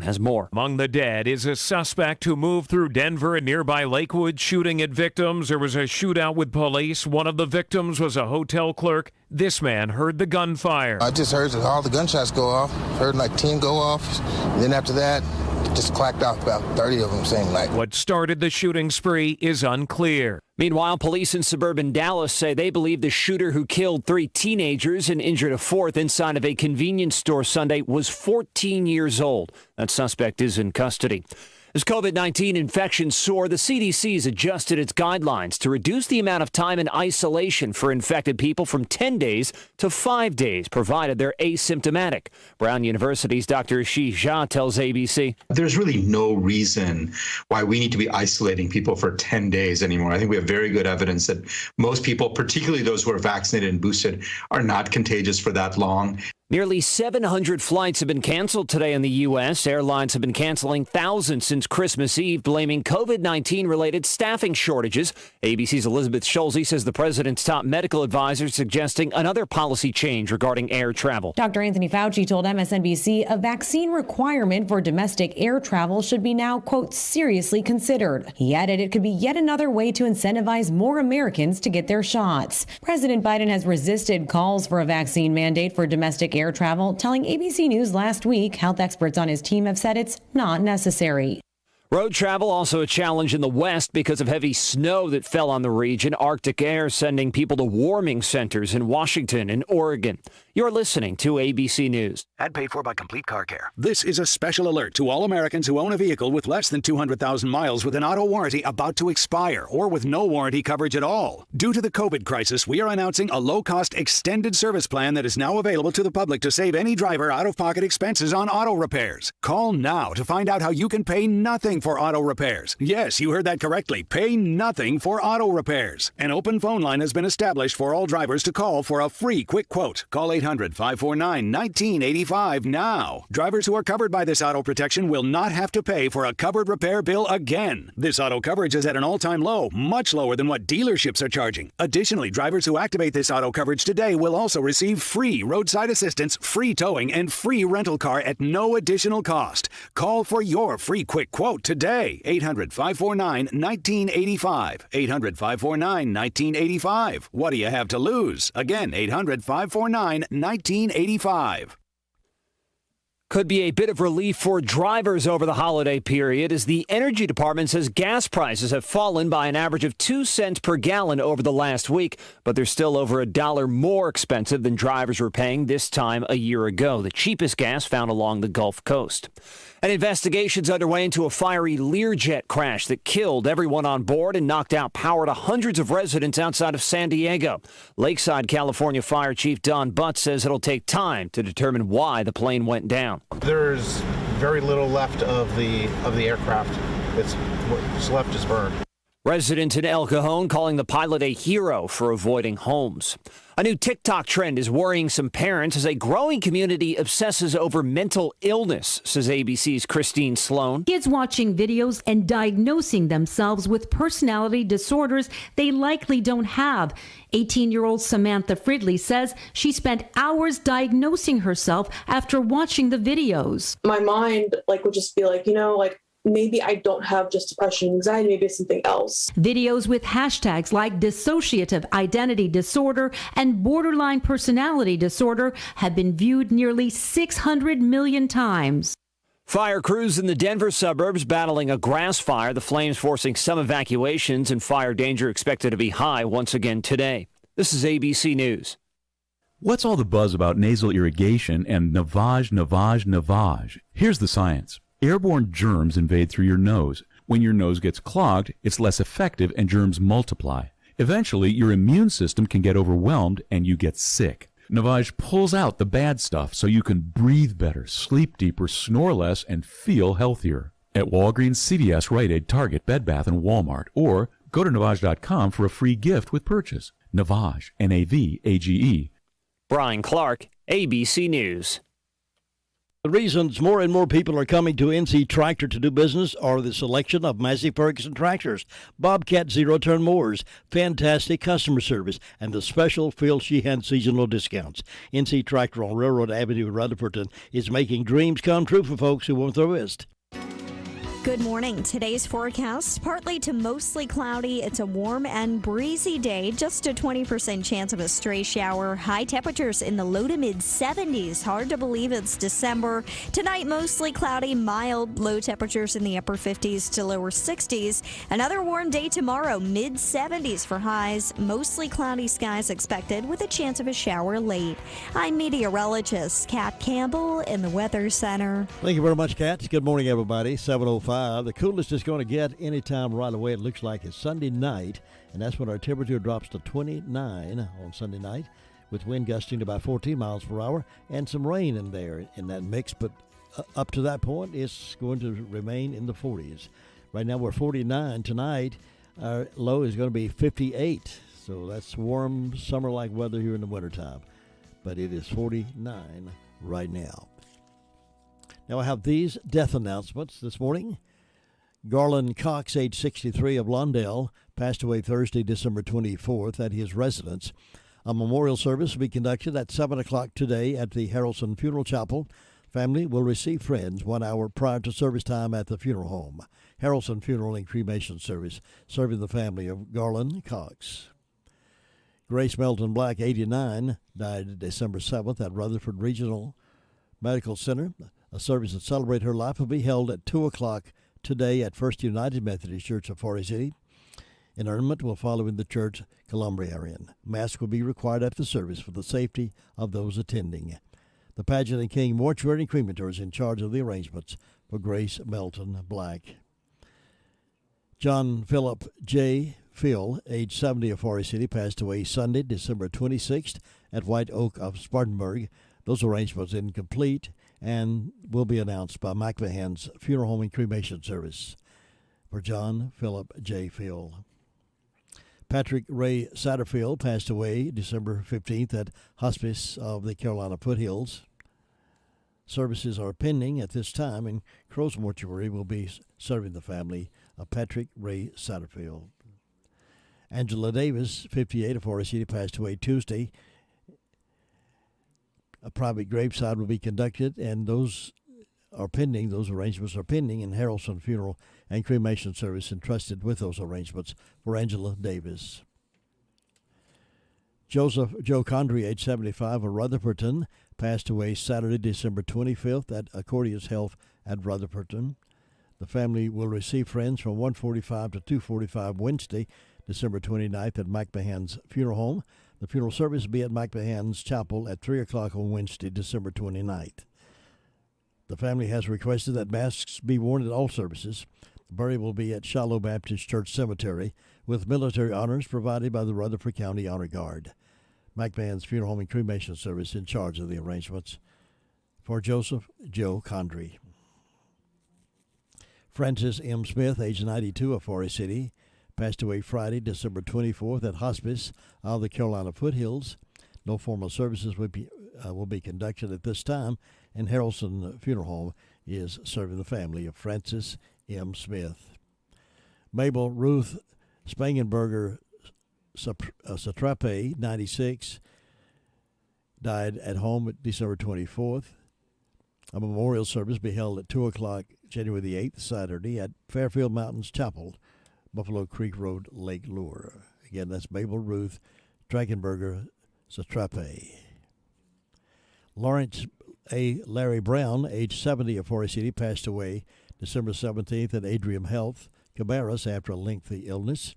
has more. Among the dead is a suspect who moved through Denver and nearby Lakewood shooting at victims. There was a shootout with police. One of the victims was a hotel clerk. This man heard the gunfire. I just heard all the gunshots go off. Heard like 10 go off. And then after that, it just clacked off about 30 of them same night. What started the shooting spree is unclear. Meanwhile, police in suburban Dallas say they believe the shooter who killed 3 teenagers and injured a 4th inside of a convenience store Sunday was 14 years old. That suspect is in custody. As COVID-19 infections soar, the CDC has adjusted its guidelines to reduce the amount of time in isolation for infected people from 10 days to 5 days, provided they're asymptomatic. Brown University's Dr. Ashish Jha tells ABC. There's really no reason why we need to be isolating people for 10 days anymore. I think we have very good evidence that most people, particularly those who are vaccinated and boosted, are not contagious for that long. Nearly 700 flights have been canceled today in the U.S. Airlines have been canceling thousands since Christmas Eve, blaming COVID-19 related staffing shortages. ABC's Elizabeth Schulze says the president's top medical advisor is suggesting another policy change regarding air travel. Dr. Anthony Fauci told MSNBC a vaccine requirement for domestic air travel should be now, quote, seriously considered. He added it could be yet another way to incentivize more Americans to get their shots. President Biden has resisted calls for a vaccine mandate for domestic air travel, telling ABC News last week health experts on his team have said it's not necessary. Road travel also a challenge in the West because of heavy snow that fell on the region. Arctic air sending people to warming centers in Washington and Oregon. You're listening to ABC News. Ad paid for by Complete Car Care. This is a special alert to all Americans who own a vehicle with less than 200,000 miles with an auto warranty about to expire or with no warranty coverage at all. Due to the COVID crisis, we are announcing a low-cost extended service plan that is now available to the public to save any driver out-of-pocket expenses on auto repairs. Call now to find out how you can pay nothing for auto repairs. Yes, you heard that correctly. Pay nothing for auto repairs. An open phone line has been established for all drivers to call for a free quick quote. Call 800-549-1985 now. Drivers who are covered by this auto protection will not have to pay for a covered repair bill again. This auto coverage is at an all-time low, much lower than what dealerships are charging. Additionally, drivers who activate this auto coverage today will also receive free roadside assistance, free towing, and free rental car at no additional cost. Call for your free quick quote today. 800-549-1985. 800-549-1985. What do you have to lose? Again, 800-549-1985. Could be a bit of relief for drivers over the holiday period as the Energy Department says gas prices have fallen by an average of 2 cents per gallon over the last week, but they're still over $1 more expensive than drivers were paying this time a year ago, the cheapest gas found along the Gulf Coast. An investigation's underway into a fiery Learjet crash that killed everyone on board and knocked out power to hundreds of residents outside of San Diego. Lakeside, California Fire Chief Don Butts says it'll take time to determine why the plane went down. There's very little left of the aircraft. What's left is burned. Residents in El Cajon calling the pilot a hero for avoiding homes. A new TikTok trend is worrying some parents as a growing community obsesses over mental illness, says ABC's Christine Sloan. Kids watching videos and diagnosing themselves with personality disorders they likely don't have. 18-year-old Samantha Fridley says she spent hours diagnosing herself after watching the videos. My mind would just be maybe I don't have just depression and anxiety, maybe it's something else. Videos with hashtags like dissociative identity disorder and borderline personality disorder have been viewed nearly 600 million times. Fire crews in the Denver suburbs battling a grass fire, the flames forcing some evacuations and fire danger expected to be high once again today. This is ABC News. What's all the buzz about nasal irrigation and navage? Here's the science. Airborne germs invade through your nose. When your nose gets clogged, it's less effective and germs multiply. Eventually, your immune system can get overwhelmed and you get sick. Navage pulls out the bad stuff so you can breathe better, sleep deeper, snore less, and feel healthier. At Walgreens, CVS, Rite Aid, Target, Bed Bath, and Walmart. Or go to Navage.com for a free gift with purchase. Navage, Navage. Brian Clark, ABC News. The reasons more and more people are coming to NC Tractor to do business are the selection of Massey Ferguson tractors, Bobcat zero-turn mowers, fantastic customer service, and the special Phil Sheehan seasonal discounts. NC Tractor on Railroad Avenue in Rutherford is making dreams come true for folks who want the risk. Good morning. Today's forecast, partly to mostly cloudy. It's a warm and breezy day, just a 20% chance of a stray shower. High temperatures in the low to mid 70s. Hard to believe it's December. Tonight, mostly cloudy, mild, low temperatures in the upper 50s to lower 60s. Another warm day tomorrow, mid 70s for highs. Mostly cloudy skies expected with a chance of a shower late. I'm meteorologist Kat Campbell in the Weather Center. Thank you very much, Kat. Good morning, everybody. 7:05. The coolest it's going to get anytime right away. It looks like it's Sunday night, and that's when our temperature drops to 29 on Sunday night, with wind gusting to about 14 miles per hour and some rain in there in that mix. But up to that point, it's going to remain in the 40s. Right now, we're 49. Tonight, our low is going to be 58. So that's warm, summer-like weather here in the wintertime. But it is 49 right now. Now I have these death announcements this morning. Garland Cox, age 63, of Lawndale, passed away Thursday, December 24th at his residence. A memorial service will be conducted at 7 o'clock today at the Harrelson Funeral Chapel. Family will receive friends 1 hour prior to service time at the funeral home. Harrelson Funeral and Cremation Service, serving the family of Garland Cox. Grace Melton Black, 89, died December 7th at Rutherford Regional Medical Center. A service to celebrate her life will be held at 2 o'clock today at First United Methodist Church of Forest City. Interment will follow in the church columbarium. Mass will be required after service for the safety of those attending. The Pageant and King Mortuary and Crematory is in charge of the arrangements for Grace Melton Black. John Philip J. Phil, age 70, of Forest City, passed away Sunday, December 26th at White Oak of Spartanburg. Those arrangements are incomplete and will be announced by McMahon's Funeral Home and Cremation Service for John Philip J. Phil. Patrick Ray Satterfield passed away December 15th at Hospice of the Carolina Foothills. Services are pending at this time, and Crow's Mortuary will be serving the family of Patrick Ray Satterfield. Angela Davis, 58, of Forest City, passed away Tuesday. A private graveside will be conducted, and those are pending. Those arrangements are pending, and Harrelson Funeral and Cremation Service entrusted with those arrangements for Angela Davis. Joe Condry, age 75, of Rutherfordton, passed away Saturday, December 25th at Accordius Health at Rutherfordton. The family will receive friends from 1:45 to 2:45 Wednesday, December 29th at McMahon's Funeral Home. The funeral service will be at McMahon's Chapel at 3 o'clock on Wednesday, December 29th. The family has requested that masks be worn at all services. The burial will be at Shiloh Baptist Church Cemetery, with military honors provided by the Rutherford County Honor Guard. McMahon's Funeral Home and Cremation Service in charge of the arrangements for Joseph Joe Condry. Francis M. Smith, age 92, of Forest City, passed away Friday, December 24th at Hospice of the Carolina Foothills. No formal services will be conducted at this time, and Harrelson Funeral Home is serving the family of Francis M. Smith. Mabel Ruth Spangenberger Satrape, 96, died at home December 24th. A memorial service will be held at 2 o'clock January the 8th, Saturday, at Fairfield Mountains Chapel, Buffalo Creek Road, Lake Lure. Again, that's Mabel Ruth Drakenberger Satrape. Lawrence A. Larry Brown, age 70, of Forest City, passed away December 17th at Adrian Health, Cabarrus, after a lengthy illness.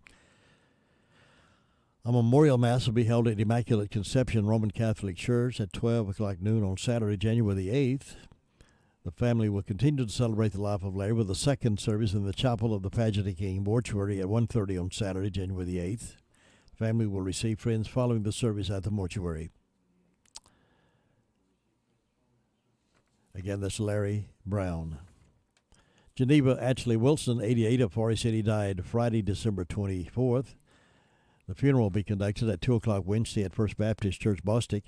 A memorial mass will be held at Immaculate Conception Roman Catholic Church at 12 o'clock noon on Saturday, January the 8th. The family will continue to celebrate the life of Larry with a second service in the chapel of the Pageant and King Mortuary at 1:30 on Saturday, January the 8th. The family will receive friends following the service at the mortuary. Again, that's Larry Brown. Geneva Ashley Wilson, 88, of Forest City, died Friday, December 24th. The funeral will be conducted at 2 o'clock Wednesday at First Baptist Church, Bostic.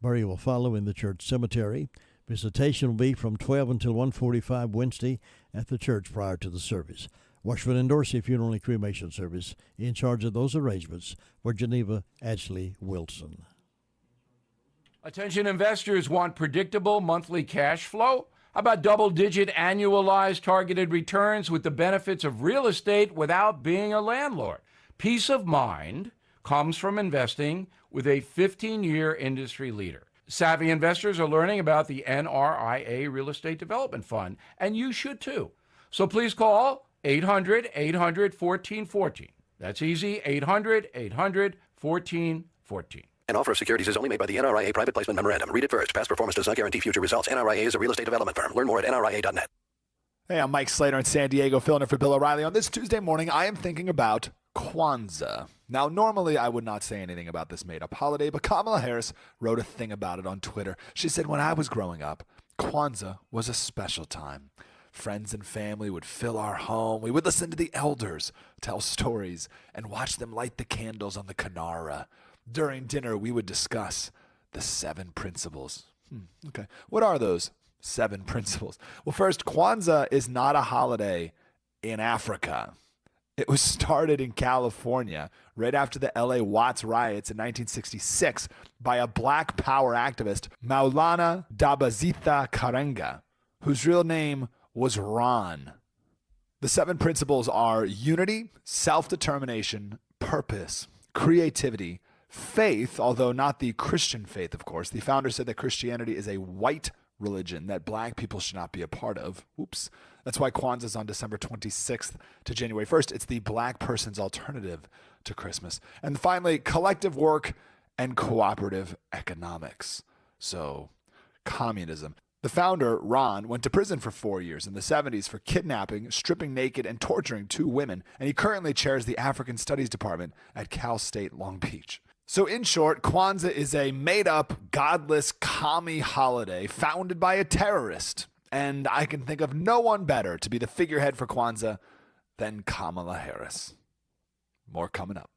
Burial will follow in the church cemetery. Visitation will be from 12 until 1:45 Wednesday at the church prior to the service. Washburn and Dorsey Funeral and Cremation Service in charge of those arrangements for Geneva Ashley Wilson. Attention investors, want predictable monthly cash flow? How about double-digit annualized targeted returns with the benefits of real estate without being a landlord? Peace of mind comes from investing with a 15-year industry leader. Savvy investors are learning about the NRIA Real Estate Development Fund, and you should too. So please call 800-800-1414. That's easy, 800-800-1414. An offer of securities is only made by the NRIA Private Placement Memorandum. Read it first. Past performance does not guarantee future results. NRIA is a real estate development firm. Learn more at NRIA.net. Hey, I'm Mike Slater in San Diego, filling in for Bill O'Reilly. On this Tuesday morning, I am thinking about Kwanzaa. Now, normally I would not say anything about this made-up holiday, but Kamala Harris wrote a thing about it on Twitter. She said, when I was growing up, Kwanzaa was a special time. Friends and family would fill our home. We would listen to the elders tell stories and watch them light the candles on the Kinara. During dinner, we would discuss the 7 principles. Okay, what are those 7 principles? Well, first, Kwanzaa is not a holiday in Africa. It was started in California right after the LA Watts riots in 1966 by a Black Power activist, Maulana Dabazitha Karenga, whose real name was Ron. The 7 principles are unity, self-determination, purpose, creativity, faith, although not the Christian faith, of course. The founder said that Christianity is a white religion that black people should not be a part of. Oops. That's why Kwanzaa is on December 26th to January 1st. It's the black person's alternative to Christmas. And finally, collective work and cooperative economics. So, communism. The founder, Ron, went to prison for 4 years in the 70s for kidnapping, stripping naked, and torturing 2 women, and he currently chairs the African Studies Department at Cal State Long Beach. So in short, Kwanzaa is a made-up, godless, commie holiday founded by a terrorist, and I can think of no one better to be the figurehead for Kwanzaa than Kamala Harris. More coming up.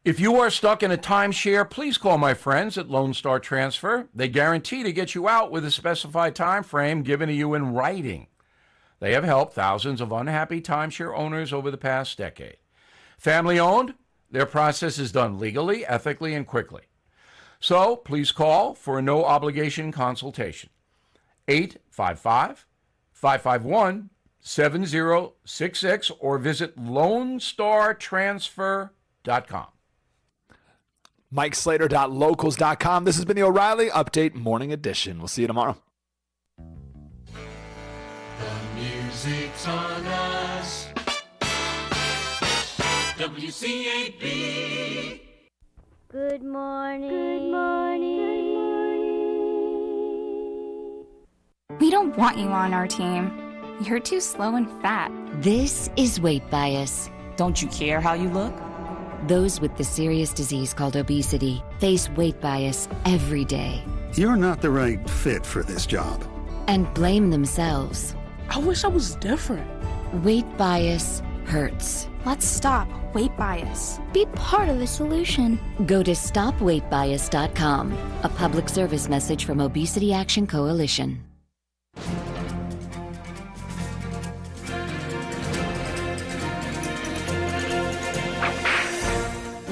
If you are stuck in a timeshare, please call my friends at Lone Star Transfer. They guarantee to get you out with a specified time frame given to you in writing. They have helped thousands of unhappy timeshare owners over the past decade. Family owned, their process is done legally, ethically, and quickly. So please call for a no-obligation consultation. 855-551-7066 or visit LoneStarTransfer.com. MikeSlater.locals.com. This has been the O'Reilly Update Morning Edition. We'll see you tomorrow. The music's on us. WCAB. Good morning. Good morning. Good morning. We don't want you on our team. You're too slow and fat. This is weight bias. Don't you care how you look? Those with the serious disease called obesity face weight bias every day. You're not the right fit for this job. And blame themselves. I wish I was different. Weight bias hurts. Let's stop weight bias. Be part of the solution. Go to stopweightbias.com. A public service message from Obesity Action Coalition.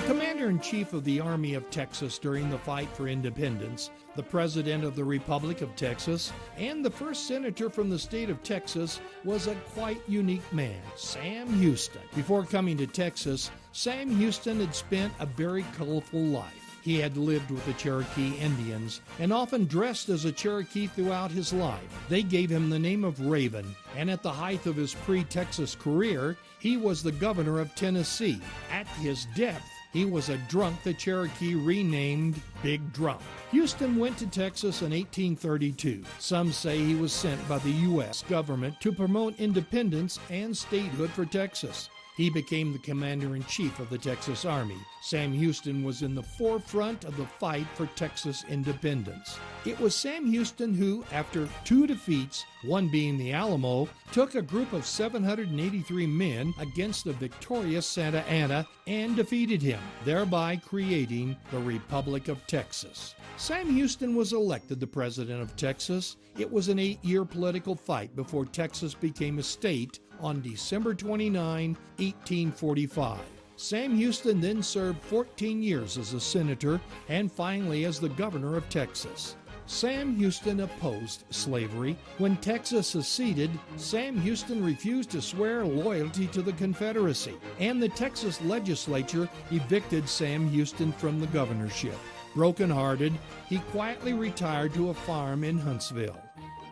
Commander-in-Chief of the Army of Texas during the fight for independence, the President of the Republic of Texas, and the first senator from the state of Texas was a quite unique man, Sam Houston. Before coming to Texas, Sam Houston had spent a very colorful life. He had lived with the Cherokee Indians and often dressed as a Cherokee throughout his life. They gave him the name of Raven, and at the height of his pre-Texas career, he was the governor of Tennessee. At his depth, he was a drunk the Cherokee renamed Big Drunk. Houston went to Texas in 1832. Some say he was sent by the U.S. government to promote independence and statehood for Texas. he became the commander-in-chief of the Texas Army. Sam Houston was in the forefront of the fight for Texas independence. It was Sam Houston who, after 2 defeats, one being the Alamo, took a group of 783 men against the victorious Santa Anna and defeated him, thereby creating the Republic of Texas. Sam Houston was elected the president of Texas. It was an 8-year political fight before Texas became a state on December 29, 1845. Sam Houston then served 14 years as a senator and finally as the governor of Texas. Sam Houston opposed slavery. When Texas seceded, Sam Houston refused to swear loyalty to the Confederacy, and the Texas legislature evicted Sam Houston from the governorship. Broken-hearted, he quietly retired to a farm in Huntsville.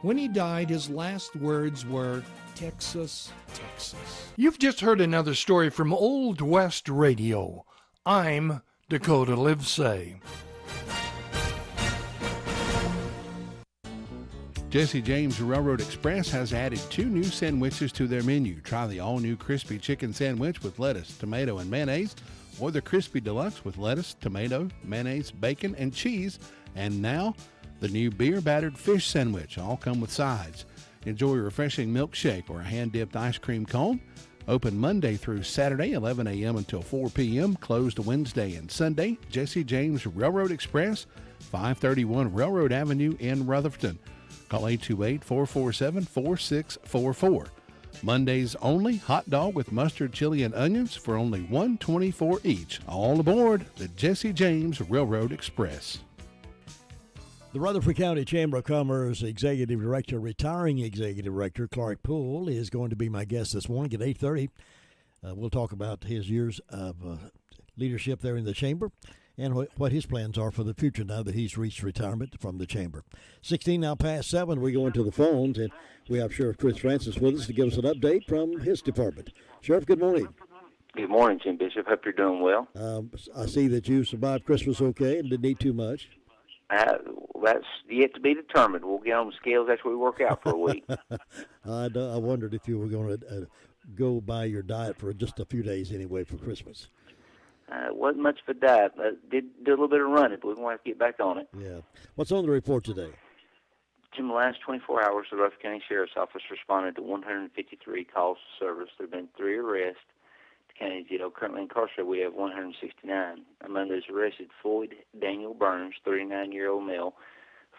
When he died, his last words were, "Texas, Texas." You've just heard another story from Old West Radio. I'm Dakota Livesay. Jesse James Railroad Express has added 2 new sandwiches to their menu. Try the all-new crispy chicken sandwich with lettuce, tomato, and mayonnaise, or the crispy deluxe with lettuce, tomato, mayonnaise, bacon, and cheese. And now, the new beer-battered fish sandwich. All come with sides. Enjoy a refreshing milkshake or a hand-dipped ice cream cone. Open Monday through Saturday, 11 a.m. until 4 p.m. Closed Wednesday and Sunday. Jesse James Railroad Express, 531 Railroad Avenue in Rutherford. Call 828-447-4644. Mondays only, hot dog with mustard, chili, and onions for only $1.24 each. All aboard the Jesse James Railroad Express. The Rutherford County Chamber of Commerce Executive Director, retiring Executive Director Clark Poole, is going to be my guest this morning at 8:30. We'll talk about his years of leadership there in the Chamber and what his plans are for the future now that he's reached retirement from the Chamber. 16 now past 7, we go into the phones, and we have Sheriff Chris Francis with us to give us an update from his department. Sheriff, good morning. Good morning, Jim Bishop. Hope you're doing well. I see that you survived Christmas okay and didn't eat too much. That's yet to be determined. We'll get on the scales after we work out for a week. I wondered if you were going to go by your diet for just a few days anyway for Christmas. It wasn't much of a diet. Did do a little bit of running, but we're going to have to get back on it. Yeah. What's on the report today? In the last 24 hours, the Rutherford County Sheriff's Office responded to 153 calls to service. There have been 3 arrests. The county jail currently incarcerated, we have 169. Among those arrested, Floyd Daniel Burns, 39-year-old male,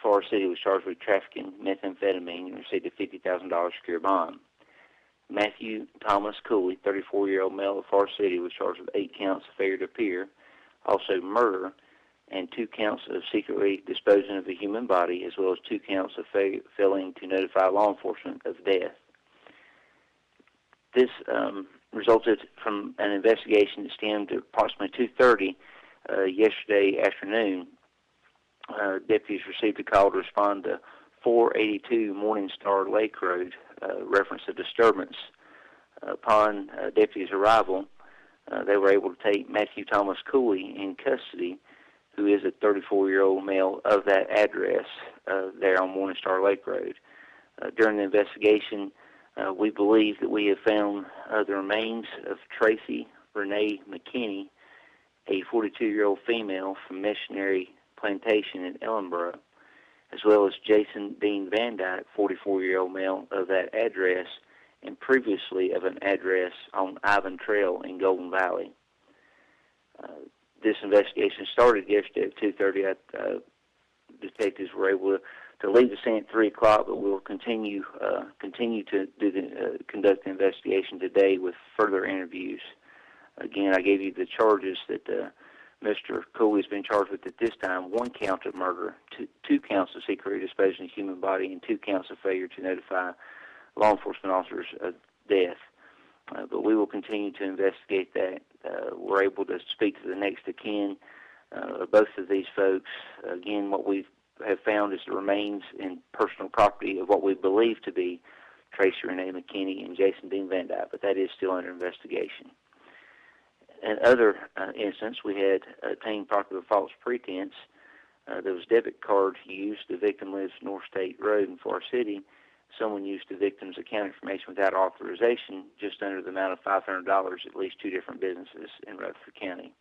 Forest City, was charged with trafficking methamphetamine and received a $50,000 secure bond. Matthew Thomas Cooley, 34-year-old male of Forest City, was charged with 8 counts of failure to appear, also murder, and 2 counts of secretly disposing of a human body, as well as 2 counts of failing to notify law enforcement of death. This resulted from an investigation that stemmed at approximately 2:30 yesterday afternoon. Deputies received a call to respond to 482 Morningstar Lake Road, reference a disturbance. Upon deputies' arrival, they were able to take Matthew Thomas Cooley in custody, who is a 34-year-old male of that address there on Morningstar Lake Road. During the investigation, we believe that we have found the remains of Tracy Renee McKinney, a 42-year-old female from Missionary Plantation in Ellenboro, as well as Jason Dean Van Dyke, 44-year-old male of that address, and previously of an address on Ivan Trail in Golden Valley. This investigation started yesterday at 2:30. Detectives were able to leave the scene at 3 o'clock, but we'll continue to conduct the investigation today with further interviews. Again, I gave you the charges that Mr. Cooley's been charged with at this time: 1 count of murder, 2 counts of secretly disposing of a human body, and 2 counts of failure to notify law enforcement officers of death. But we will continue to investigate that. We're able to speak to the next of kin of both of these folks. Again, what we have found is the remains and personal property of what we believe to be Tracy Renee McKinney and Jason Dean Van Dyke, but that is still under investigation. In other instance, we had obtained property of false pretense. There was debit card used. The victim lives North State Road in Forest City. someone used the victim's account information without authorization, just under the amount of $500 at least 2 different businesses in Rutherford County.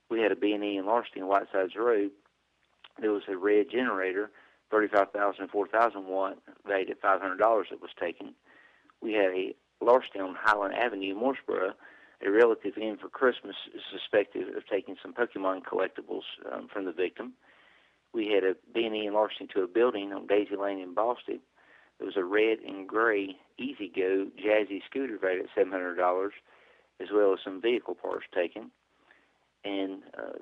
We had a B&E in Larceny on Whitesides Road. There was a red generator, 35,000 and 4,000 watt, valued at $500 that was taken. We had a Larceny on Highland Avenue in Mooresboro. A relative in for Christmas is suspected of taking some Pokemon collectibles from the victim. We had a B&E in Larceny to a building on Daisy Lane in Boston. There was a red and gray Easy Go Jazzy scooter valued at $700, as well as some vehicle parts taken. And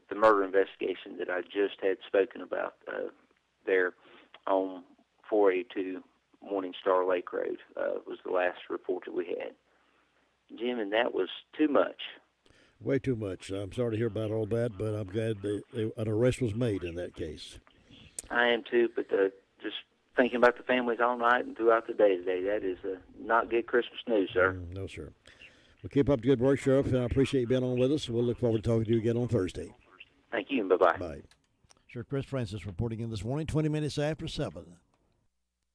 the murder investigation that I just had spoken about there on 482 Morning Star Lake Road was the last report that we had. Jim, and that was too much. Way too much. I'm sorry to hear about all that, but I'm glad an arrest was made in that case. I am too, but just thinking about the families all night and throughout the day today, that is not good Christmas news, sir. No, sir. Well, keep up the good work, Sheriff, and I appreciate you being on with us. We'll look forward to talking to you again on Thursday. Thank you, and bye-bye. Bye. Sheriff Chris Francis reporting in this morning, 20 minutes after 7.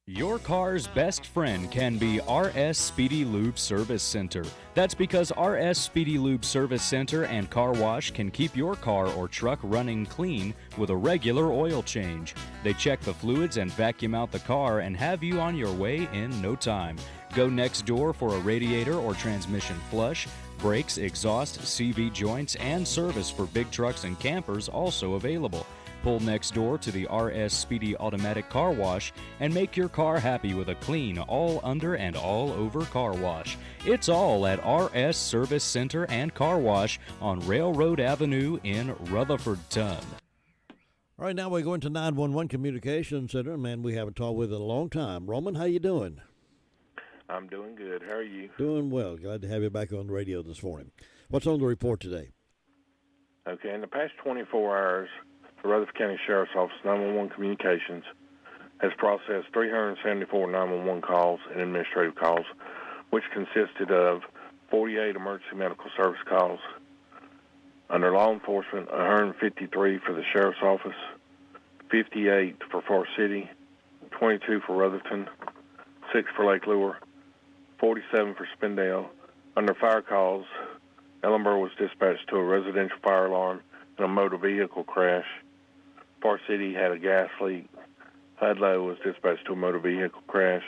Your car's best friend can be RS Speedy Lube Service Center. That's because RS Speedy Lube Service Center and Car Wash can keep your car or truck running clean with a regular oil change. They check the fluids and vacuum out the car and have you on your way in no time. Go next door for a radiator or transmission flush, brakes, exhaust, CV joints, and service for big trucks and campers also available. Pull next door to the RS Speedy Automatic Car Wash and make your car happy with a clean, all under and all over car wash. It's all at RS Service Center and Car Wash on Railroad Avenue in Rutherfordton. All right, now we're going to 911 Communications Center, a man we haven't talked with in a long time. Roman, how you doing? I'm doing good. How are you? Doing well. Glad to have you back on the radio this morning. What's on the report today? Okay, in the past 24 hours, the Rutherford County Sheriff's Office 911 Communications has processed 374 911 calls and administrative calls, which consisted of 48 emergency medical service calls. Under law enforcement, 153 for the Sheriff's Office, 58 for Forest City, 22 for Rutherford, 6 for Lake Lure, 47 for Spindale. Under fire calls, Ellenboro was dispatched to a residential fire alarm and a motor vehicle crash. Forest City had a gas leak. Ludlow was dispatched to a motor vehicle crash.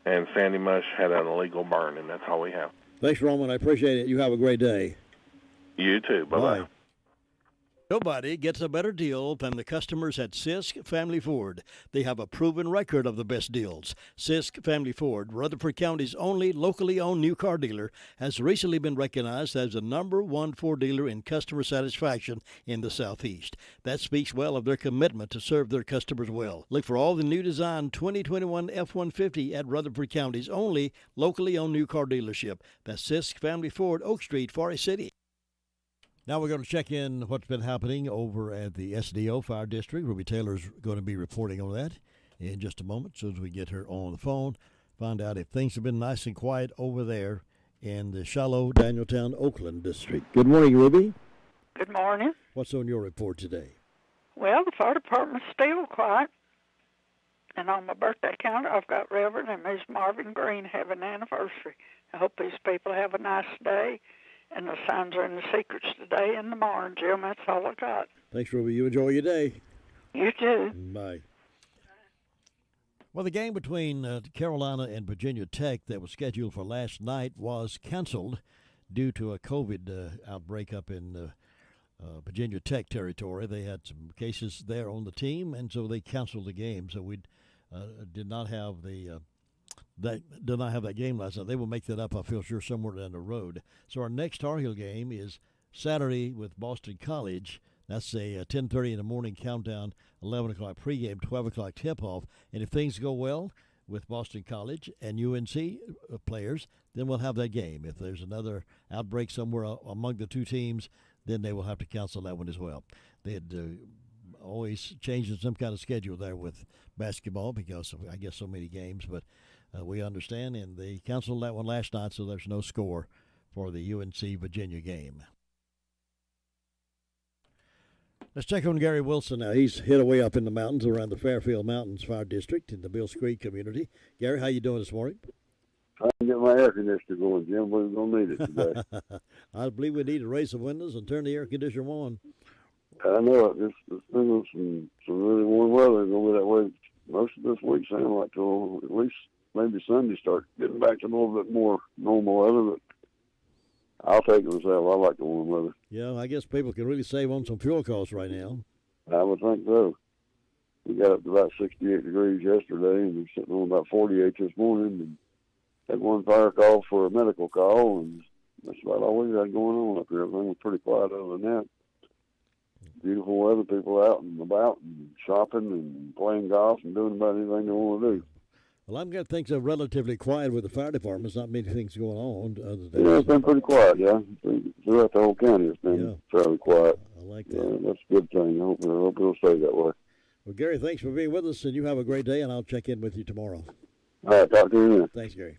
And Sandy Mush had an illegal burn, and that's all we have. Thanks, Roman. I appreciate it. You have a great day. You too. Bye-bye. Nobody gets a better deal than the customers at Sisk Family Ford. They have a proven record of the best deals. Sisk Family Ford, Rutherford County's only locally owned new car dealer, has recently been recognized as the #1 Ford dealer in customer satisfaction in the Southeast. That speaks well of their commitment to serve their customers well. Look for all the new design 2021 F-150 at Rutherford County's only locally owned new car dealership. That's Sisk Family Ford, Oak Street, Forest City. Now we're going to check in what's been happening over at the SDO Fire District. Ruby Taylor's going to be reporting on that in just a moment, as soon as we get her on the phone. Find out if things have been nice and quiet over there in the Shiloh, Danieltown, Oakland district. Good morning, Ruby. Good morning. What's on your report today? Well, the fire department's still quiet. And on my birthday counter, I've got Reverend and Ms. Marvin Green having an anniversary. I hope these people have a nice day. And the signs are in the secrets today and tomorrow, Jim. That's all I got. Thanks, Ruby. You enjoy your day. You too. Bye. Well, the game between Carolina and Virginia Tech that was scheduled for last night was canceled due to a COVID outbreak up in Virginia Tech territory. They had some cases there on the team, and so they canceled the game. So we did not have that game last night. They will make that up, I feel sure, somewhere down the road. So our next Tar Heel game is Saturday with Boston College. That's a 10:30 in the morning countdown, 11 o'clock pregame, 12 o'clock tip-off. And if things go well with Boston College and UNC players, then we'll have that game. If there's another outbreak somewhere among the two teams, then they will have to cancel that one as well. They had always changing some kind of schedule there with basketball because of, I guess, so many games. But we understand, and they canceled that one last night, so there's no score for the UNC-Virginia game. Let's check on Gary Wilson now. He's hid away up in the mountains around the Fairfield Mountains Fire District in the Bills Creek community. Gary, how you doing this morning? Trying to get my air conditioner going, Jim. We're going to need it today. I believe we need to raise the windows and turn the air conditioner on. I know it. It's been some really warm weather. It's going to be that way most of this week, sound like, till at least maybe Sunday start getting back to a little bit more normal weather. But I'll take it myself. I like the warm weather. Yeah, I guess people can really save on some fuel costs right now. I would think so. We got up to about 68 degrees yesterday, and we're sitting on about 48 this morning. And had one fire call for a medical call, and that's about all we got going on up here. Everything was pretty quiet other than that. Beautiful weather, people out and about and shopping and playing golf and doing about anything they want to do. Well, I'm glad things are relatively quiet with the fire departments. Not many things going on. Other than it's been pretty quiet, yeah. Throughout the whole county, it's been fairly quiet. I like that. Yeah, that's a good thing. I hope it'll stay that way. Well, Gary, thanks for being with us, and you have a great day, and I'll check in with you tomorrow. All right, talk to you then. Thanks, Gary.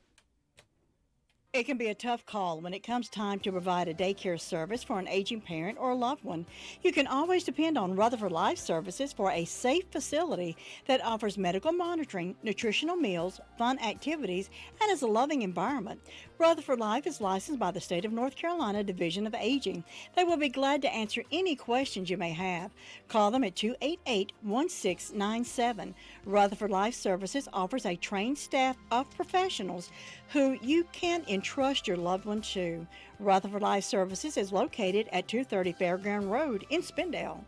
It can be a tough call when it comes time to provide a daycare service for an aging parent or a loved one. You can always depend on Rutherford Life Services for a safe facility that offers medical monitoring, nutritional meals, fun activities, and is a loving environment. Rutherford Life is licensed by the State of North Carolina Division of Aging. They will be glad to answer any questions you may have. Call them at 288-1697. Rutherford Life Services offers a trained staff of professionals who you can entrust your loved one to. Rutherford Life Services is located at 230 Fairground Road in Spindale.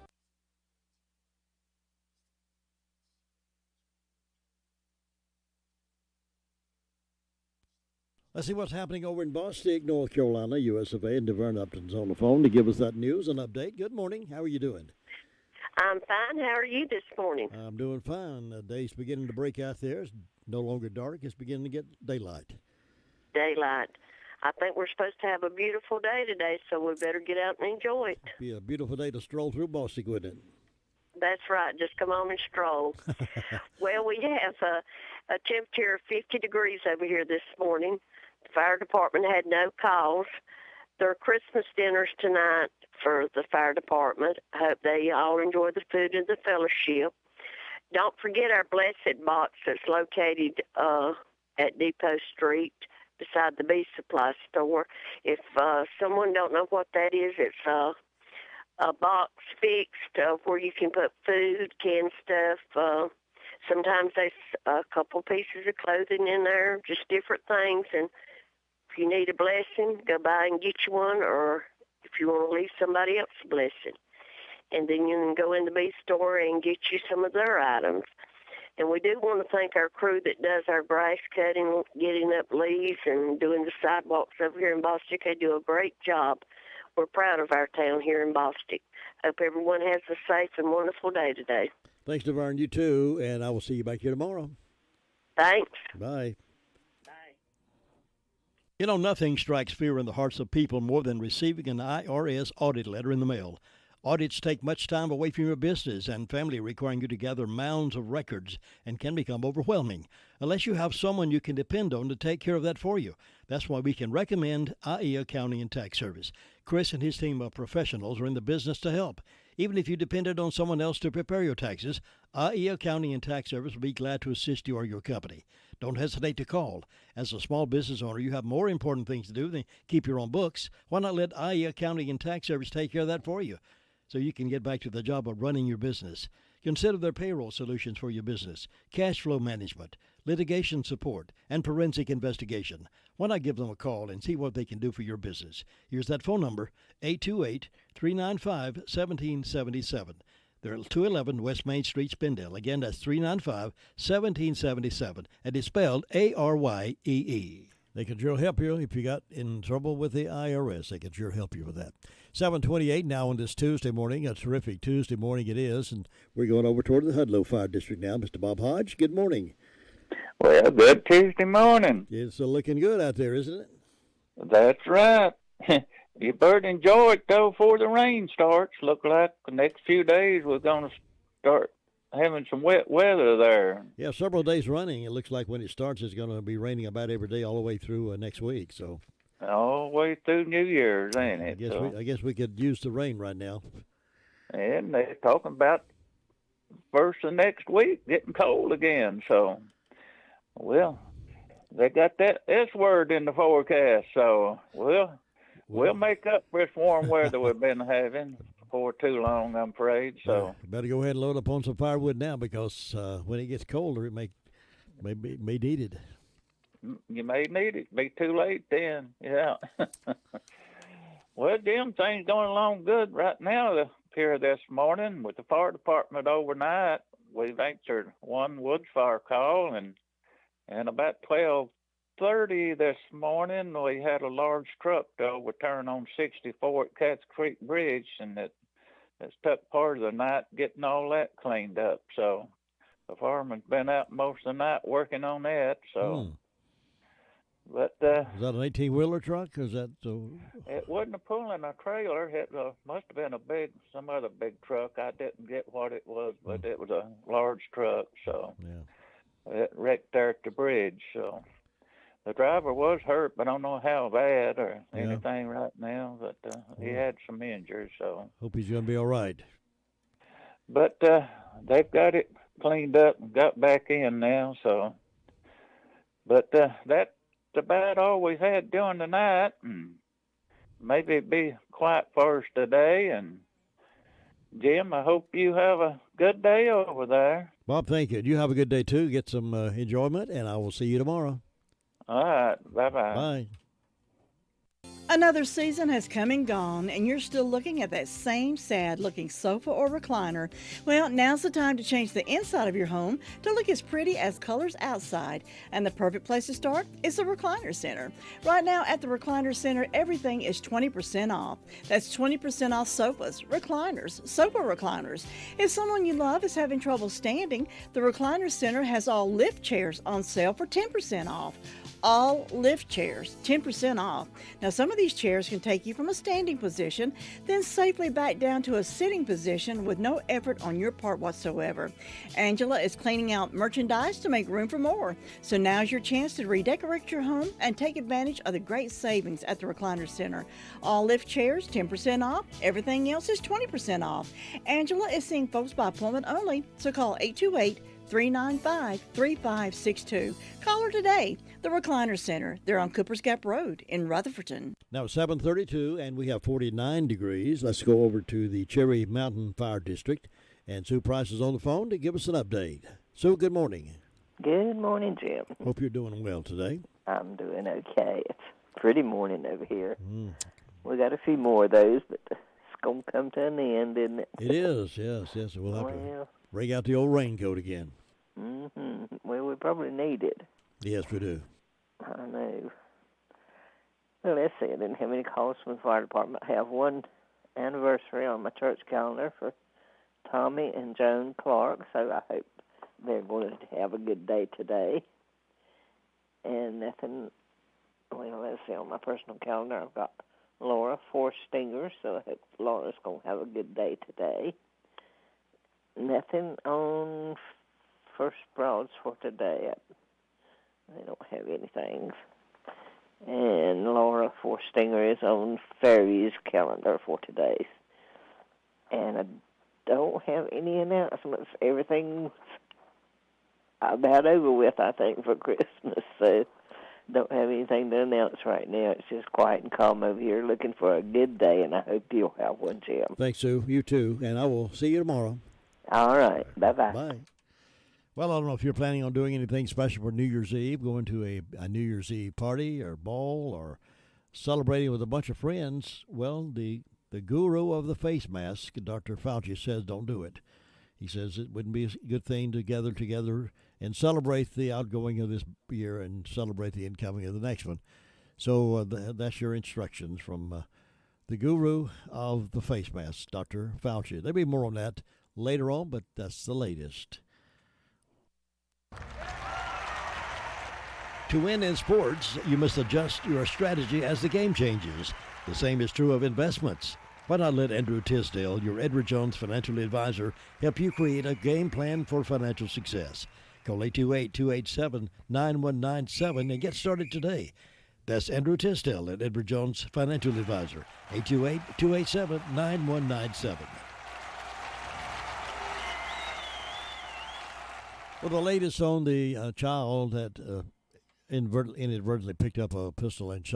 Let's see what's happening over in Bostic, North Carolina. US of A and DeVern Upton's on the phone to give us that news and update. Good morning. How are you doing? I'm fine. How are you this morning? I'm doing fine. The day's beginning to break out there. It's no longer dark. It's beginning to get daylight. Daylight. I think we're supposed to have a beautiful day today, so we better get out and enjoy it. It'd be a beautiful day to stroll through Bostic, wouldn't it? That's right. Just come on and stroll. Well, we have a temperature of 50 degrees over here this morning. The fire department had no calls. There are Christmas dinners tonight for the fire department. I hope they all enjoy the food and the fellowship. Don't forget our Blessed box that's located at Depot Street beside the Bee Supply store. If someone don't know what that is, it's a box fixed where you can put food, canned stuff. Sometimes there's a couple pieces of clothing in there, just different things. And if you need a blessing, go by and get you one, or if you want to leave somebody else a blessing. And then you can go in the bee store and get you some of their items. And we do want to thank our crew that does our grass cutting, getting up leaves, and doing the sidewalks over here in Bostic. They do a great job. We're proud of our town here in Bostic. Hope everyone has a safe and wonderful day today. Thanks, DeVern. You too, and I will see you back here tomorrow. Thanks. Bye. You know, nothing strikes fear in the hearts of people more than receiving an IRS audit letter in the mail. Audits take much time away from your business and family, requiring you to gather mounds of records, and can become overwhelming unless you have someone you can depend on to take care of that for you. That's why we can recommend IE Accounting and Tax Service. Chris and his team of professionals are in the business to help. Even if you depended on someone else to prepare your taxes, IE Accounting and Tax Service will be glad to assist you or your company. Don't hesitate to call. As a small business owner, you have more important things to do than keep your own books. Why not let IE Accounting and Tax Service take care of that for you, so you can get back to the job of running your business? Consider their payroll solutions for your business, cash flow management, litigation support, and forensic investigation. Why not give them a call and see what they can do for your business? Here's that phone number, 828-395-1777. They're at 211 West Main Street, Spindale. Again, that's 395-1777, and it's spelled A-R-Y-E-E. They can sure help you if you got in trouble with the IRS. They can sure help you with that. 7:28 now on this Tuesday morning. A terrific Tuesday morning it is, and we're going over toward the Hudlow Fire District now. Mr. Bob Hodge, good morning. Well, good Tuesday morning. It's looking good out there, isn't it? That's right. You better enjoy it, though, before the rain starts. Look like the next few days we're going to start having some wet weather there. Yeah, several days running. It looks like when it starts, it's going to be raining about every day all the way through next week. So all the way through New Year's, ain't it? I guess we could use the rain right now. and they're talking about first of next week getting cold again. So, well, they got that S word in the forecast. So, we'll make up for this warm weather we've been having for too long, I'm afraid. So, you better go ahead and load up on some firewood now, because when it gets colder, it may need it. You may need it. Be too late then. Yeah. Well, Jim, things going along good right now. Here this morning with the fire department overnight, we've answered one woods fire call, and about 12:30 this morning, we had a large truck to overturn on 64 at Cats Creek Bridge, and it's took part of the night getting all that cleaned up. So the fireman's been out most of the night working on that. So, but is that an 18-wheeler truck? Or is that? It wasn't pulling a trailer. It must have been some other big truck. I didn't get what it was, but it was a large truck. So it wrecked there at the bridge. So the driver was hurt, but I don't know how bad or anything right now. But he had some injuries. So hope he's going to be all right. But they've got it cleaned up and got back in now. So, but that's about all we've had during the night, and maybe it'd be quiet for us today. And Jim, I hope you have a good day over there. Bob, thank you. You have a good day too. Get some enjoyment, and I will see you tomorrow. All right. Bye-bye. Bye. Another season has come and gone, and you're still looking at that same sad-looking sofa or recliner. Well, now's the time to change the inside of your home to look as pretty as colors outside. And the perfect place to start is the Recliner Center. Right now at the Recliner Center, everything is 20% off. That's 20% off sofas, recliners, sofa recliners. If someone you love is having trouble standing, the Recliner Center has all lift chairs on sale for 10% off. All lift chairs, 10% off. Now, some of these chairs can take you from a standing position, then safely back down to a sitting position with no effort on your part whatsoever. Angela is cleaning out merchandise to make room for more. So now's your chance to redecorate your home and take advantage of the great savings at the Recliner Center. All lift chairs, 10% off. Everything else is 20% off. Angela is seeing folks by appointment only, so call 828-395-3562. Call her today. The Recliner Center. They're on Cooper's Gap Road in Rutherfordton. Now it's 7:32, and we have 49 degrees. Let's go over to the Cherry Mountain Fire District. And Sue Price is on the phone to give us an update. Sue, good morning. Good morning, Jim. Hope you're doing well today. I'm doing okay. It's a pretty morning over here. We got a few more of those, but it's going to come to an end, isn't it? It is, yes. We'll have to bring out the old raincoat again. Well, we probably need it. Yes, we do. I know. Well, let's see. I didn't have any calls from the fire department. I have one anniversary on my church calendar for Tommy and Joan Clark, so I hope they're going to have a good day today. And nothing, well, let's see. On my personal calendar, I've got Laura Forstingers, so I hope Laura's going to have a good day today. Nothing on First Broads for today. They don't have anything. And Laura Forstinger is on Fairview's calendar for today. And I don't have any announcements. Everything's about over with, I think, for Christmas. So don't have anything to announce right now. It's just quiet and calm over here, looking for a good day, and I hope you'll have one, Jim. Thanks, Sue. You too. And I will see you tomorrow. All right. Bye-bye. Bye. Well, I don't know if you're planning on doing anything special for New Year's Eve, going to a New Year's Eve party or ball or celebrating with a bunch of friends. Well, the guru of the face mask, Dr. Fauci, says don't do it. He says it wouldn't be a good thing to gather together and celebrate the outgoing of this year and celebrate the incoming of the next one. So that's your instructions from the guru of the face mask, Dr. Fauci. There'll be more on that later on, but that's the latest. To win in sports, you must adjust your strategy as the game changes. The same is true of investments. Why not let Andrew Tisdell, your Edward Jones financial advisor, help you create a game plan for financial success? Call 828-287-9197 and get started today. That's Andrew Tisdell at Edward Jones Financial Advisor, 828-287-9197. Well, the latest on the child that inadvertently picked up a pistol and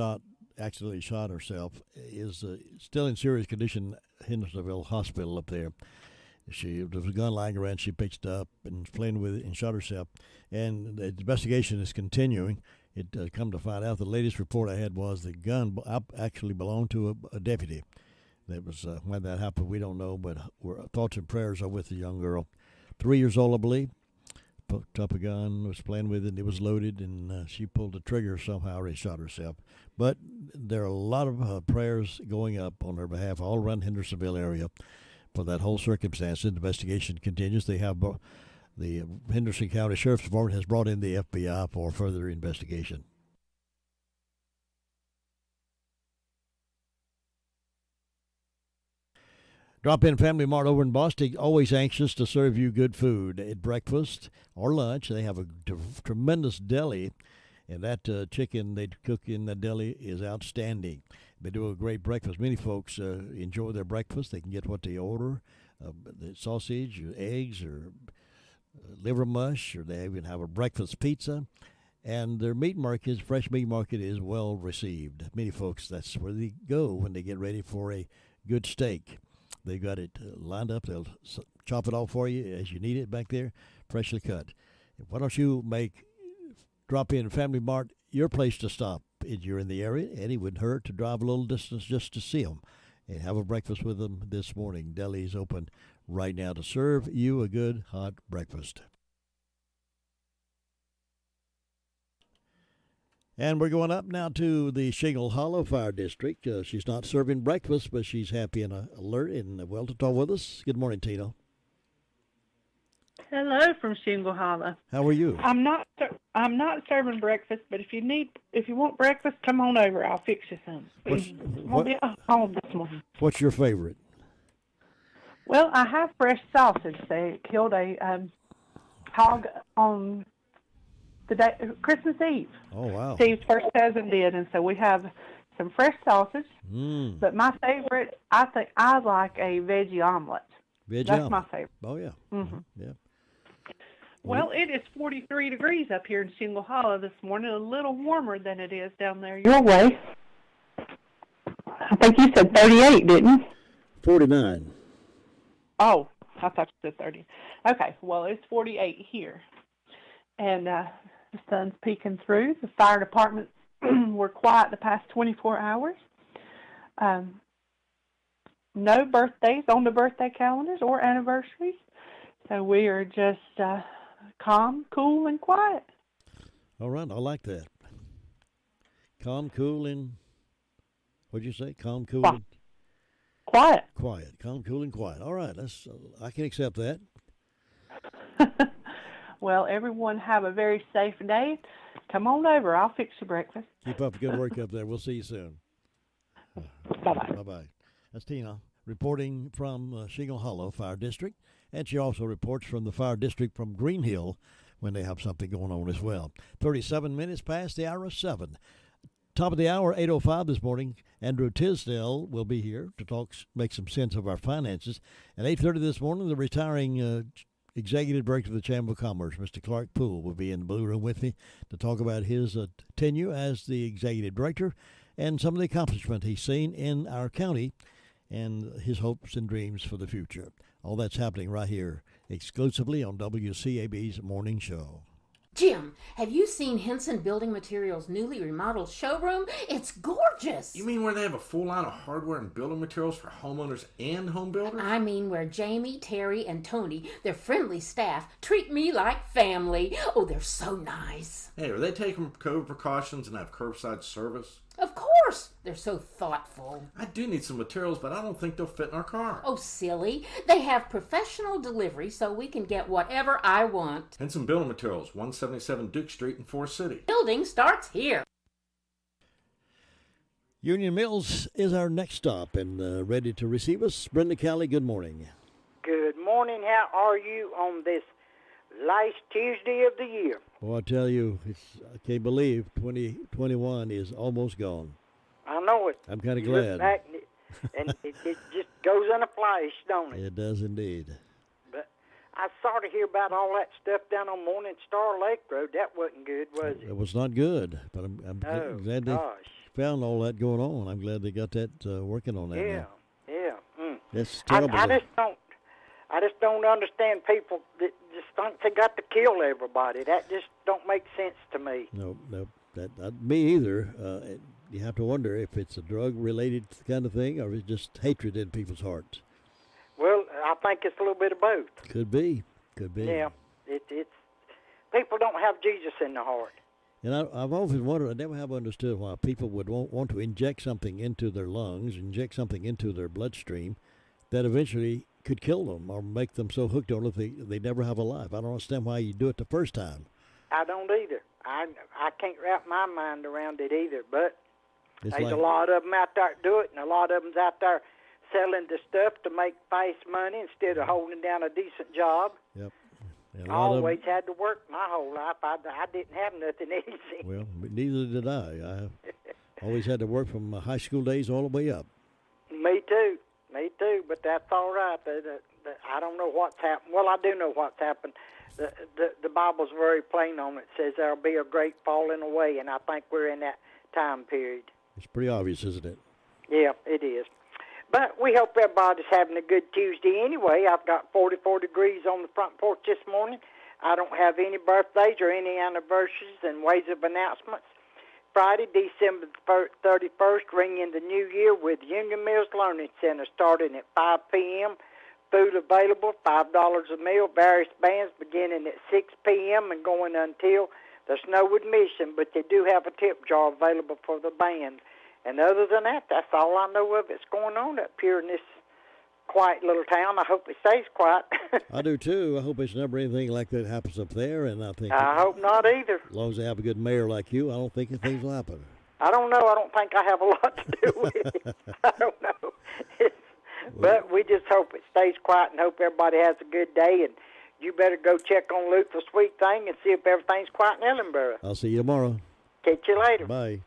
accidentally shot herself is still in serious condition at Hendersonville Hospital up there. There was a gun lying around. She picked it up and was playing with it and shot herself. And the investigation is continuing. It come to find out, the latest report I had was the gun actually belonged to a deputy. That was when that happened. We don't know, but our thoughts and prayers are with the young girl. 3 years old, I believe. Picked up a gun, was playing with it, and it was loaded, and she pulled the trigger somehow and shot herself. But there are a lot of prayers going up on her behalf all around Hendersonville area for that whole circumstance. The investigation continues. They have the Henderson County Sheriff's Department has brought in the FBI for further investigation. Drop-in Family Mart over in Boston, always anxious to serve you good food at breakfast or lunch. They have a tremendous deli, and that chicken they cook in the deli is outstanding. They do a great breakfast. Many folks enjoy their breakfast. They can get what they order, the sausage, or eggs, or liver mush, or they even have a breakfast pizza. And their meat market, fresh meat market, is well received. Many folks, that's where they go when they get ready for a good steak. They've got it lined up. They'll chop it all for you as you need it back there, freshly cut. Why don't you make Drop-In Family Mart your place to stop if you're in the area? And it wouldn't hurt to drive a little distance just to see them and have a breakfast with them this morning. Deli's open right now to serve you a good hot breakfast. And we're going up now to the Shingle Hollow Fire District. She's not serving breakfast, but she's happy and alert and well to talk with us. Good morning, Tina. Hello from Shingle Hollow. How are you? I'm not serving breakfast, but if you want breakfast, come on over. I'll fix you some. I'll be at home this morning. What's your favorite? Well, I have fresh sausage. They killed a hog on the day Christmas Eve. Oh, wow. Steve's first cousin did, and so we have some fresh sausage. But my favorite, I like a veggie omelet. That's my favorite. Oh, yeah. Mm-hmm. Yeah. Well, it is 43 degrees up here in Shingle Hollow this morning, a little warmer than it is down there your way. I think you said 38, didn't you? 49. Oh, I thought you said 30. Okay, well, it's 48 here. And the sun's peeking through. The fire department were quiet the past 24 hours. No birthdays on the birthday calendars or anniversaries. So we are just calm, cool, and quiet. All right, I like that. Calm, cool, and what'd you say? Calm, cool, and quiet. Quiet. Calm, cool, and quiet. All right, I can accept that. Well, everyone have a very safe day. Come on over. I'll fix your breakfast. Keep up the good work up there. We'll see you soon. Bye-bye. Bye-bye. That's Tina reporting from Shingle Hollow Fire District, and she also reports from the Fire District from Green Hill when they have something going on as well. 37 minutes past the hour of 7. Top of the hour, 8:05 this morning. Andrew Tisdell will be here to make some sense of our finances. At 8:30 this morning, the retiring Executive Director of the Chamber of Commerce, Mr. Clark Poole, will be in the Blue Room with me to talk about his tenure as the Executive Director and some of the accomplishments he's seen in our county and his hopes and dreams for the future. All that's happening right here exclusively on WCAB's Morning Show. Jim, have you seen Henson Building Materials' newly remodeled showroom? It's gorgeous. You mean where they have a full line of hardware and building materials for homeowners and home builders? I mean where Jamie, Terry, and Tony, their friendly staff, treat me like family. Oh, they're so nice. Hey, are they taking COVID precautions and have curbside service? Of course. They're so thoughtful. I do need some materials, but I don't think they'll fit in our car. Oh, silly. They have professional delivery so we can get whatever I want. Henson Building Materials, 177 Duke Street in Forest City. Building starts here. Union Mills is our next stop and ready to receive us. Brenda Kelly, good morning. Good morning. How are you on this last Tuesday of the year? Well, I tell you, I can't believe 2021 is almost gone. I know it. I'm kind of You glad. look back and it just goes in a flash, don't it? It does indeed. But I sort of hear about all that stuff down on Morning Star Lake Road. That wasn't good, was it? It was not good, but I'm glad they found all that going on. I'm glad they got that working on that now. Yeah. That's terrible. I just don't understand people that just think they got to kill everybody. That just don't make sense to me. No, me either. You have to wonder if it's a drug-related kind of thing or if it's just hatred in people's hearts. Well, I think it's a little bit of both. Could be. Yeah, it's people don't have Jesus in their heart. And I've often wondered, I never have understood why people would want to inject something into their lungs, inject something into their bloodstream that eventually could kill them or make them so hooked on it they never have a life. I don't understand why you do it the first time. I don't either. I can't wrap my mind around it either, but it's there's a lot of them out there that do it, and a lot of them's out there selling the stuff to make fast money instead of holding down a decent job. Yep. I always had to work my whole life. I didn't have nothing easy. Well, neither did I. I always had to work from my high school days all the way up. Me too. But that's all right. I don't know what's happened. Well, I do know what's happened. The Bible's very plain on it. It says there'll be a great falling away, and I think we're in that time period. It's pretty obvious, isn't it? Yeah, it is. But we hope everybody's having a good Tuesday anyway. I've got 44 degrees on the front porch this morning. I don't have any birthdays or any anniversaries and ways of announcements. Friday, December 31st, ring in the new year with Union Mills Learning Center starting at 5 p.m. Food available, $5 a meal. Various bands beginning at 6 p.m. and going until there's no admission, but they do have a tip jar available for the band. And other than that, that's all I know of that's going on up here in this quiet little town. I hope it stays quiet. I do too. I hope it's never anything like that happens up there, and I think I hope not either. As long as they have a good mayor like you, I don't think things will happen. I don't know. I don't think I have a lot to do with it. I don't know. But we just hope it stays quiet and hope everybody has a good day. And you better go check on Luther's Sweet Thing and see if everything's quiet in Ellenboro. I'll see you tomorrow. Catch you later. Bye.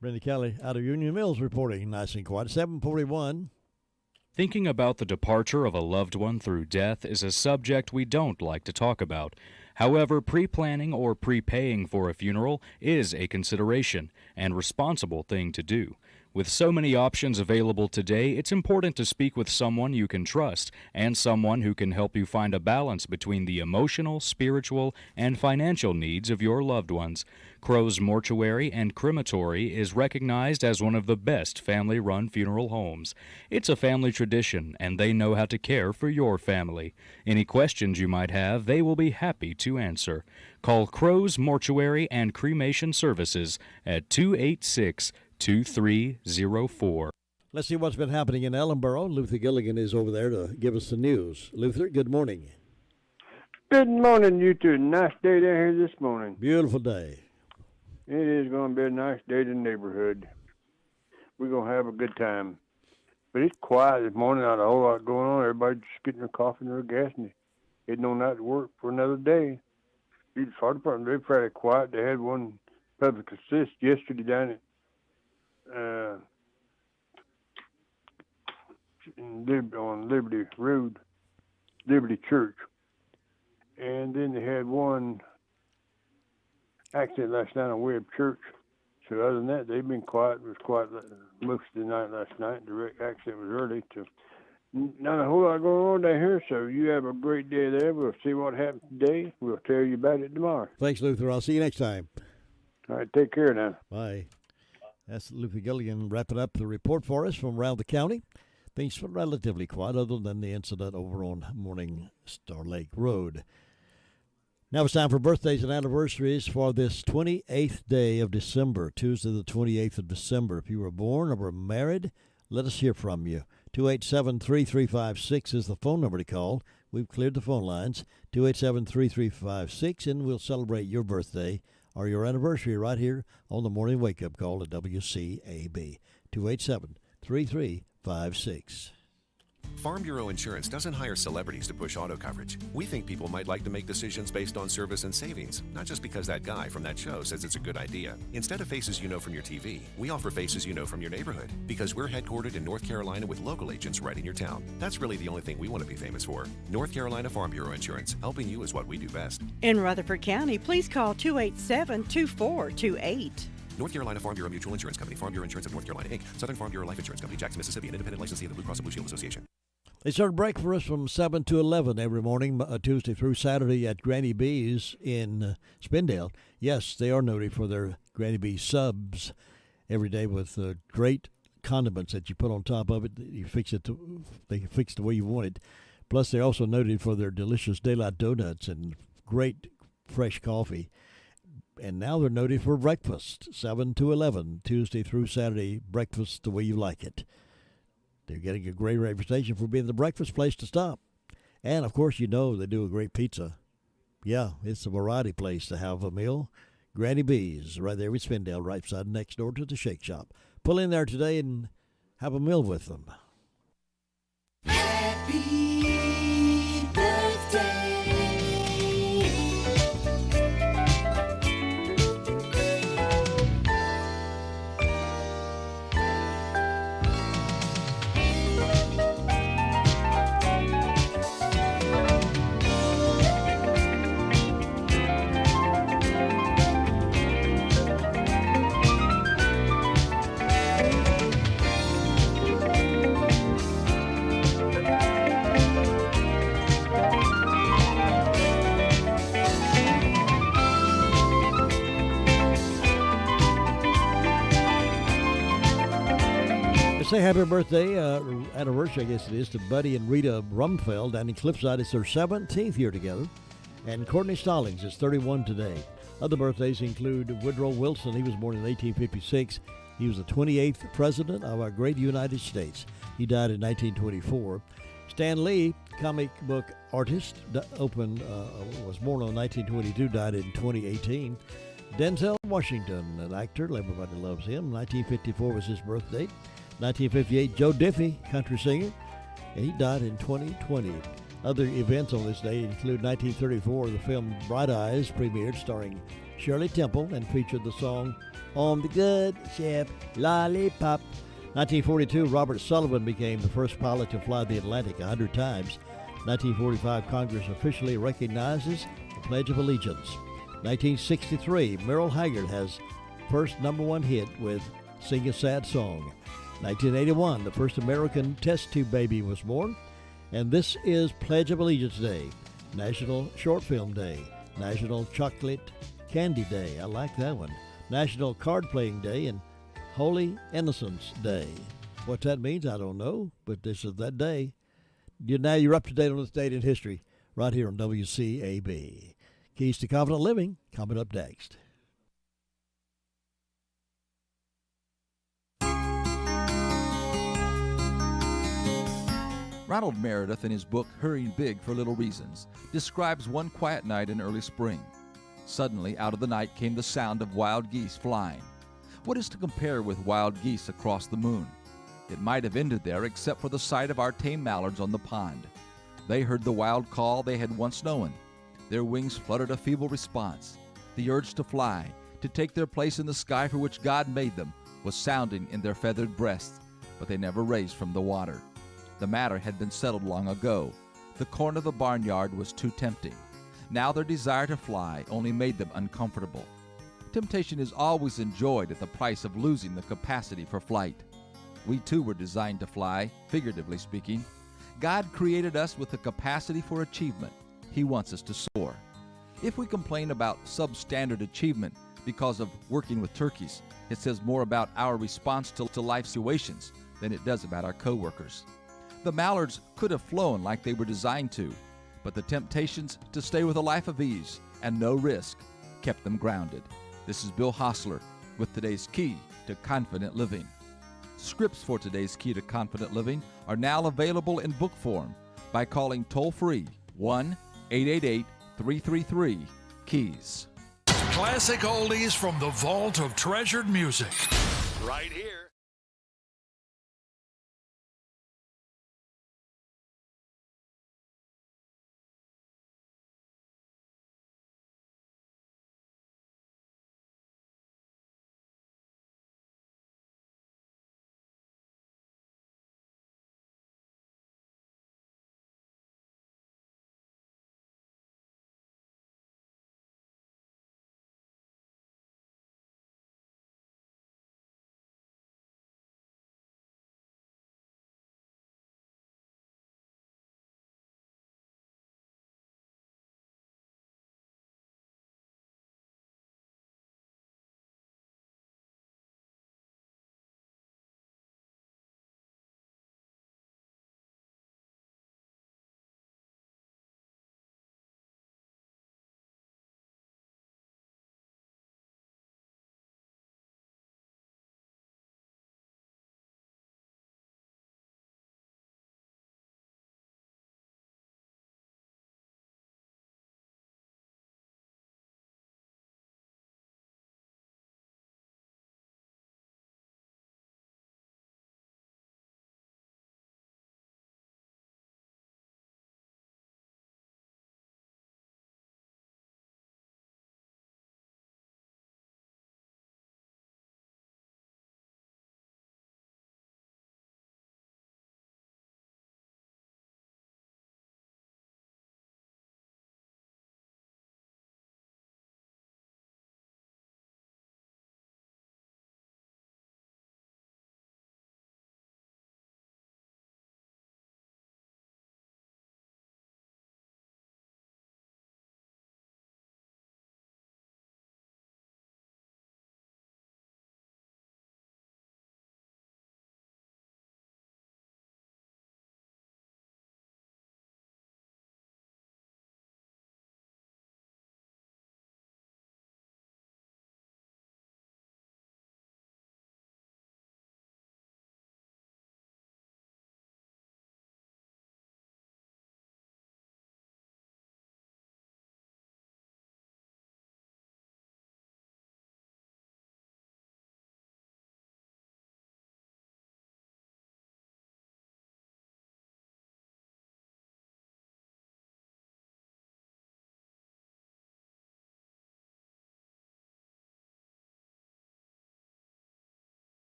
Brenda Kelly out of Union Mills reporting nice and quiet. 7:41. Thinking about the departure of a loved one through death is a subject we don't like to talk about. However, pre-planning or prepaying for a funeral is a consideration and responsible thing to do. With so many options available today, it's important to speak with someone you can trust and someone who can help you find a balance between the emotional, spiritual, and financial needs of your loved ones. Crow's Mortuary and Crematory is recognized as one of the best family-run funeral homes. It's a family tradition, and they know how to care for your family. Any questions you might have, they will be happy to answer. Call Crow's Mortuary and Cremation Services at 286-2304. Let's see what's been happening in Ellenboro. Luther Gilligan is over there to give us the news. Luther, good morning. Good morning, you two. Nice day down here this morning. Beautiful day. It is going to be a nice day in the neighborhood. We're going to have a good time. But it's quiet this morning, not a whole lot going on. Everybody's just getting their coffee and their gas and heading on out to work for another day. The fire department, they're pretty quiet. They had one public assist yesterday down on Liberty Road, Liberty Church. And then they had one accident last night on Webb Church. So other than that, they've been quiet. It was quiet most of the night last night. The accident was early. So not a whole lot going on down here. So you have a great day there. We'll see what happens today. We'll tell you about it tomorrow. Thanks, Luther. I'll see you next time. All right, take care now. Bye. That's Luther Gilligan wrapping up the report for us from around the county. Things were relatively quiet other than the incident over on Morning Star Lake Road. Now it's time for birthdays and anniversaries for this 28th day of December, Tuesday the 28th of December. If you were born or were married, let us hear from you. 287-3356 is the phone number to call. We've cleared the phone lines, 287-3356, and we'll celebrate your birthday or your anniversary right here on the Morning Wake Up Call at WCAB. 287-3356. Farm Bureau Insurance doesn't hire celebrities to push auto coverage. We think people might like to make decisions based on service and savings, not just because that guy from that show says it's a good idea. Instead of faces you know from your TV, we offer faces you know from your neighborhood, because we're headquartered in North Carolina with local agents right in your town. That's really the only thing we want to be famous for. North Carolina Farm Bureau Insurance. Helping you is what we do best. In Rutherford County, please call 287-2428. North Carolina Farm Bureau Mutual Insurance Company, Farm Bureau Insurance of North Carolina, Inc., Southern Farm Bureau Life Insurance Company, Jackson, Mississippi, an independent licensee of the Blue Cross and Blue Shield Association. They start a break for us from 7 to 11 every morning, Tuesday through Saturday at Granny B's in Spindale. Yes, they are noted for their Granny B subs every day with great condiments that you put on top of it. You fix it they fix the way you want it. Plus, they're also noted for their delicious daylight donuts and great fresh coffee. And now they're noted for breakfast, 7 to 11, Tuesday through Saturday, breakfast the way you like it. They're getting a great reputation for being the breakfast place to stop. And, of course, you know they do a great pizza. Yeah, it's a variety place to have a meal. Granny B's, right there in Spindale, right side next door to the Shake Shop. Pull in there today and have a meal with them. Happy birthday. Say happy birthday, anniversary, I guess it is, to Buddy and Rita Rumfeld down in Cliffside. It's their 17th year together. And Courtney Stallings is 31 today. Other birthdays include Woodrow Wilson. He was born in 1856. He was the 28th president of our great United States. He died in 1924. Stan Lee, comic book artist, was born in 1922, died in 2018. Denzel Washington, an actor, everybody loves him. 1954 was his birth date. 1958, Joe Diffie, country singer, and he died in 2020. Other events on this day include 1934, the film Bright Eyes premiered, starring Shirley Temple, and featured the song On the Good Ship Lollipop. 1942, Robert Sullivan became the first pilot to fly the Atlantic 100 times. 1945, Congress officially recognizes the Pledge of Allegiance. 1963, Merle Haggard has first #1 hit with Sing a Sad Song. 1981, the first American test tube baby was born. And this is Pledge of Allegiance Day, National Short Film Day, National Chocolate Candy Day. I like that one. National Card Playing Day, and Holy Innocents Day. What that means, I don't know, but this is that day. Now you're up to date on this date in history right here on WCAB. Keys to Confident Living coming up next. Ronald Meredith, in his book Hurrying Big for Little Reasons, describes one quiet night in early spring. Suddenly, out of the night came the sound of wild geese flying. What is to compare with wild geese across the moon? It might have ended there except for the sight of our tame mallards on the pond. They heard the wild call they had once known. Their wings fluttered a feeble response. The urge to fly, to take their place in the sky for which God made them, was sounding in their feathered breasts, but they never raised from the water. The matter had been settled long ago. The corn of the barnyard was too tempting. Now their desire to fly only made them uncomfortable. Temptation is always enjoyed at the price of losing the capacity for flight. We too were designed to fly, figuratively speaking. God created us with the capacity for achievement. He wants us to soar. If we complain about substandard achievement because of working with turkeys, it says more about our response to life situations than it does about our coworkers. The mallards could have flown like they were designed to, but the temptations to stay with a life of ease and no risk kept them grounded. This is Bill Hostler with today's Key to Confident Living. Scripts for today's Key to Confident Living are now available in book form by calling toll-free 1-888-333-KEYS. Classic oldies from the vault of treasured music. Right here.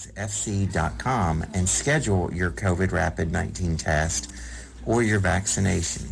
fc.com and schedule your COVID Rapid-19 test or your vaccination.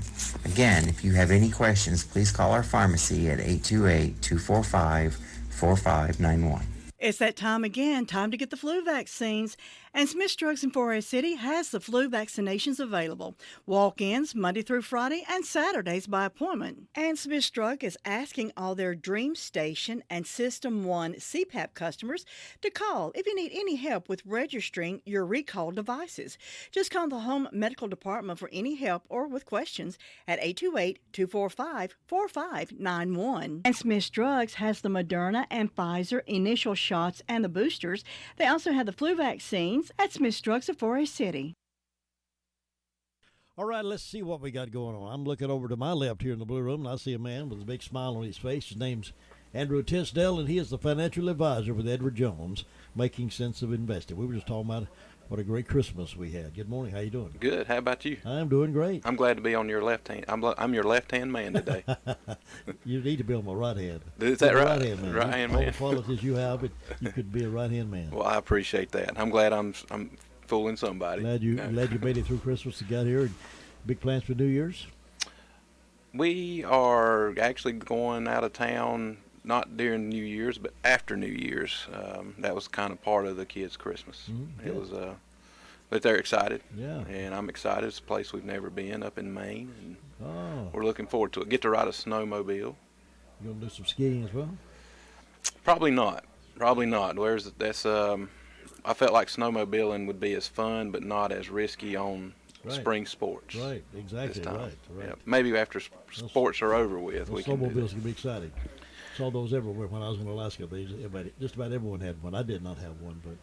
Again, if you have any questions, please call our pharmacy at 828-245-4591. It's that time again, time to get the flu vaccines. And Smith's Drugs in Forest City has the flu vaccinations available. Walk-ins Monday through Friday and Saturdays by appointment. And Smith's Drug is asking all their Dream Station and System 1 CPAP customers to call if you need any help with registering your recalled devices. Just call the Home Medical Department for any help or with questions at 828-245-4591. And Smith's Drugs has the Moderna and Pfizer initial shots and the boosters. They also have the flu vaccines at Smith's Drugs of Forest City. All right, let's see what we got going on. I'm looking over to my left here in the blue room, and I see a man with a big smile on his face. His name's Andrew Tisdell, and he is the financial advisor with Edward Jones, Making Sense of Investing. We were just talking about what a great Christmas we had. Good morning. How you doing? Good. How about you? I'm doing great. I'm glad to be on your left hand. I'm your left-hand man today. You need to be on my right hand. Is that right? Right-hand man. Right-hand All man. the qualities you have, but you could be a right-hand man. Well, I appreciate that. I'm glad I'm fooling somebody. Glad you made it through Christmas and got here. And big plans for New Year's? We are actually going out of town, not during New Year's, but after New Year's. That was kind of part of the kids' Christmas. It was, but they're excited. Yeah. And I'm excited. It's a place we've never been, up in Maine, and we're looking forward to it. Get to ride a snowmobile. You gonna do some skiing as well? Probably not. I felt like snowmobiling would be as fun, but not as risky on spring sports. Right, exactly. Right. Yeah. Maybe after sports are over with, we can do snowmobiles can be exciting. Saw those everywhere when I was in Alaska. Just about everyone had one. I did not have one, but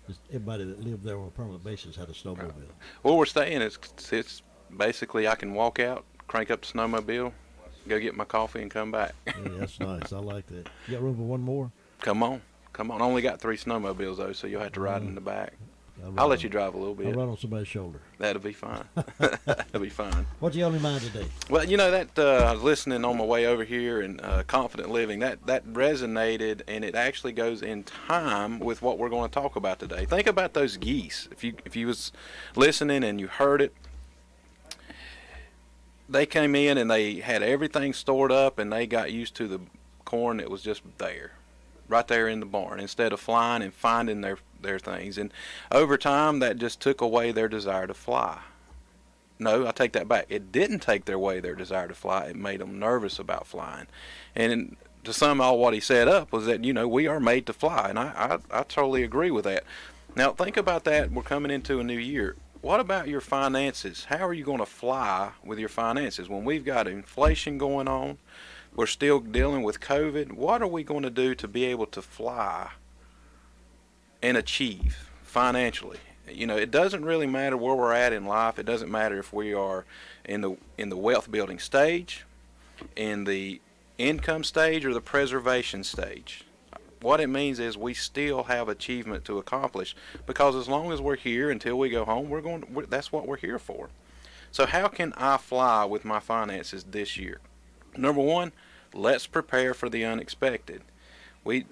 just everybody that lived there on a permanent basis had a snowmobile. Right. Where we're staying is it's basically I can walk out, crank up the snowmobile, go get my coffee, and come back. Yeah, that's nice. I like that. You got room for one more? Come on. I only got 3 snowmobiles though, so you'll have to ride in the back. I'll let you drive a little bit. I'll ride on somebody's shoulder. That'll be fine. That'll be fine. What you on your mind today? Well, you know that I was listening on my way over here, and Confident Living, that resonated, and it actually goes in time with what we're going to talk about today. Think about those geese. If you was listening and you heard it, they came in and they had everything stored up, and they got used to the corn that was just there, right there in the barn, instead of flying and finding their things. And over time, that just took away their desire to fly. No, I take that back. It didn't take away their desire to fly. It made them nervous about flying. And to sum all what he set up was that, we are made to fly, and I totally agree with that. Now, think about that. We're coming into a new year. What about your finances? How are you going to fly with your finances when we've got inflation going on? We're still dealing with COVID. What are we going to do to be able to fly and achieve financially? It doesn't really matter where we're at in life. It doesn't matter if we are in the wealth building stage, in the income stage, or the preservation stage. What it means is we still have achievement to accomplish, because as long as we're here until we go home, that's what we're here for. So how can I fly with my finances this year? Number one, let's prepare for the unexpected. We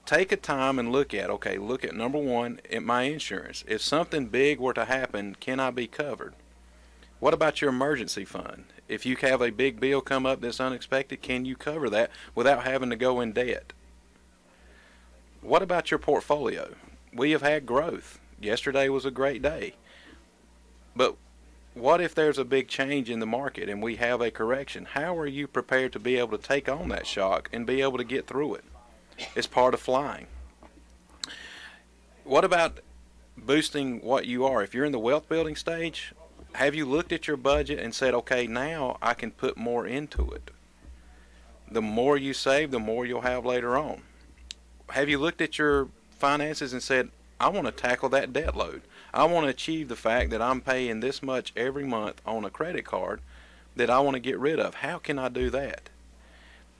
take a time and look at number one, at my insurance. If something big were to happen, can I be covered? What about your emergency fund? If you have a big bill come up that's unexpected, can you cover that without having to go in debt? What about your portfolio? We have had growth. Yesterday was a great day. But what if there's a big change in the market and we have a correction? How are you prepared to be able to take on that shock and be able to get through it? It's part of flying. What about boosting what you are? If you're in the wealth building stage, have you looked at your budget and said, okay, now I can put more into it? The more you save, the more you'll have later on. Have you looked at your finances and said, I want to tackle that debt load. I want to achieve the fact that I'm paying this much every month on a credit card that I want to get rid of. How can I do that?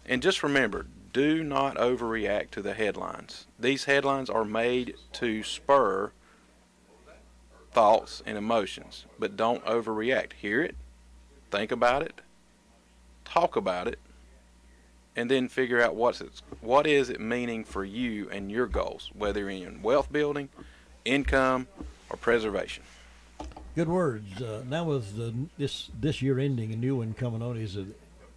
And just remember, do not overreact to the headlines. These headlines are made to spur thoughts and emotions, but don't overreact. Hear it, think about it, talk about it, and then figure out what is it meaning for you and your goals, whether in wealth building, income or preservation. Good words. Now with this year ending, a new one coming on, is a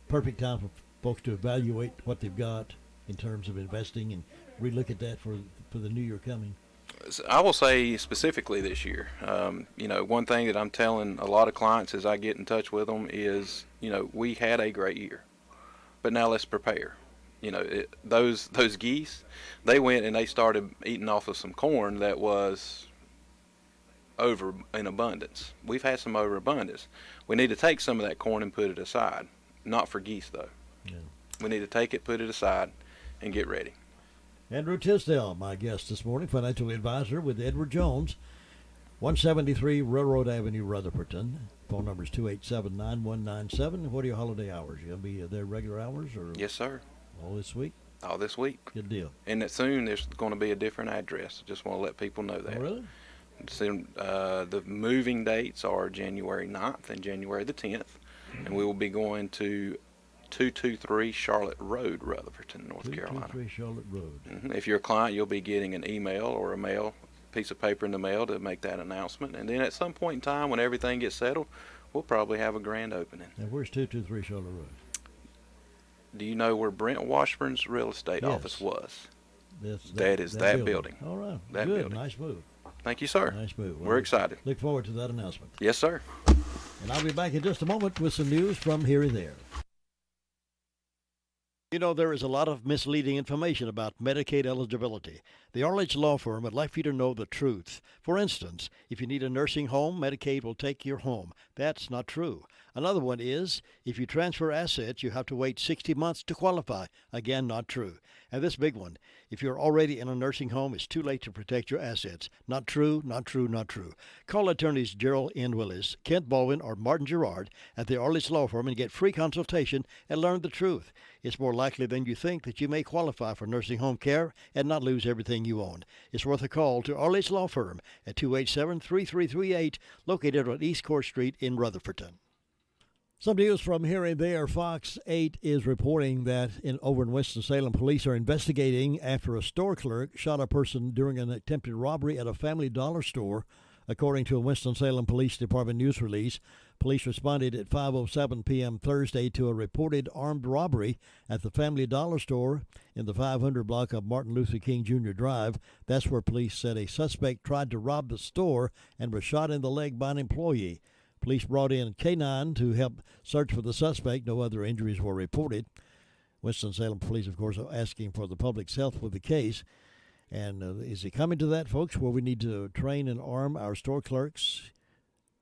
perfect time for folks to evaluate what they've got in terms of investing and relook at that for the new year coming. I will say specifically this year, one thing that I'm telling a lot of clients as I get in touch with them is, we had a great year, but now let's prepare. Those geese, they went and they started eating off of some corn that was over in abundance. We've had some overabundance. We need to take some of that corn and put it aside. Not for geese, though. Yeah. We need to take it, put it aside, and get ready. Andrew Tisdell, my guest this morning, financial advisor with Edward Jones, 173 Railroad Avenue, Rutherfordton. Phone number is 287-9197. What are your holiday hours? You going to be there regular hours? Or Yes, sir. All this week? All this week. Good deal. And that soon there's going to be a different address. Just want to let people know that. Oh, really? So, the moving dates are January 9th and January the 10th. And we will be going to 223 Charlotte Road, Rutherfordton, North Carolina. 223 Charlotte Road. Mm-hmm. If you're a client, you'll be getting an email or a piece of paper in the mail to make that announcement. And then at some point in time, when everything gets settled, we'll probably have a grand opening. Now, where's 223 Charlotte Road? Do you know where Brent Washburn's real estate office was? That is that building. All right. That Good. building. Nice move. Thank you, sir. Nice move. We're excited. Look forward to that announcement. Yes, sir. And I'll be back in just a moment with some news from here and there. There is a lot of misleading information about Medicaid eligibility. The Arledge Law Firm would like for you to know the truth. For instance, if you need a nursing home, Medicaid will take your home. That's not true. Another one is, if you transfer assets, you have to wait 60 months to qualify. Again, not true. And this big one, if you're already in a nursing home, it's too late to protect your assets. Not true, not true, not true. Call attorneys Gerald N. Willis, Kent Baldwin, or Martin Gerard at the Arledge Law Firm and get free consultation and learn the truth. It's more likely than you think that you may qualify for nursing home care and not lose everything you own. It's worth a call to Arledge Law Firm at 287-3338, located on East Court Street in Rutherfordton. Some news from here and there. Fox 8 is reporting that over in Winston-Salem, police are investigating after a store clerk shot a person during an attempted robbery at a Family Dollar store. According to a Winston-Salem Police Department news release, police responded at 5:07 p.m. Thursday to a reported armed robbery at the Family Dollar store in the 500 block of Martin Luther King Jr. Drive. That's where police said a suspect tried to rob the store and was shot in the leg by an employee. Police brought in K-9 to help search for the suspect. No other injuries were reported. Winston-Salem police, of course, are asking for the public's help with the case. And is it coming to that, folks, where we need to train and arm our store clerks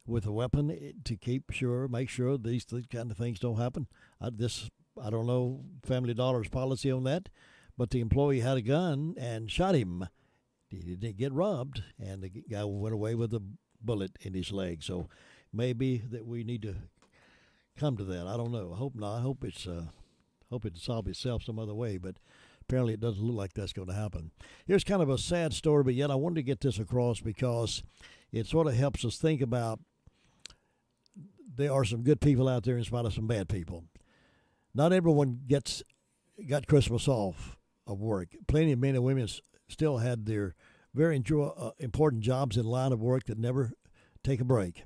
with a weapon to make sure these kind of things don't happen? I don't know Family Dollar's policy on that, but the employee had a gun and shot him. He didn't get robbed, and the guy went away with a bullet in his leg. So maybe that we need to come to that. I don't know. I hope not. I hope it solve itself some other way, but apparently it doesn't look like that's going to happen. Here's kind of a sad story, but yet I wanted to get this across because it sort of helps us think about there are some good people out there in spite of some bad people. Not everyone got Christmas off of work. Plenty of men and women still had their very important jobs in line of work that never take a break.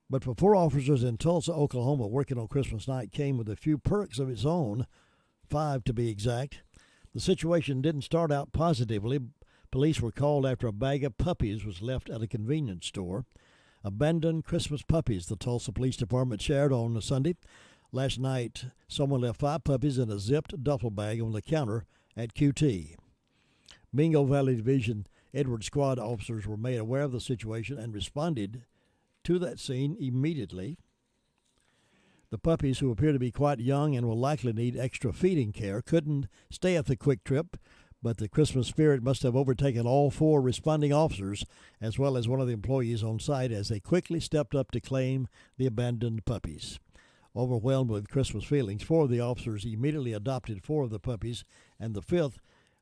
But for 4 officers in Tulsa, Oklahoma, working on Christmas night came with a few perks of its own, 5 to be exact. The situation didn't start out positively. Police were called after a bag of puppies was left at a convenience store. Abandoned Christmas puppies, the Tulsa Police Department shared on Sunday. Last night, someone left 5 puppies in a zipped duffel bag on the counter at QT. Mingo Valley Division Edward Squad officers were made aware of the situation and responded to that scene immediately. The puppies, who appear to be quite young and will likely need extra feeding care, couldn't stay at the quick trip, but the Christmas spirit must have overtaken all 4 responding officers, as well as one of the employees on site, as they quickly stepped up to claim the abandoned puppies. Overwhelmed with Christmas feelings, 4 of the officers immediately adopted 4 of the puppies, and the 5th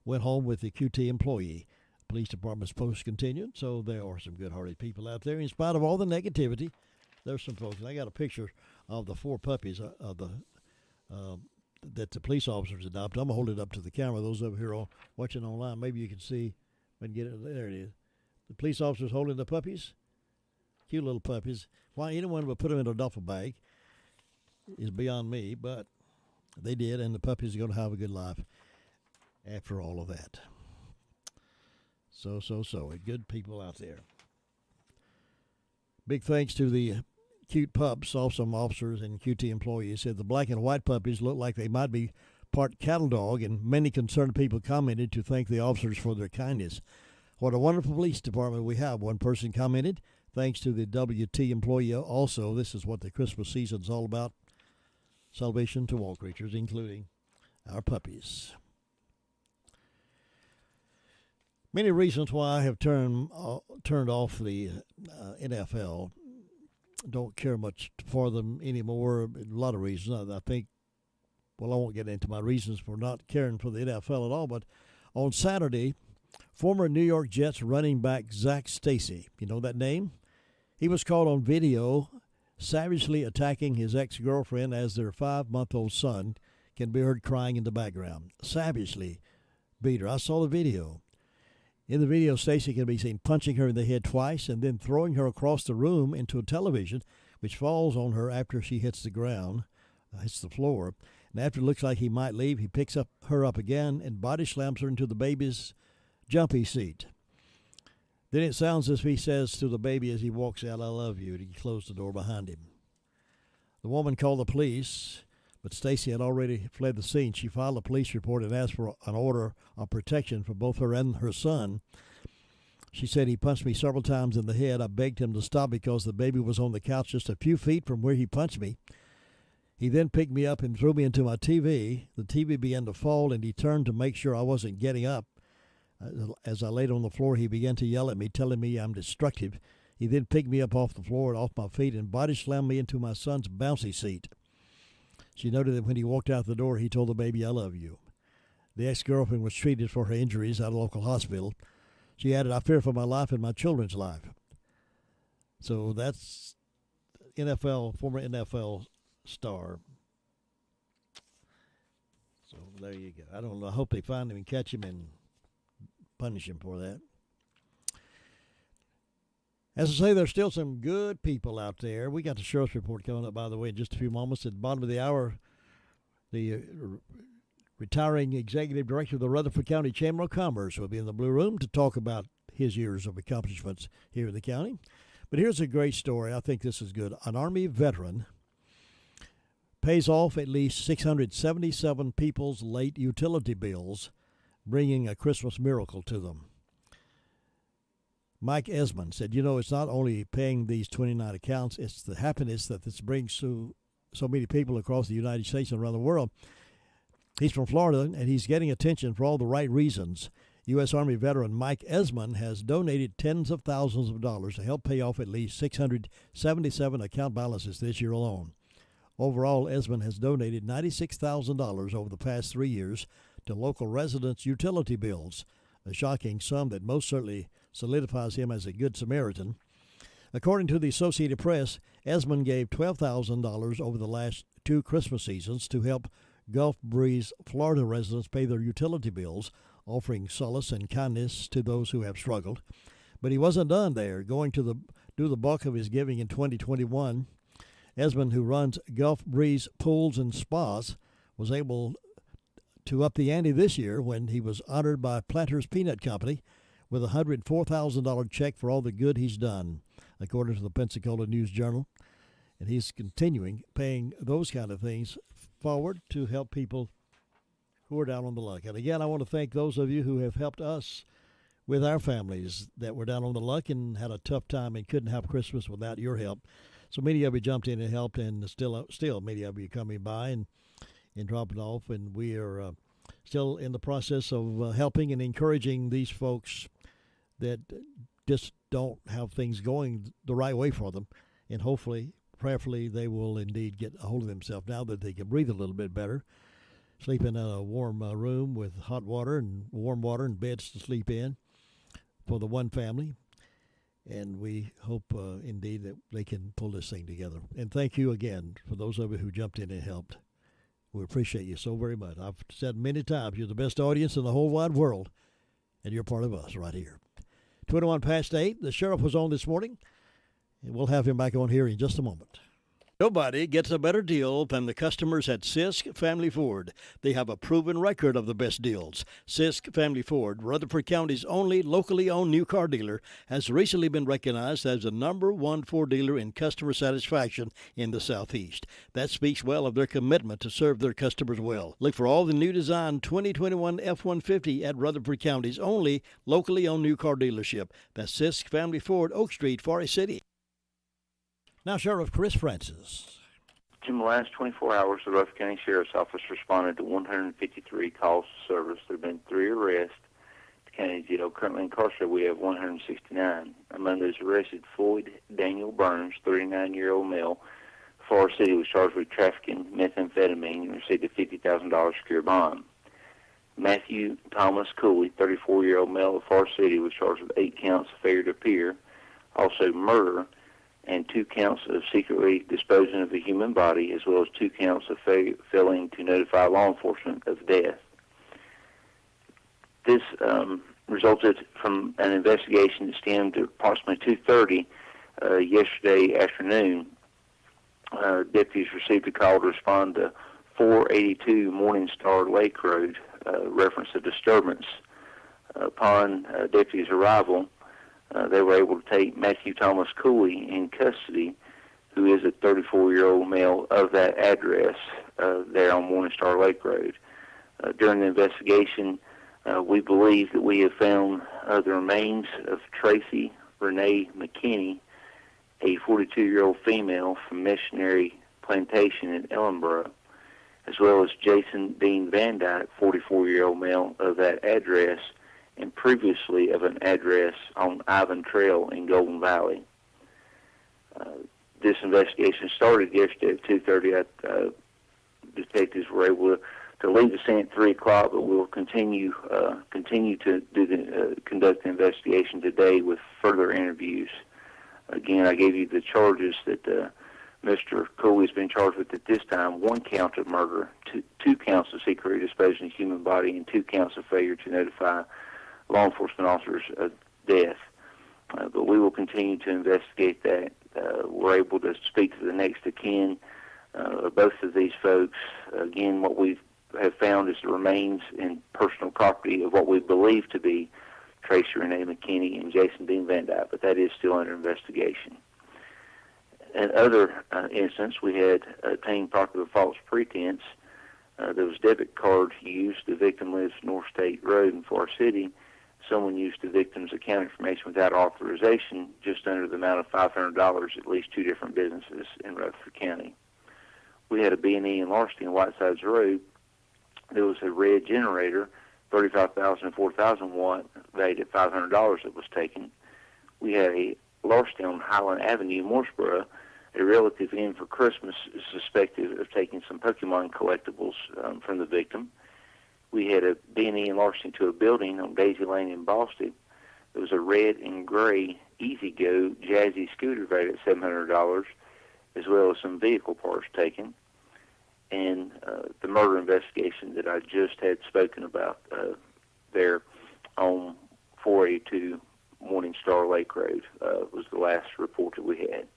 went home with the QT employee. Police Department's post continued, so there are some good-hearted people out there. In spite of all the negativity, there's some folks. And I got a picture of the 4 puppies that the police officers adopted. I'm going to hold it up to the camera. Those over here watching online, maybe you can see. If I can get it. There it is. The police officers holding the puppies, cute little puppies. Why anyone would put them in a duffel bag is beyond me, but they did, and the puppies are going to have a good life after all of that. So, good people out there. Big thanks to the cute pups, awesome officers and QT employees. Said the black and white puppies look like they might be part cattle dog, and many concerned people commented to thank the officers for their kindness. What a wonderful police department we have, one person commented. Thanks to the WT employee also. This is what the Christmas season's all about. Salvation to all creatures, including our puppies. Many reasons why I have turned off the NFL. Don't care much for them anymore. A lot of reasons. I think, well, I won't get into my reasons for not caring for the NFL at all, but on Saturday, former New York Jets running back Zach Stacy, you know that name? He was caught on video savagely attacking his ex-girlfriend as their 5-month-old son can be heard crying in the background. Savagely beat her. I saw the video. In the video, Stacy can be seen punching her in the head twice and then throwing her across the room into a television, which falls on her after she hits the ground, hits the floor. And after it looks like he might leave, he picks her up again and body slams her into the baby's jumpy seat. Then it sounds as if he says to the baby as he walks out, "I love you," and he closed the door behind him. The woman called the police, but Stacy had already fled the scene. She filed a police report and asked for an order of protection for both her and her son. She said, "He punched me several times in the head. I begged him to stop because the baby was on the couch just a few feet from where he punched me. He then picked me up and threw me into my TV. The TV began to fall, and he turned to make sure I wasn't getting up. As I laid on the floor, he began to yell at me, telling me I'm destructive. He then picked me up off the floor and off my feet and body slammed me into my son's bouncy seat." She noted that when he walked out the door, he told the baby, "I love you." The ex-girlfriend was treated for her injuries at a local hospital. She added, "I fear for my life and my children's life." So that's former NFL star. So there you go. I don't know. I hope they find him and catch him and punish him for that. As I say, there's still some good people out there. We got the sheriff's report coming up, by the way, in just a few moments. At the bottom of the hour, the retiring executive director of the Rutherford County Chamber of Commerce will be in the Blue Room to talk about his years of accomplishments here in the county. But here's a great story. I think this is good. An Army veteran pays off at least 677 people's late utility bills, bringing a Christmas miracle to them. Mike Esmond said, it's not only paying these 29 accounts, it's the happiness that this brings to so many people across the United States and around the world. He's from Florida, and he's getting attention for all the right reasons. U.S. Army veteran Mike Esmond has donated tens of thousands of dollars to help pay off at least 677 account balances this year alone. Overall, Esmond has donated $96,000 over the past 3 years to local residents' utility bills, a shocking sum that most certainly solidifies him as a good Samaritan. According to the Associated Press, Esmond gave $12,000 over the last 2 Christmas seasons to help Gulf Breeze, Florida residents pay their utility bills, offering solace and kindness to those who have struggled. But he wasn't done there. Going to do the bulk of his giving in 2021, Esmond, who runs Gulf Breeze Pools and Spas, was able to up the ante this year when he was honored by Planters Peanut Company with a $104,000 check for all the good he's done, according to the Pensacola News-Journal. And he's continuing paying those kind of things forward to help people who are down on the luck. And again, I want to thank those of you who have helped us with our families that were down on the luck and had a tough time and couldn't have Christmas without your help. So many of you jumped in and helped, and still many of you coming by and dropping off. And we are still in the process of helping and encouraging these folks that just don't have things going the right way for them. And hopefully, prayerfully, they will indeed get a hold of themselves now that they can breathe a little bit better. Sleep in a warm room with hot water and warm water and beds to sleep in for the one family. And we hope indeed that they can pull this thing together. And thank you again for those of you who jumped in and helped. We appreciate you so very much. I've said many times, you're the best audience in the whole wide world, and you're part of us right here. 21 past 8. The sheriff was on this morning, and we'll have him back on here in just a moment. Nobody gets a better deal than the customers at Sisk Family Ford. They have a proven record of the best deals. Sisk Family Ford, Rutherford County's only locally owned new car dealer, has recently been recognized as the #1 Ford dealer in customer satisfaction in the Southeast. That speaks well of their commitment to serve their customers well. Look for all the new design 2021 F-150 at Rutherford County's only locally owned new car dealership. That's Sisk Family Ford, Oak Street, Forest City. Now, Sheriff Chris Francis. In the last 24 hours, the Rutherford County Sheriff's Office responded to 153 calls to service. There have been 3 arrests. The county jail currently incarcerated, we have 169. Among those arrested, Floyd Daniel Burns, 39-year-old male, Forest City, was charged with trafficking methamphetamine and received a $50,000 secure bond. Matthew Thomas Cooley, 34-year-old male of Forest City, was charged with 8 counts of failure to appear, also murder, and 2 counts of secretly disposing of a human body, as well as 2 counts of failing to notify law enforcement of death. This resulted from an investigation that stemmed at approximately 2:30 yesterday afternoon. Deputies received a call to respond to 482 Morningstar Lake Road, reference a disturbance. Upon deputies' arrival, they were able to take Matthew Thomas Cooley in custody, who is a 34-year-old male of that address there on Morningstar Lake Road. During the investigation, we believe that we have found the remains of Tracy Renee McKinney, a 42-year-old female from Missionary Plantation in Ellenboro, as well as Jason Dean Van Dyke, 44-year-old male of that address, and previously of an address on Ivan Trail in Golden Valley. This investigation started yesterday at 2:30. Detectives were able to leave the scene at 3 o'clock, but we'll continue to conduct the investigation today with further interviews. Again, I gave you the charges that Mr. Cooley's been charged with at this time: 1 count of murder, 2 counts of secretly disposing of a human body, and 2 counts of failure to notify law enforcement officers of death. But we will continue to investigate that. We're able to speak to the next of kin of both of these folks. Again, what we have found is the remains and personal property of what we believe to be Tracy Renee McKinney and Jason Dean Van Dyke, but that is still under investigation. In other instance, we had obtained property of false pretense. There was debit cards used. The victim lives North State Road in Forest City. Someone used the victim's account information without authorization, just under the amount of $500, at least 2 different businesses in Rutherford County. We had a B&E in larceny on Whitesides Road. There was a red generator, 35,000 and 4,000 watt, valued at $500 that was taken. We had a larceny on Highland Avenue in Mooresboro. A relative in for Christmas is suspected of taking some Pokemon collectibles from the victim. We had a B&E in larceny to a building on Daisy Lane in Boston. There was a red and gray Easy-Go Jazzy scooter valued at $700, as well as some vehicle parts taken. And the murder investigation that I just had spoken about there on 482 Morningstar Lake Road was the last report that we had.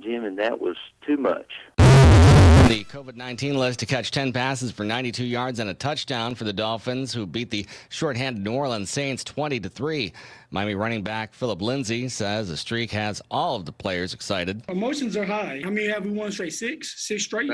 Jim, and that was too much. The COVID-19 list to catch 10 passes for 92 yards and a touchdown for the Dolphins, who beat the shorthanded New Orleans Saints 20-3. Miami running back Philip Lindsay says the streak has all of the players excited. Emotions are high. How many have we won straight? Six straight?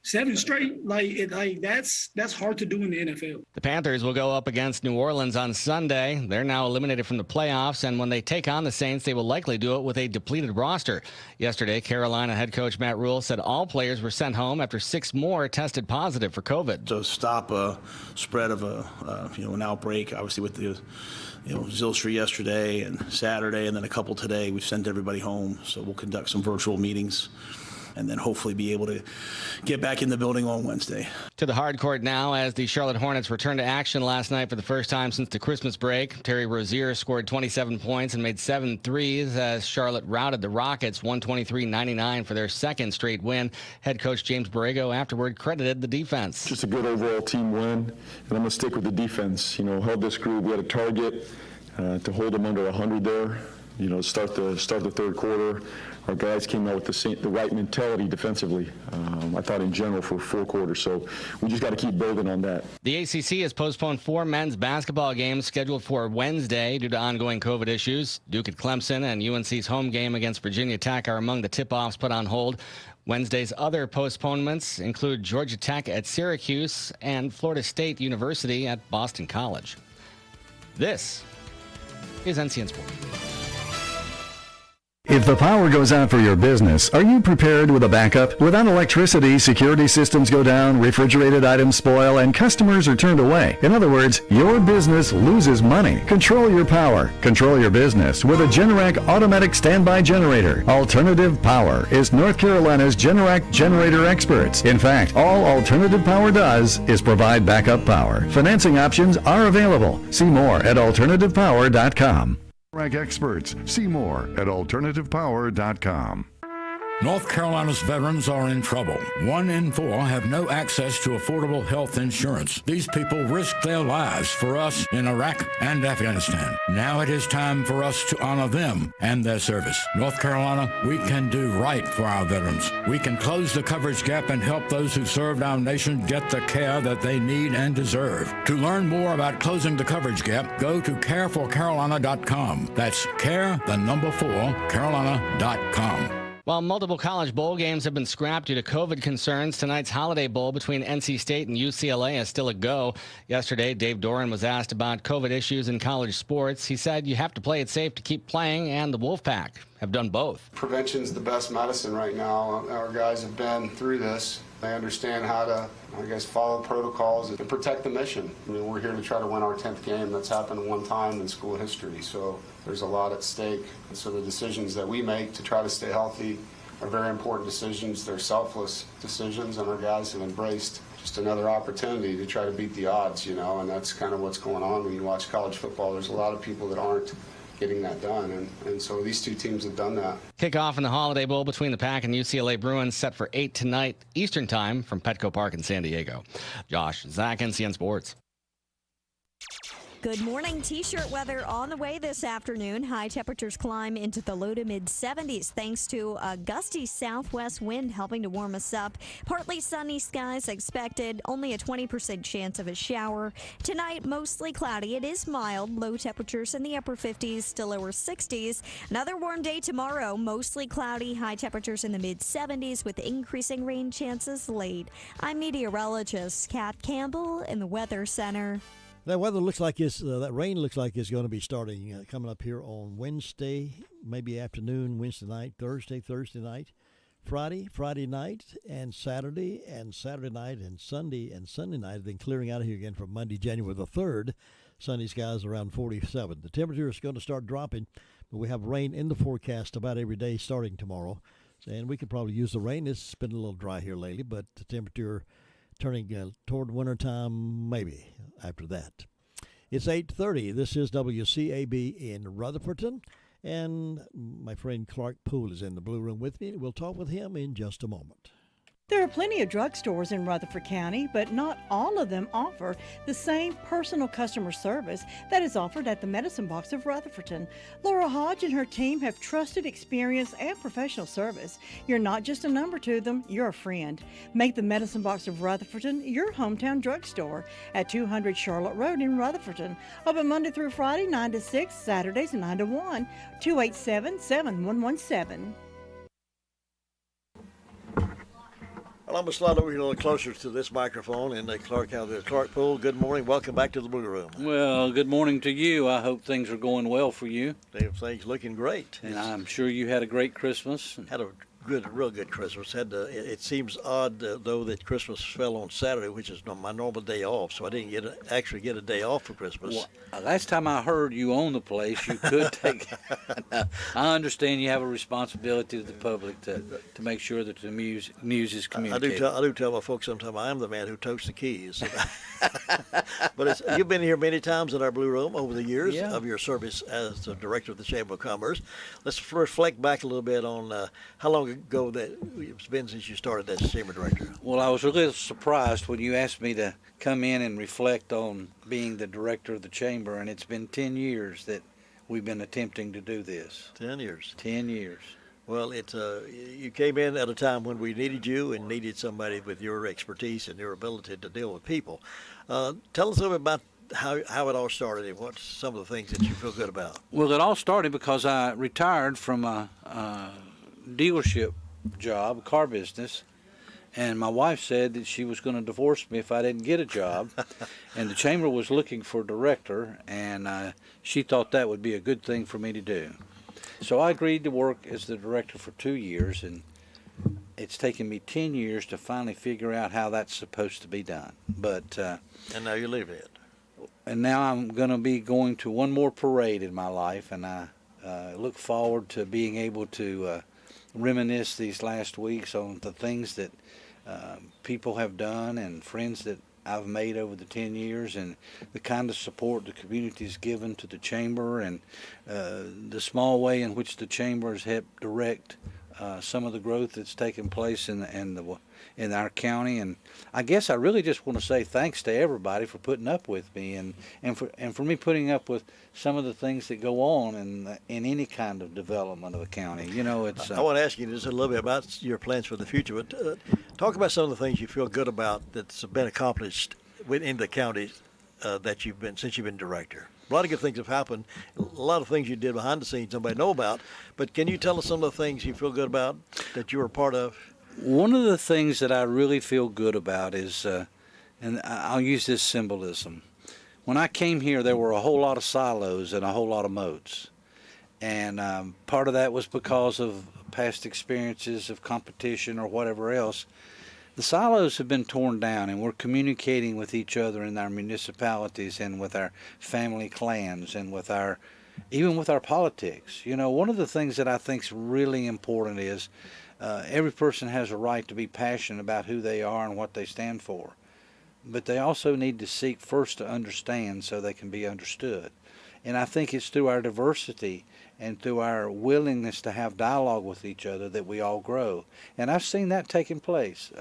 7 straight? That's hard to do in the NFL. The Panthers will go up against New Orleans on Sunday. They're now eliminated from the playoffs, and when they take on the Saints, they will likely do it with a depleted roster. Yesterday, Carolina head coach Matt Rule said all players were sent home after 6 more tested positive for COVID. To stop a spread of an outbreak, obviously with the Zilstra yesterday and Saturday, and then a couple today, we've sent everybody home. So we'll conduct some virtual meetings, and then hopefully be able to get back in the building on Wednesday. To the hard court now, as the Charlotte Hornets returned to action last night for the first time since the Christmas break. Terry Rozier scored 27 points and made 7 threes as Charlotte routed the Rockets 123-99 for their second straight win. Head coach James Borrego afterward credited the defense. Just a good overall team win, and I'm going to stick with the defense. Held this group. We had a target. to hold them under 100 there. Start the third quarter. Our guys came out with the right mentality defensively, I thought, in general, for 4 quarters. So we just got to keep building on that. The ACC has postponed 4 men's basketball games scheduled for Wednesday due to ongoing COVID issues. Duke at Clemson and UNC's home game against Virginia Tech are among the tip-offs put on hold. Wednesday's other postponements include Georgia Tech at Syracuse and Florida State University at Boston College. This is NCN Sports. If the power goes out for your business, are you prepared with a backup? Without electricity, security systems go down, refrigerated items spoil, and customers are turned away. In other words, your business loses money. Control your power. Control your business with a Generac automatic standby generator. Alternative Power is North Carolina's Generac generator experts. In fact, all Alternative Power does is provide backup power. Financing options are available. See more at alternativepower.com. Generac experts. See more at alternativepower.com. North Carolina's veterans are in trouble. 1 in 4 have no access to affordable health insurance. These people risk their lives for us in Iraq and Afghanistan. Now it is time for us to honor them and their service. North Carolina, we can do right for our veterans. We can close the coverage gap and help those who served our nation get the care that they need and deserve. To learn more about closing the coverage gap, go to careforcarolina.com. That's Carolina.com. While multiple college bowl games have been scrapped due to COVID concerns, tonight's Holiday Bowl between NC State and UCLA is still a go. Yesterday, Dave Doran was asked about COVID issues in college sports. He said you have to play it safe to keep playing, and the Wolfpack have done both. Prevention's the best medicine right now. Our guys have been through this. They understand how to, follow protocols and protect the mission. We're here to try to win our 10th game. That's happened one time in school history, so there's a lot at stake. And so the decisions that we make to try to stay healthy are very important decisions. They're selfless decisions, and our guys have embraced just another opportunity to try to beat the odds, and that's kind of what's going on when you watch college football. There's a lot of people that aren't getting that done, and so these two teams have done that. Kickoff in the Holiday Bowl between the Pack and UCLA Bruins set for 8 tonight Eastern Time from Petco Park in San Diego. Josh Zach, NCN Sports. Good morning. T-shirt weather on the way this afternoon. High temperatures climb into the low to mid 70s thanks to a gusty southwest wind helping to warm us up. Partly sunny skies expected. Only a 20% chance of a shower. Tonight, mostly cloudy. It is mild. Low temperatures in the upper 50s to lower 60s. Another warm day tomorrow. Mostly cloudy. High temperatures in the mid 70s with increasing rain chances late. I'm meteorologist Kat Campbell in the Weather Center. That weather looks like that rain looks like it's going to be starting coming up here on Wednesday, maybe afternoon, Wednesday night, Thursday night, Friday night, and Saturday night, and Sunday night, then clearing out of here again for Monday, January the 3rd. Sunny skies around 47. The temperature is going to start dropping, but we have rain in the forecast about every day starting tomorrow, and we could probably use the rain. It's been a little dry here lately, but the temperature turning toward wintertime maybe after that. It's 8:30. This is WCAB in Rutherfordton, and my friend Clark Poole is in the Blue Room with me. We'll talk with him in just a moment. There are plenty of drugstores in Rutherford County, but not all of them offer the same personal customer service that is offered at the Medicine Box of Rutherfordton. Laura Hodge and her team have trusted experience and professional service. You're not just a number to them, you're a friend. Make the Medicine Box of Rutherfordton your hometown drugstore at 200 Charlotte Road in Rutherfordton. Open Monday through Friday, 9 to 6, Saturdays 9 to 1, 287-7117. Well, I'm going to slide over here a little closer to this microphone, and Clark Poole, good morning. Welcome back to the Blue Room. Well, good morning to you. I hope things are going well for you. Things looking great. And I'm sure you had a great Christmas. Had a real good Christmas. It seems odd, though, that Christmas fell on Saturday, which is my normal day off, so I didn't actually get a day off for Christmas. Well, last time I heard you own the place, you could take I understand you have a responsibility to the public to make sure that the news is communicated. I do tell my folks sometimes I am the man who totes the keys. But you've been here many times in our Blue Room over the years of your service as the director of the Chamber of Commerce. Let's reflect back a little bit on how long ago that it's been since you started as chamber director? Well, I was a little surprised when you asked me to come in and reflect on being the director of the chamber, and it's been 10 years that we've been attempting to do this. 10 years. 10 years. Well, you came in at a time when we needed you and needed somebody with your expertise and your ability to deal with people. Tell us a little bit about how it all started and what's some of the things that you feel good about. Well, it all started because I retired from a dealership job, a car business, and my wife said that she was going to divorce me if I didn't get a job, and the chamber was looking for a director, and she thought that would be a good thing for me to do. So I agreed to work as the director for 2 years, and it's taken me 10 years to finally figure out how that's supposed to be done. But and now you're leaving it. And now I'm going to be going to one more parade in my life, and I look forward to being able to reminisce these last weeks on the things that people have done and friends that I've made over the 10 years, and the kind of support the community has given to the chamber, and the small way in which the chamber has helped direct some of the growth that's taken place in our county. And I guess I really just want to say thanks to everybody for putting up with me, and for me putting up with some of the things that go on in any kind of development of a county. You know, it's. I want to ask you just a little bit about your plans for the future, but talk about some of the things you feel good about that's been accomplished within the county that since you've been director. A lot of good things have happened. A lot of things you did behind the scenes nobody know about. But can you tell us some of the things you feel good about that you were a part of? One of the things that I really feel good about is, and I'll use this symbolism. When I came here, there were a whole lot of silos and a whole lot of moats. And part of that was because of past experiences of competition or whatever else. The silos have been torn down, and we're communicating with each other in our municipalities and with our family clans and even with our politics. You know, one of the things that I think is really important is every person has a right to be passionate about who they are and what they stand for. But they also need to seek first to understand so they can be understood. And I think it's through our diversity and through our willingness to have dialogue with each other that we all grow. And I've seen that taking place.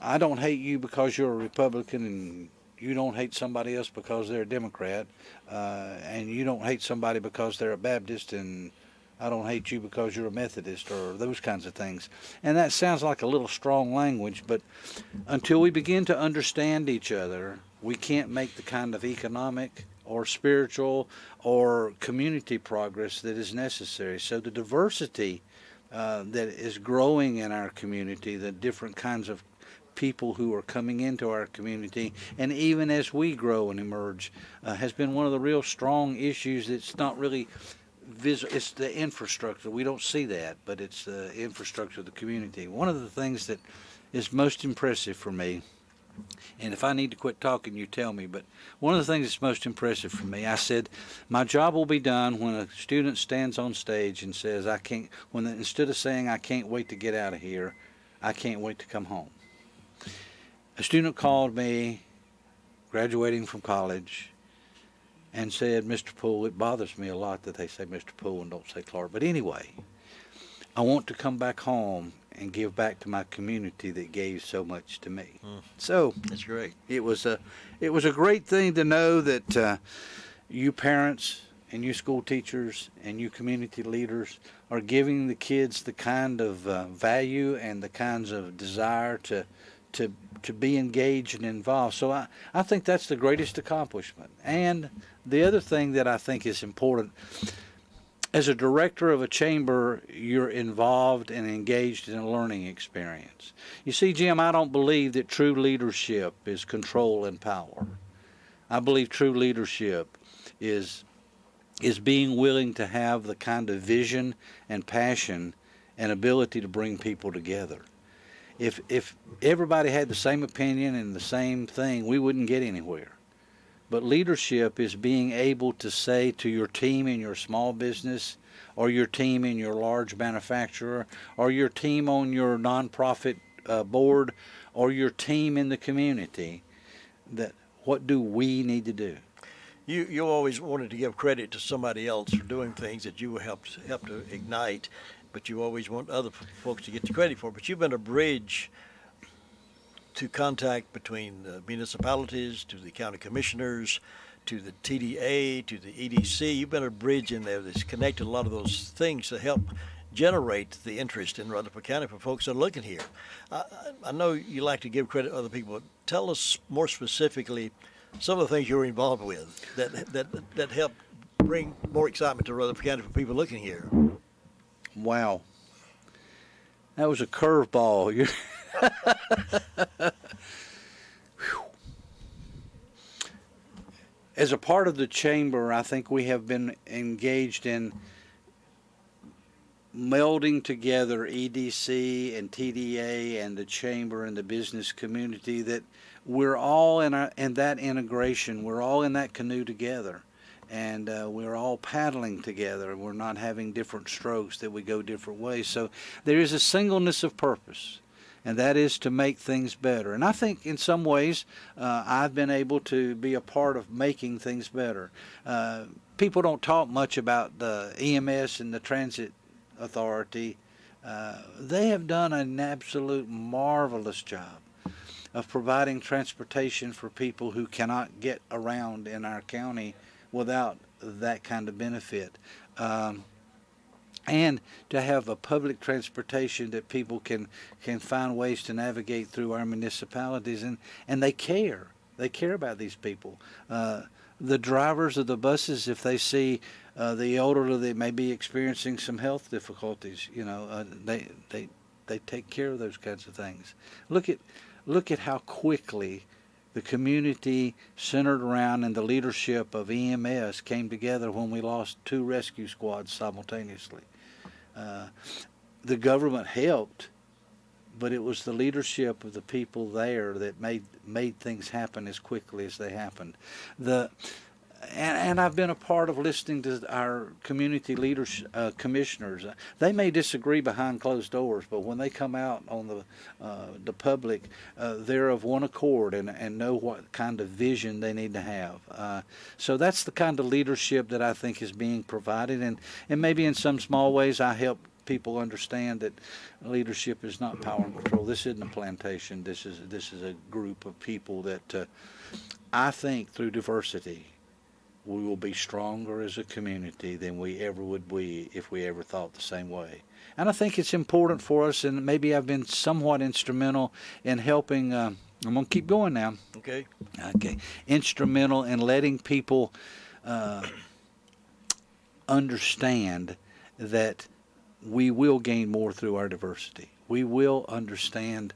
I don't hate you because you're a Republican, and you don't hate somebody else because they're a Democrat, and you don't hate somebody because they're a Baptist, and I don't hate you because you're a Methodist, or those kinds of things. And that sounds like a little strong language, but until we begin to understand each other, we can't make the kind of economic or spiritual or community progress that is necessary. So the diversity that is growing in our community, the different kinds of people who are coming into our community, and even as we grow and emerge, has been one of the real strong issues. It's not really visible. It's the infrastructure. We don't see that, but it's the infrastructure of the community. One of the things that is most impressive for me, and if I need to quit talking, you tell me, but one of the things that's most impressive for me, I said, my job will be done when a student stands on stage and says, instead of saying, I can't wait to get out of here, I can't wait to come home. A student called me, graduating from college, and said, Mr. Poole, it bothers me a lot that they say Mr. Poole and don't say Clark, but anyway, I want to come back home and give back to my community that gave so much to me. So that's great. It was a great thing to know that you parents and you school teachers and you community leaders are giving the kids the kind of value and the kinds of desire to be engaged and involved. So I think that's the greatest accomplishment. And the other thing that I think is important, as a director of a chamber, you're involved and engaged in a learning experience. You see, Jim, I don't believe that true leadership is control and power. I believe true leadership is being willing to have the kind of vision and passion and ability to bring people together. If everybody had the same opinion and the same thing, we wouldn't get anywhere. But leadership is being able to say to your team in your small business, or your team in your large manufacturer, or your team on your nonprofit board, or your team in the community, that what do we need to do? You always wanted to give credit to somebody else for doing things that you helped to ignite. but you always want other folks to get the credit for it. But you've been a bridge to contact between the municipalities, to the county commissioners, to the TDA, to the EDC. You've been a bridge in there that's connected a lot of those things to help generate the interest in Rutherford County for folks that are looking here. I know you like to give credit to other people, but tell us more specifically some of the things you're involved with that help bring more excitement to Rutherford County for people looking here. Wow. That was a curveball. As a part of the chamber, I think we have been engaged in melding together EDC and TDA and the chamber and the business community, that we're all in that integration. We're all in that canoe together, and we're all paddling together. We're not having different strokes, that we go different ways. So there is a singleness of purpose, and that is to make things better. And I think in some ways I've been able to be a part of making things better. People don't talk much about the EMS and the Transit Authority. They have done an absolute marvelous job of providing transportation for people who cannot get around in our county without that kind of benefit. And to have a public transportation that people can find ways to navigate through our municipalities, and they care. They care about these people. The drivers of the buses, if they see the elderly that may be experiencing some health difficulties, they take care of those kinds of things. Look at how quickly the community centered around and the leadership of EMS came together when we lost 2 rescue squads simultaneously. The government helped, but it was the leadership of the people there that made things happen as quickly as they happened. And I've been a part of listening to our community leaders, commissioners. They may disagree behind closed doors, but when they come out on the public, they're of one accord and know what kind of vision they need to have. So that's the kind of leadership that I think is being provided, and maybe in some small ways I help people understand that leadership is not power and control. This isn't a plantation. This is a group of people that I think through diversity we will be stronger as a community than we ever would be if we ever thought the same way. And I think it's important for us, and maybe I've been somewhat instrumental in helping, I'm going to keep going now. Okay. Instrumental in letting people understand that we will gain more through our diversity. We will understand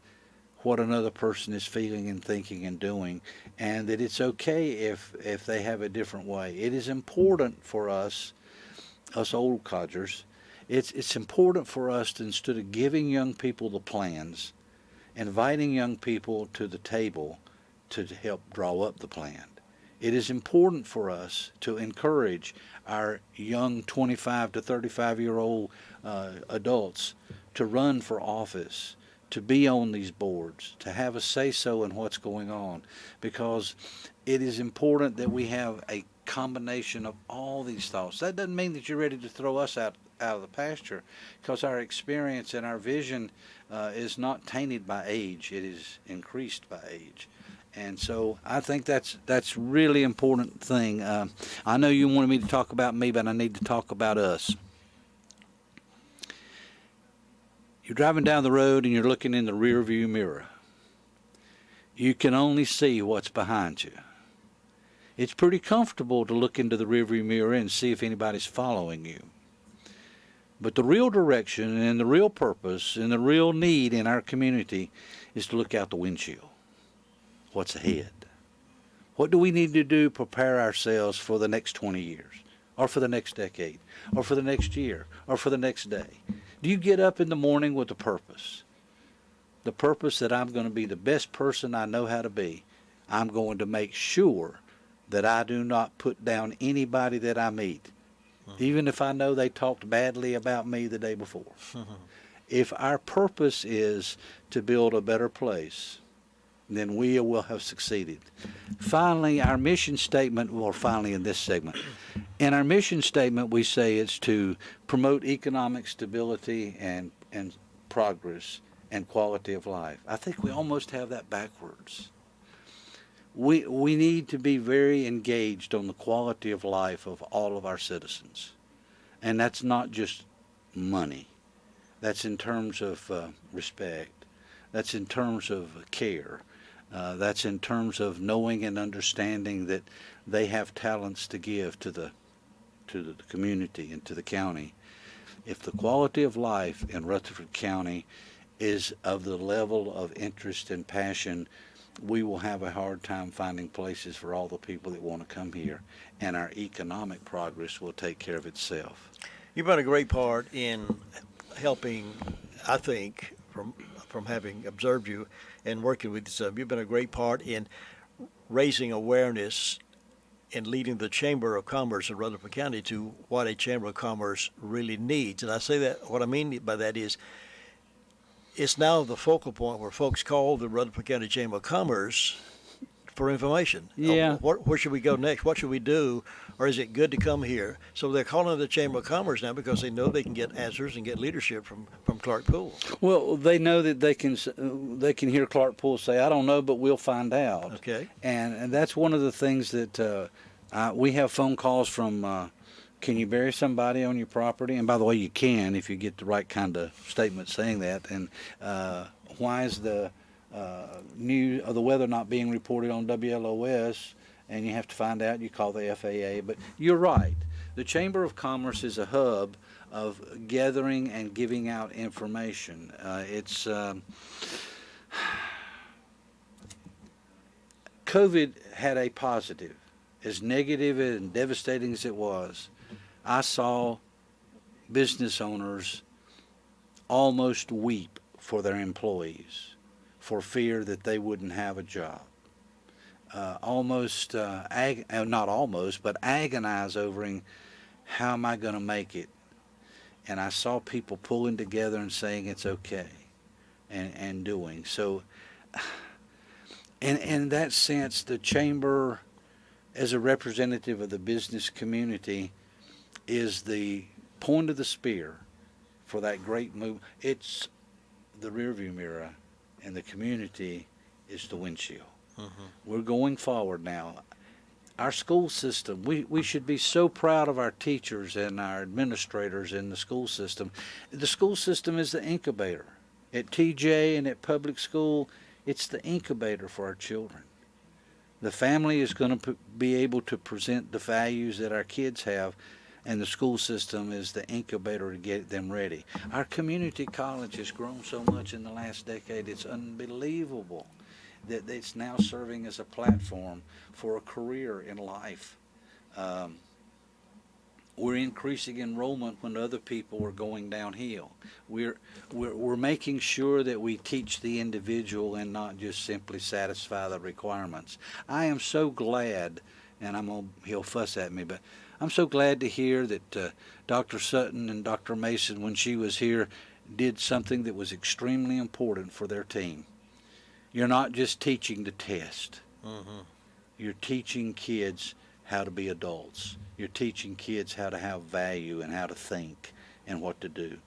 what another person is feeling and thinking and doing, and that it's okay if they have a different way. It is important for us old codgers, it's important for us to, instead of giving young people the plans, inviting young people to the table to help draw up the plan. It is important for us to encourage our young 25 to 35-year-old adults to run for office, to be on these boards, to have a say-so in what's going on, because it is important that we have a combination of all these thoughts. That doesn't mean that you're ready to throw us out of the pasture, because our experience and our vision is not tainted by age. It is increased by age. And so I think that's really important thing. I know you wanted me to talk about me, but I need to talk about us. You're driving down the road and you're looking in the rearview mirror. You can only see what's behind you. It's pretty comfortable to look into the rearview mirror and see if anybody's following you. But the real direction and the real purpose and the real need in our community is to look out the windshield. What's ahead? What do we need to do to prepare ourselves for the next 20 years, or for the next decade, or for the next year, or for the next day? Do you get up in the morning with a purpose? The purpose that I'm going to be the best person I know how to be. I'm going to make sure that I do not put down anybody that I meet, even if I know they talked badly about me the day before. If our purpose is to build a better place, then we will have succeeded. Finally, our mission statement, finally in this segment, In our mission statement, we say it's to promote economic stability and progress and quality of life. I think we almost have that backwards. We need to be very engaged on the quality of life of all of our citizens. And that's not just money. That's in terms of respect. That's in terms of care. That's in terms of knowing and understanding that they have talents to give to the community and to the county. If the quality of life in Rutherford County is of the level of interest and passion, we will have a hard time finding places for all the people that want to come here, and our economic progress will take care of itself. You've been a great part in helping, I think, from having observed you and working with you, you've been a great part in raising awareness and leading the Chamber of Commerce in Rutherford County to what a Chamber of Commerce really needs. And I say that, what I mean by that is, it's now the focal point where folks call the Rutherford County Chamber of Commerce for information. Yeah. Where should we go next? What should we do? Or is it good to come here? So they're calling the Chamber of Commerce now because they know they can get answers and get leadership from Clark Poole. Well, they know that they can hear Clark Poole say, "I don't know, but we'll find out." Okay. And that's one of the things that we have phone calls from. Can you bury somebody on your property? And by the way, you can if you get the right kind of statement saying that. And why is the the weather not being reported on WLOS? And you have to find out. You call the FAA. But you're right. The Chamber of Commerce is a hub of gathering and giving out information. COVID had a positive, as negative and devastating as it was. I saw business owners almost weep for their employees for fear that they wouldn't have a job. Not almost, but agonize over how am I going to make it? And I saw people pulling together and saying it's okay and doing. So in that sense, the Chamber, as a representative of the business community, is the point of the spear for that great move. It's the rearview mirror, and the community is the windshield. We're going forward now. Our school system, we should be so proud of our teachers and our administrators in the school system. The school system is the incubator. At TJ and at public school, it's the incubator for our children. The family is going to be able to present the values that our kids have, and the school system is the incubator to get them ready. Our community college has grown so much in the last decade, it's unbelievable that it's now serving as a platform for a career in life. We're increasing enrollment when other people are going downhill. We're making sure that we teach the individual and not just simply satisfy the requirements. I am so glad, and he'll fuss at me, but I'm so glad to hear that Dr. Sutton and Dr. Mason, when she was here, did something that was extremely important for their team. You're not just teaching the test. You're teaching kids how to be adults. You're teaching kids how to have value and how to think and what to do.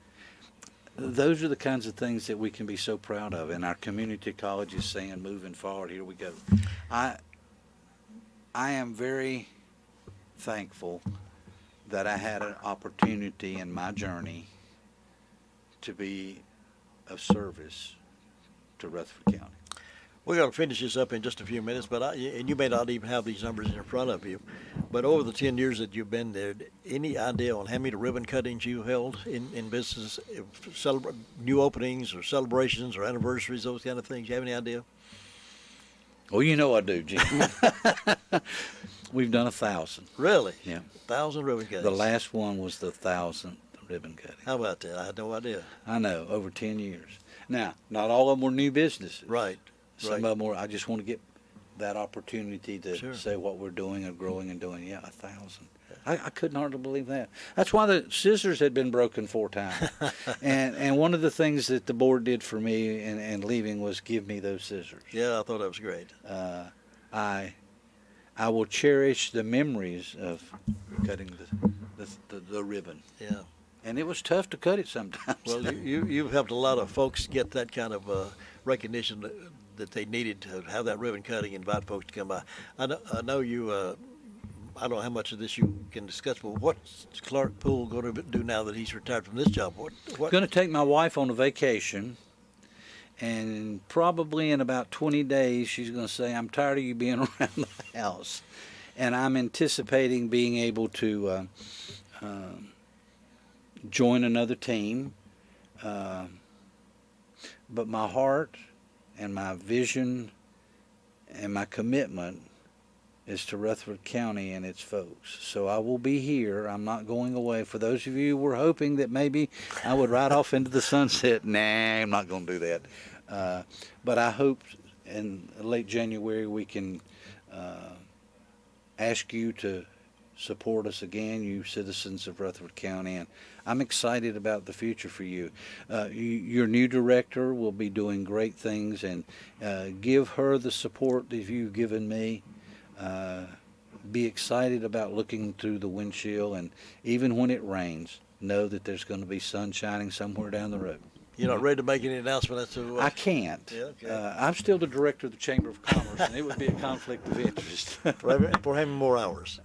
Those are the kinds of things that we can be so proud of. And our community college is saying, moving forward, here we go. I am very thankful that I had an opportunity in my journey to be of service to Rutherford County. We're going to finish this up in just a few minutes, and you may not even have these numbers in front of you, but over the 10 years that you've been there, any idea on how many ribbon cuttings you held in business, new openings or celebrations or anniversaries, those kind of things? You have any idea? Well, you know I do, Jim. We've done 1,000. Really? Yeah. 1,000 ribbon cuttings. The last one was the 1,000th ribbon cutting. How about that? I had no idea. I know, over 10 years. Now, not all of them were new businesses. Right. Some of them were, I just want to get that opportunity to say what we're doing and growing and doing. Yeah, 1,000. I couldn't hardly believe that. That's why the scissors had been broken 4 times. and one of the things that the board did for me and leaving was give me those scissors. Yeah, I thought that was great. I will cherish the memories of cutting the ribbon. Yeah. And it was tough to cut it sometimes. Well, you've helped a lot of folks get that kind of recognition that they needed to have that ribbon cutting and invite folks to come by. I know you, I don't know how much of this you can discuss, but what's Clark Poole going to do now that he's retired from this job? What? Going to take my wife on a vacation, and probably in about 20 days she's going to say, I'm tired of you being around the house. And I'm anticipating being able to join another team. But my heart and my vision and my commitment is to Rutherford County and its folks. So I will be here. I'm not going away. For those of you who were hoping that maybe I would ride off into the sunset, nah, I'm not going to do that. But I hope in late January we can ask you to support us again, you citizens of Rutherford County, and I'm excited about the future for you. Your new director will be doing great things, and give her the support that you've given me. Be excited about looking through the windshield, and even when it rains, know that there's going to be sun shining somewhere down the road. You're not ready to make any announcement as to I can't. Yeah, okay. I'm still the director of the Chamber of Commerce, and it would be a conflict of interest. for having more hours.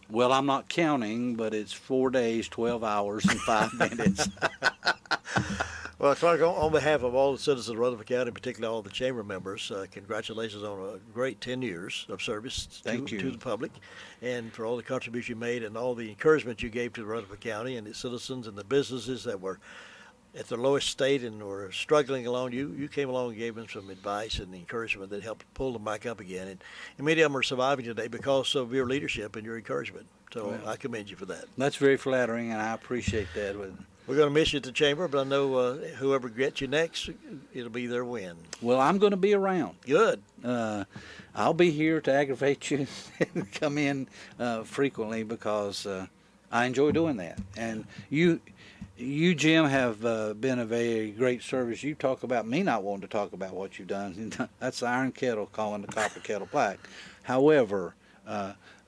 Well, I'm not counting, but it's 4 days, 12 hours, and 5 minutes. Well, Clark, on behalf of all the citizens of Rutherford County, particularly all the chamber members, congratulations on a great 10 years of service to the public, and for all the contributions you made and all the encouragement you gave to Rutherford County and its citizens and the businesses that were at their lowest state and were struggling along. You came along and gave them some advice and encouragement that helped pull them back up again. And many of them are surviving today because of your leadership and your encouragement. So I commend you for that. That's very flattering, and I appreciate that. We're going to miss you at the chamber, but I know whoever gets you next, it'll be their win. Well, I'm going to be around. Good. I'll be here to aggravate you and come in frequently because I enjoy doing that. And you, Jim, have been a very great service. You talk about me not wanting to talk about what you've done. That's the iron kettle calling the copper kettle black. However,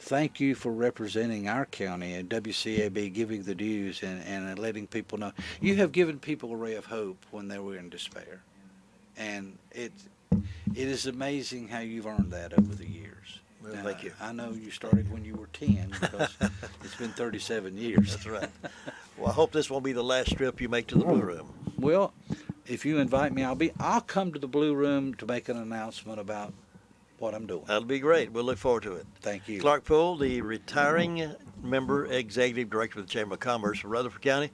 thank you for representing our county and WCAB, giving the dues and letting people know. You have given people a ray of hope when they were in despair. And it is amazing how you've earned that over the years. Well, thank you. I know you started when you were 10 because it's been 37 years. That's right. Well, I hope this won't be the last trip you make to the Blue Room. Well, if you invite me, I'll come to the Blue Room to make an announcement about what I'm doing. That'll be great. We'll look forward to it. Thank you. Clark Poole, the retiring member, executive director of the Chamber of Commerce for Rutherford County.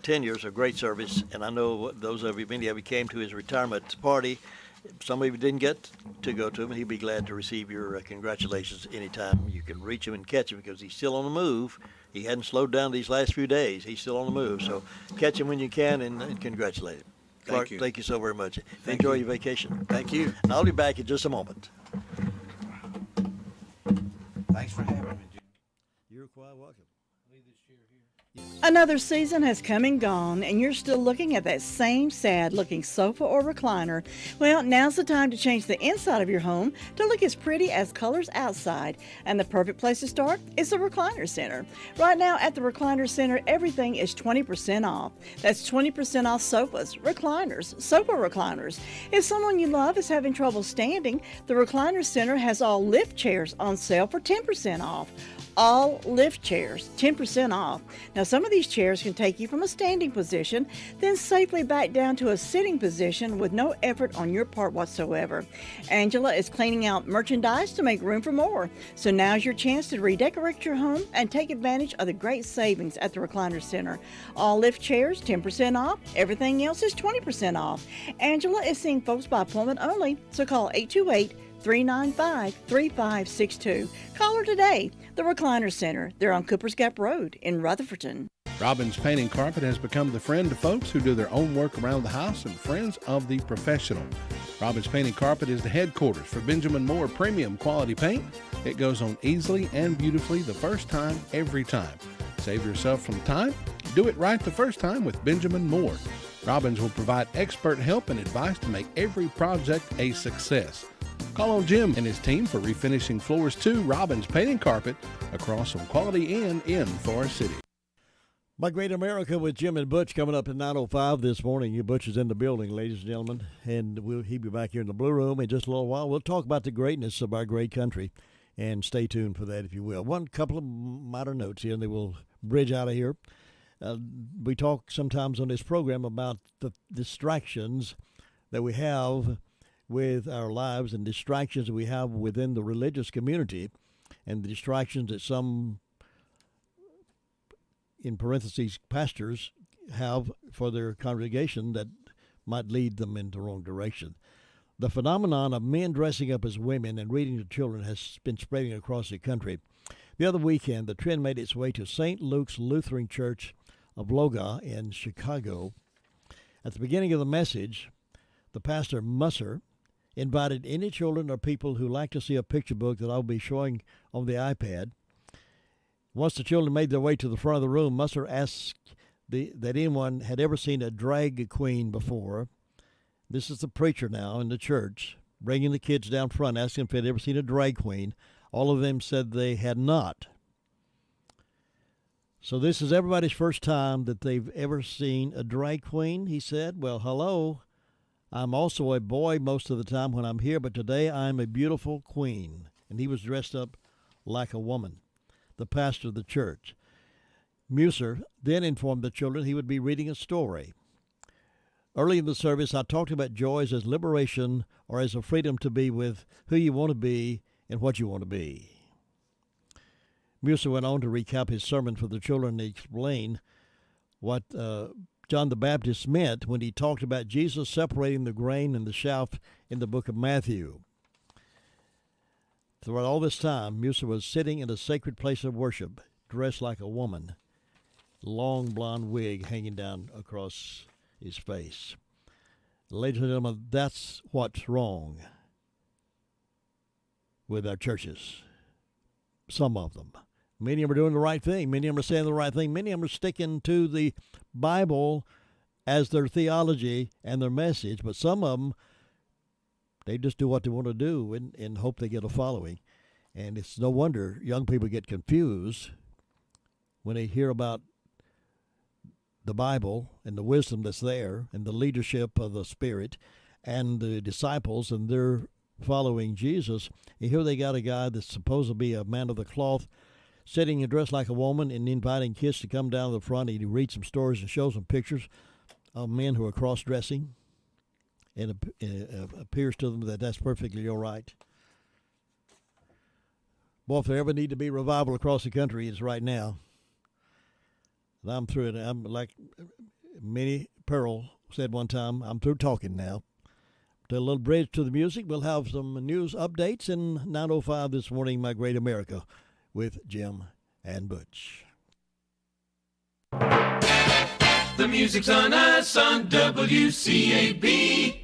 10 years of great service, and I know many of you came to his retirement party. Some of you didn't get to go to him, and he'd be glad to receive your congratulations anytime you can reach him and catch him because he's still on the move. He hadn't slowed down these last few days. He's still on the move, so catch him when you can and congratulate him. Clark, thank you so very much. Enjoy your vacation. Thank you. And I'll be back in just a moment. Thanks for having me, Jim. You're quite welcome. Another season has come and gone, and you're still looking at that same sad-looking sofa or recliner. Well, now's the time to change the inside of your home to look as pretty as colors outside. And the perfect place to start is the Recliner Center. Right now at the Recliner Center, everything is 20% off. That's 20% off sofas, recliners, sofa recliners. If someone you love is having trouble standing, the Recliner Center has all lift chairs on sale for 10% off. All lift chairs, 10% off. Now, some of these chairs can take you from a standing position, then safely back down to a sitting position with no effort on your part whatsoever. Angela is cleaning out merchandise to make room for more. So now's your chance to redecorate your home and take advantage of the great savings at the Recliner Center. All lift chairs, 10% off. Everything else is 20% off. Angela is seeing folks by appointment only, so call 828-395-3562. Call her today. The Recliner Center. They're on Coopers Gap Road in Rutherfordton. Robbins Painting Carpet has become the friend of folks who do their own work around the house and friends of the professional. Robbins Painting Carpet is the headquarters for Benjamin Moore Premium Quality Paint. It goes on easily and beautifully the first time, every time. Save yourself some time. Do it right the first time with Benjamin Moore. Robbins will provide expert help and advice to make every project a success. Call on Jim and his team for refinishing floors 2 Robbins Painting Carpet across from Quality Inn in Forest City. My Great America with Jim and Butch coming up at 9:05 this morning. Butch is in the building, ladies and gentlemen, and he'll be back here in the Blue Room in just a little while. We'll talk about the greatness of our great country, and stay tuned for that, if you will. One couple of minor notes here, and then we'll bridge out of here. We talk sometimes on this program about the distractions that we have with our lives and distractions that we have within the religious community, and the distractions that some, in parentheses, pastors have for their congregation that might lead them in the wrong direction. The phenomenon of men dressing up as women and reading to children has been spreading across the country. The other weekend, the trend made its way to St. Luke's Lutheran Church of Loga in Chicago. At the beginning of the message, the pastor Musser invited any children or people who like to see a picture book that I'll be showing on the iPad. Once the children made their way to the front of the room, Musser asked that anyone had ever seen a drag queen before. This is the preacher now in the church, bringing the kids down front, asking if they'd ever seen a drag queen. All of them said they had not. So this is everybody's first time that they've ever seen a drag queen, he said. Well, hello. I'm also a boy most of the time when I'm here, but today I'm a beautiful queen. And he was dressed up like a woman, the pastor of the church. Musser then informed the children he would be reading a story. Early in the service, I talked about joys as liberation or as a freedom to be with who you want to be and what you want to be. Musser went on to recap his sermon for the children and explain what John the Baptist meant when he talked about Jesus separating the grain and the chaff in the book of Matthew. Throughout all this time, Musser was sitting in a sacred place of worship, dressed like a woman, long blonde wig hanging down across his face. Ladies and gentlemen, that's what's wrong with our churches. Some of them. Many of them are doing the right thing. Many of them are saying the right thing. Many of them are sticking to the Bible as their theology and their message. But some of them, they just do what they want to do and hope they get a following. And it's no wonder young people get confused when they hear about the Bible and the wisdom that's there and the leadership of the Spirit and the disciples, and they're following Jesus. And here they got a guy that's supposed to be a man of the cloth sitting and dressed like a woman and inviting kids to come down to the front, and he reads some stories and shows them pictures of men who are cross-dressing, and it appears to them that that's perfectly all right. Boy, if there ever need to be revival across the country, it's right now. And I'm through it. I'm like Minnie Pearl said one time, I'm through talking now. To a little bridge to the music, we'll have some news updates in 9:05 this morning, My Great America, with Jim and Butch. The music's on us on WCAB.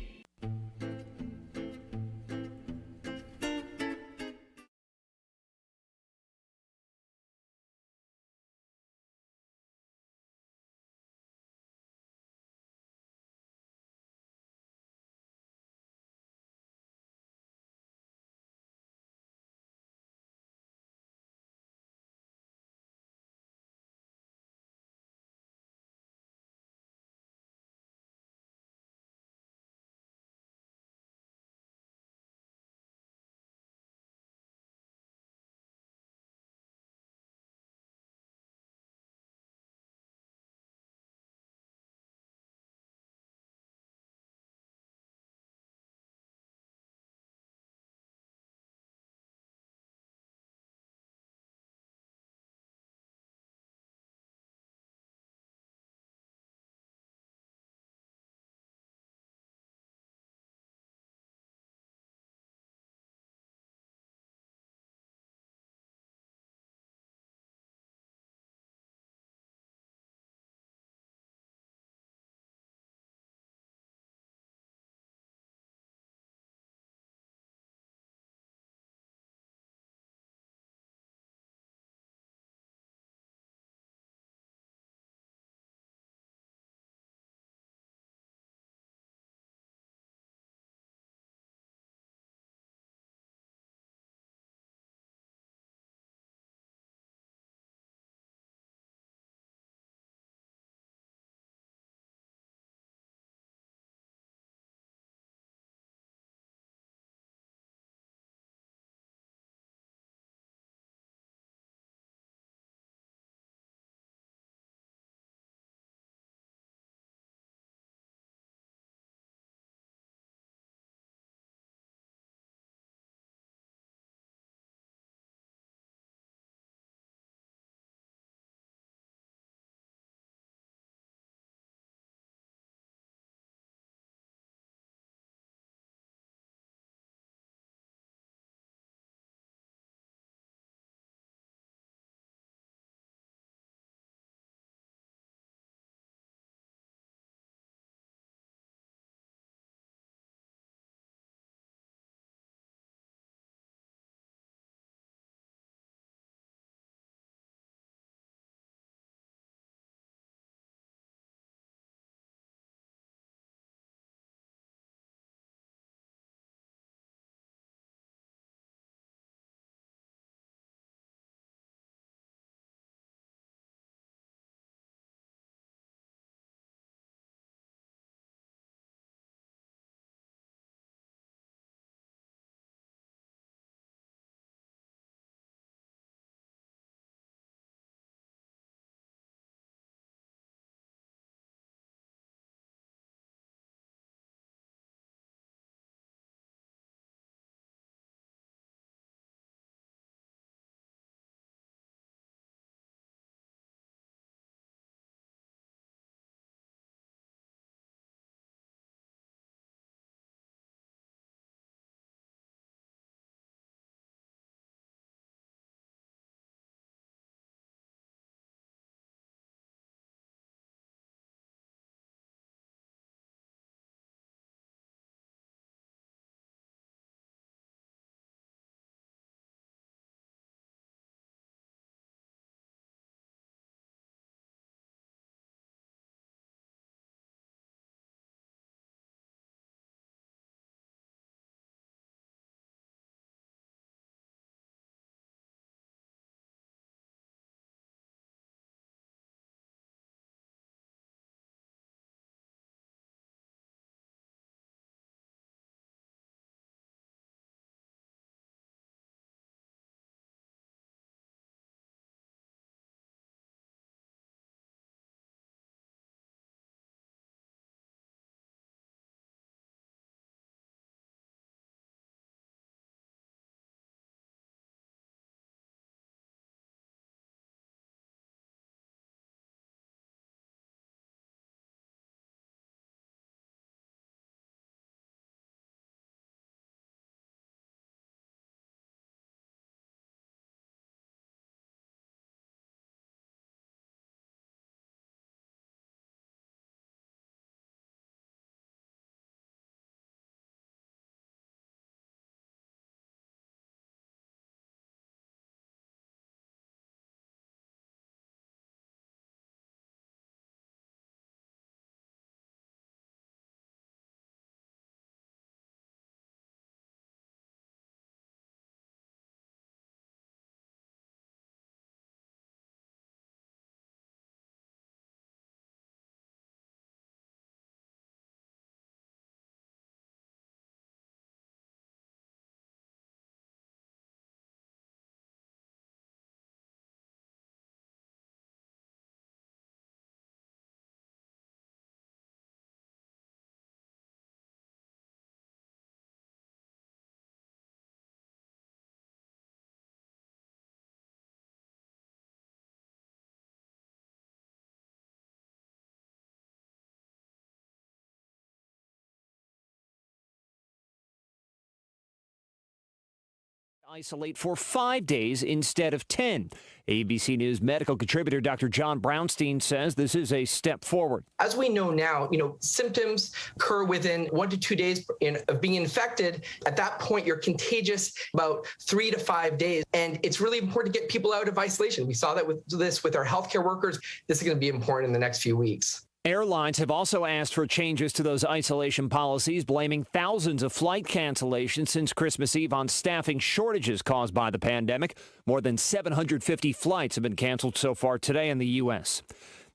Isolate for 5 days instead of 10. ABC News medical contributor Dr. John Brownstein says this is a step forward. As we know now, symptoms occur within 1 to 2 days of being infected. At that point, you're contagious about 3 to 5 days. And it's really important to get people out of isolation. We saw that with our healthcare workers. This is going to be important in the next few weeks. Airlines have also asked for changes to those isolation policies, blaming thousands of flight cancellations since Christmas Eve on staffing shortages caused by the pandemic. More than 750 flights have been canceled so far today in the U.S.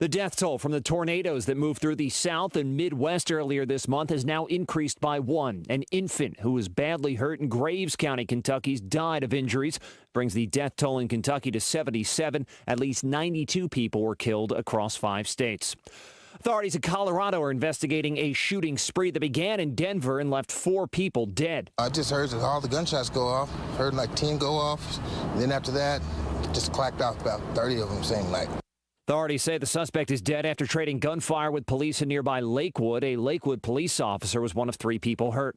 The death toll from the tornadoes that moved through the South and Midwest earlier this month has now increased by one. An infant who was badly hurt in Graves County, Kentucky, died of injuries, brings the death toll in Kentucky to 77. At least 92 people were killed across 5 states. Authorities in Colorado are investigating a shooting spree that began in Denver and left 4 people dead. I just heard all the gunshots go off, heard like 10 go off. And then after that, just clacked off about 30 of them same night. Authorities say the suspect is dead after trading gunfire with police in nearby Lakewood. A Lakewood police officer was one of 3 people hurt.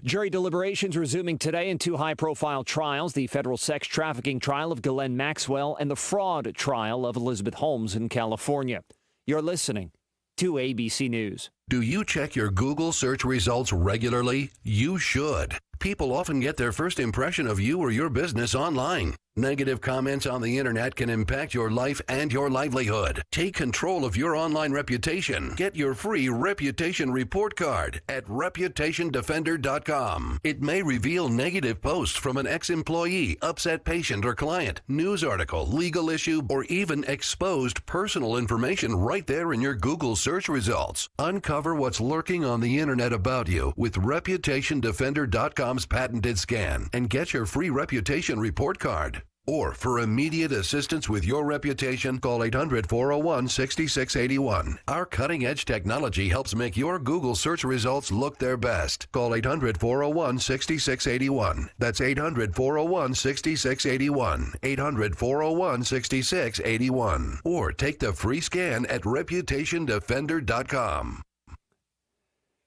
Jury deliberations resuming today in 2 high-profile trials, the federal sex trafficking trial of Ghislaine Maxwell and the fraud trial of Elizabeth Holmes in California. You're listening to ABC News. Do you check your Google search results regularly? You should. People often get their first impression of you or your business online. Negative comments on the internet can impact your life and your livelihood. Take control of your online reputation. Get your free reputation report card at reputationdefender.com. It may reveal negative posts from an ex-employee, upset patient or client, news article, legal issue, or even exposed personal information right there in your Google search results. Uncover what's lurking on the internet about you with reputationdefender.com's patented scan and get your free reputation report card. Or for immediate assistance with your reputation, call 800-401-6681. Our cutting-edge technology helps make your Google search results look their best. Call 800-401-6681. That's 800-401-6681. 800-401-6681. Or take the free scan at reputationdefender.com.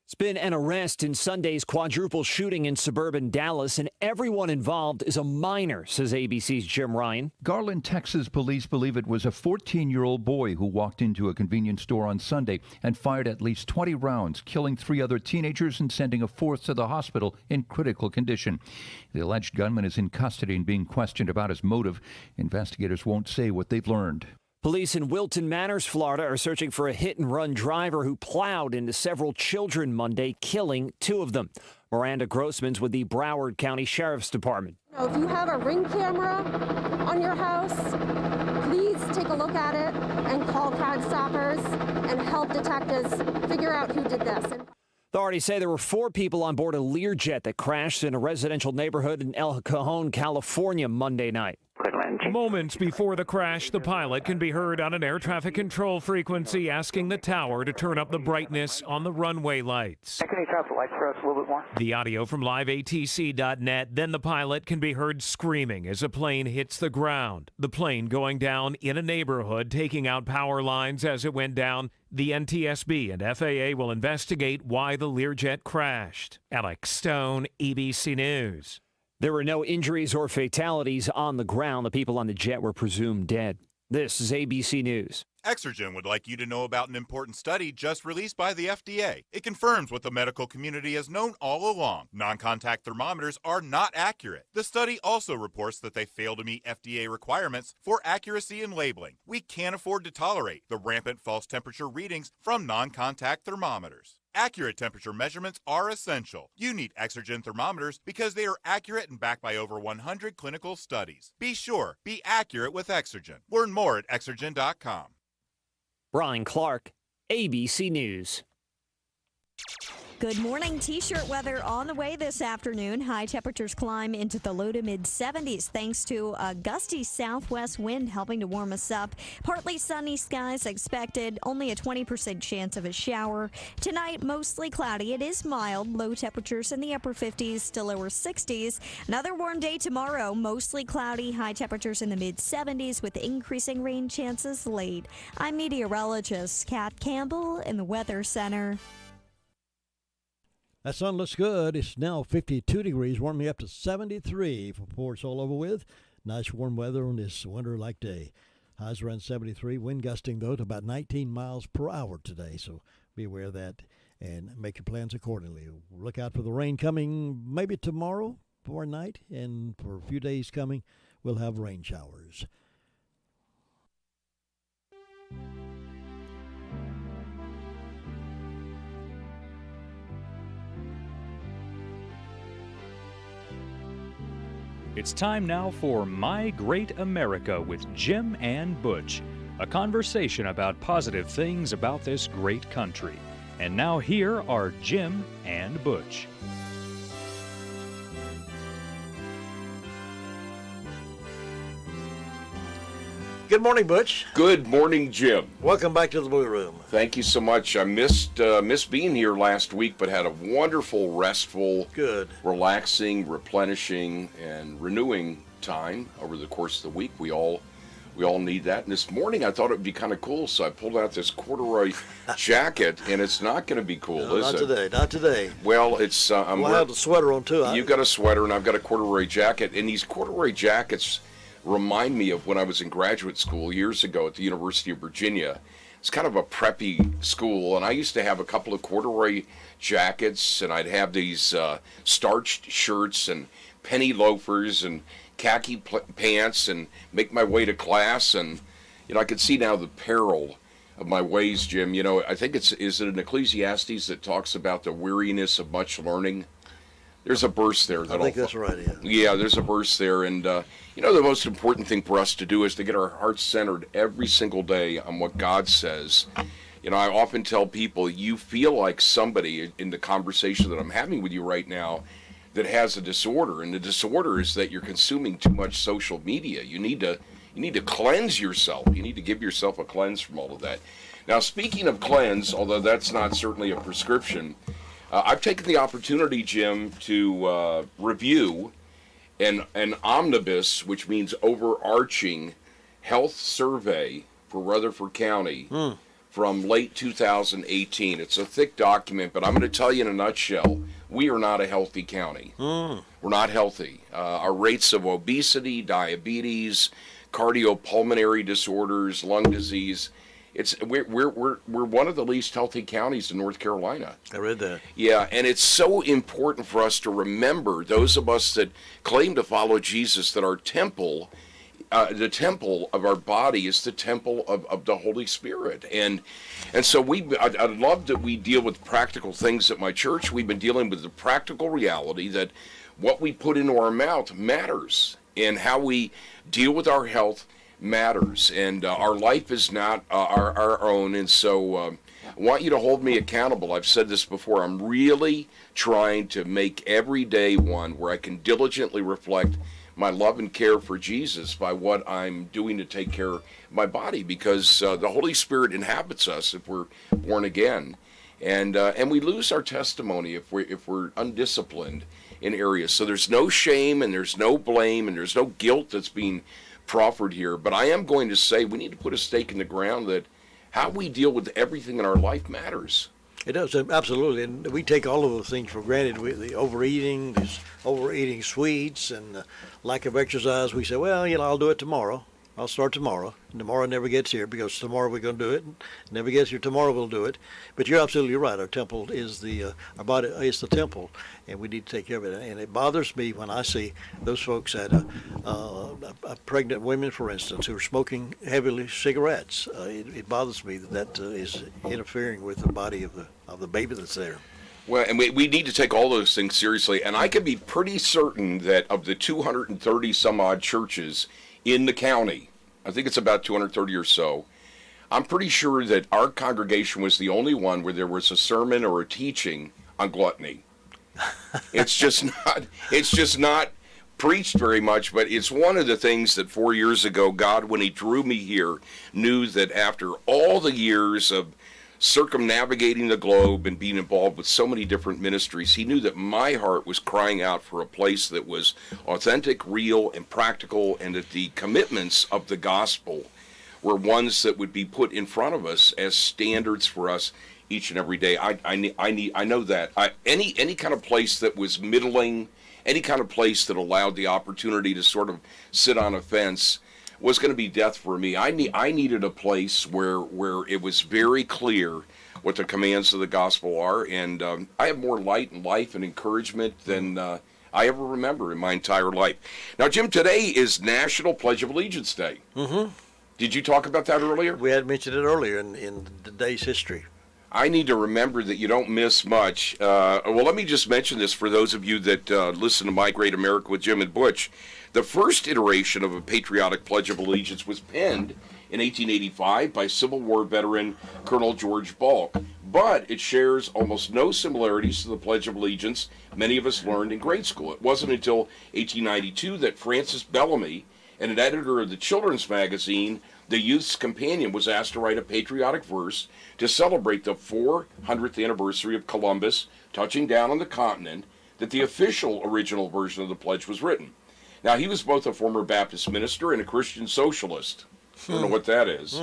It's been an arrest in Sunday's quadruple shooting in suburban Dallas, and everyone involved is a minor, says ABC's Jim Ryan. Garland, Texas police believe it was a 14-year-old boy who walked into a convenience store on Sunday and fired at least 20 rounds, killing 3 other teenagers and sending a 4th to the hospital in critical condition. The alleged gunman is in custody and being questioned about his motive. Investigators won't say what they've learned. Police in Wilton Manors, Florida, are searching for a hit-and-run driver who plowed into several children Monday, killing 2 of them. Miranda Grossman's with the Broward County Sheriff's Department. If you have a Ring camera on your house, please take a look at it and call Crime Stoppers and help detectives figure out who did this. Authorities say there were 4 people on board a Learjet that crashed in a residential neighborhood in El Cajon, California, Monday night. Moments before the crash, the pilot can be heard on an air traffic control frequency asking the tower to turn up the brightness on the runway lights. Can you turn up the lights for us a little bit more? The audio from liveatc.net. Then the pilot can be heard screaming as a plane hits the ground. The plane going down in a neighborhood, taking out power lines as it went down. The NTSB and FAA will investigate why the Learjet crashed. Alex Stone, ABC News. There were no injuries or fatalities on the ground. The people on the jet were presumed dead. This is ABC News. Exergen would like you to know about an important study just released by the FDA. It confirms what the medical community has known all along. Non-contact thermometers are not accurate. The study also reports that they fail to meet FDA requirements for accuracy in labeling. We can't afford to tolerate the rampant false temperature readings from non-contact thermometers. Accurate temperature measurements are essential. You need Exergen thermometers because they are accurate and backed by over 100 clinical studies. Be sure, be accurate with Exergen. Learn more at Exergen.com. Brian Clark, ABC News. Good morning. T-shirt weather on the way this afternoon. High temperatures climb into the low to mid-70s thanks to a gusty southwest wind helping to warm us up. Partly sunny skies expected. Only a 20% chance of a shower. Tonight, mostly cloudy. It is mild. Low temperatures in the upper 50s to lower 60s. Another warm day tomorrow. Mostly cloudy. High temperatures in the mid-70s with increasing rain chances late. I'm meteorologist Kat Campbell in the Weather Center. That sun looks good. It's now 52 degrees, warming up to 73 before it's all over with. Nice warm weather on this winter-like day. Highs around 73. Wind gusting, though, to about 19 miles per hour today. So be aware of that and make your plans accordingly. Look out for the rain coming maybe tomorrow for night. And for a few days coming, we'll have rain showers. It's time now for My Great America with Jim and Butch, a conversation about positive things about this great country. And now here are Jim and Butch. Good morning, Butch. Good morning, Jim. Welcome back to the Blue Room. Thank you so much. I missed being here last week, but had a wonderful, restful, relaxing, replenishing, and renewing time over the course of the week. We all need that. And this morning I thought it would be kind of cool, so I pulled out this corduroy jacket, and it's not going to be cool, no, is it? Not today. Well, it's I have a sweater on too. You've got a sweater, and I've got a corduroy jacket, and these corduroy jackets remind me of when I was in graduate school years ago at the University of Virginia. It's kind of a preppy school, and I used to have a couple of corduroy jackets, and I'd have these starched shirts and penny loafers and khaki pants and make my way to class. And, I could see now the peril of my ways, Jim. I think is it in Ecclesiastes that talks about the weariness of much learning? There's a verse there. I think that's right, yeah. Yeah, there's a verse there. And, the most important thing for us to do is to get our hearts centered every single day on what God says. I often tell people, you feel like somebody in the conversation that I'm having with you right now that has a disorder. And the disorder is that you're consuming too much social media. You need to cleanse yourself. You need to give yourself a cleanse from all of that. Now, speaking of cleanse, although that's not certainly a prescription, I've taken the opportunity, Jim, to review an omnibus, which means overarching, health survey for Rutherford County from late 2018. It's a thick document, but I'm going to tell you in a nutshell, we are not a healthy county. We're not healthy. Our rates of obesity, diabetes, cardiopulmonary disorders, lung disease, we're one of the least healthy counties in North Carolina. I read that. Yeah, and it's so important for us to remember, those of us that claim to follow Jesus, that our temple, the temple of our body is the temple of the Holy Spirit. And so I'd love that we deal with practical things at my church. We've been dealing with the practical reality that what we put into our mouth matters, and how we deal with our health matters, and our life is not our own. And so I want you to hold me accountable. I've said this before. I'm really trying to make every day one where I can diligently reflect my love and care for Jesus by what I'm doing to take care of my body, because the Holy Spirit inhabits us if we're born again, and we lose our testimony if we're undisciplined in areas. So there's no shame, and there's no blame, and there's no guilt that's being proffered here. But I am going to say we need to put a stake in the ground that how we deal with everything in our life matters. It does, absolutely. And we take all of those things for granted. The overeating, sweets, and lack of exercise. We say, well, I'll do it tomorrow. I'll start tomorrow. And tomorrow never gets here, because tomorrow we're going to do it. And never gets here, tomorrow we'll do it. But you're absolutely right. Our temple is our body is the temple, and we need to take care of it. And it bothers me when I see those folks at pregnant women, for instance, who are smoking heavily cigarettes. It bothers me that is interfering with the body of the baby that's there. Well, and we need to take all those things seriously. And I can be pretty certain that of the 230 some odd churches in the county, I think it's about 230 or so, I'm pretty sure that our congregation was the only one where there was a sermon or a teaching on gluttony. It's just not preached very much, but it's one of the things that 4 years ago, God, when he drew me here, knew that after all the years of circumnavigating the globe and being involved with so many different ministries, he knew that my heart was crying out for a place that was authentic, real, and practical, and that the commitments of the gospel were ones that would be put in front of us as standards for us each and every day. I know that. Any kind of place that was middling, any kind of place that allowed the opportunity to sort of sit on a fence was going to be death for me. I needed a place where it was very clear what the commands of the gospel are, and I have more light and life and encouragement than I ever remember in my entire life. Now, Jim, today is National Pledge of Allegiance Day. Mm-hmm. Did you talk about that earlier? We had mentioned it earlier in the day's history. I need to remember that you don't miss much. Well, let me just mention this for those of you that listen to My Great America with Jim and Butch. The first iteration of a patriotic Pledge of Allegiance was penned in 1885 by Civil War veteran Colonel George Balk, but it shares almost no similarities to the Pledge of Allegiance many of us learned in grade school. It wasn't until 1892 that Francis Bellamy, an editor of the children's magazine The Youth's Companion, was asked to write a patriotic verse to celebrate the 400th anniversary of Columbus touching down on the continent, that the official original version of the pledge was written. Now, he was both a former Baptist minister and a Christian socialist. I don't know what that is.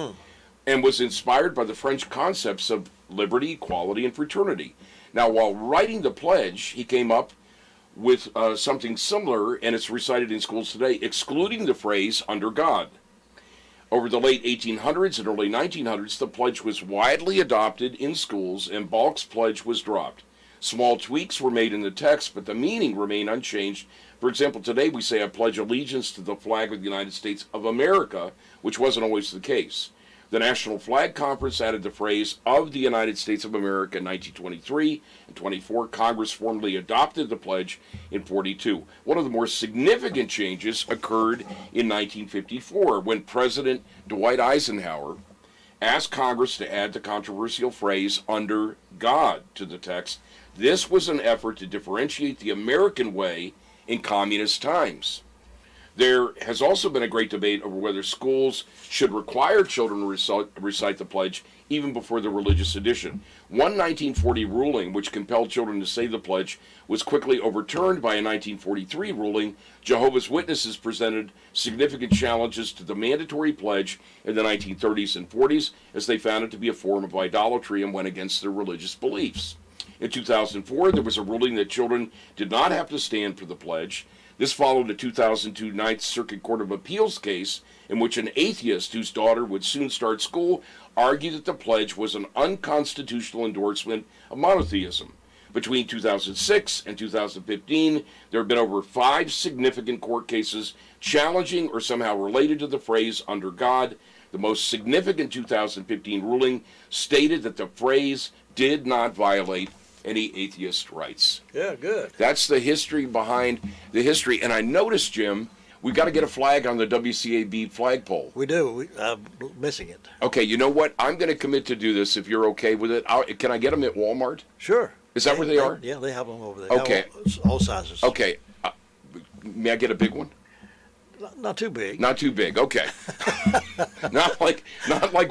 And was inspired by the French concepts of liberty, equality, and fraternity. Now, while writing the pledge, he came up with something similar, and it's recited in schools today, excluding the phrase, under God. Over the late 1800s and early 1900s, the pledge was widely adopted in schools, and Balk's pledge was dropped. Small tweaks were made in the text, but the meaning remained unchanged. For example, today we say, I pledge allegiance to the flag of the United States of America, which wasn't always the case. The National Flag Conference added the phrase of the United States of America in 1923 and 24. Congress formally adopted the pledge in 42. One of the more significant changes occurred in 1954 when President Dwight Eisenhower asked Congress to add the controversial phrase under God to the text. This was an effort to differentiate the American way in communist times. There has also been a great debate over whether schools should require children to recite the pledge even before the religious edition. One 1940 ruling which compelled children to say the pledge was quickly overturned by a 1943 ruling. Jehovah's Witnesses presented significant challenges to the mandatory pledge in the 1930s and 40s as they found it to be a form of idolatry and went against their religious beliefs. In 2004, there was a ruling that children did not have to stand for the pledge. This followed a 2002 Ninth Circuit Court of Appeals case in which an atheist whose daughter would soon start school argued that the pledge was an unconstitutional endorsement of monotheism. Between 2006 and 2015, there have been over 5 significant court cases challenging or somehow related to the phrase under God. The most significant 2015 ruling stated that the phrase did not violate any atheist rights. Yeah, good. That's the history behind the history. And I noticed, Jim, we've got to get a flag on the WCAB flagpole. We do. I'm missing it. Okay, you know what? I'm going to commit to do this if you're okay with it. Can I get them at Walmart? Sure. Is that where they are? Yeah, they have them over there. Okay. All sizes. Okay. May I get a big one? Not too big. Not too big. Okay. not like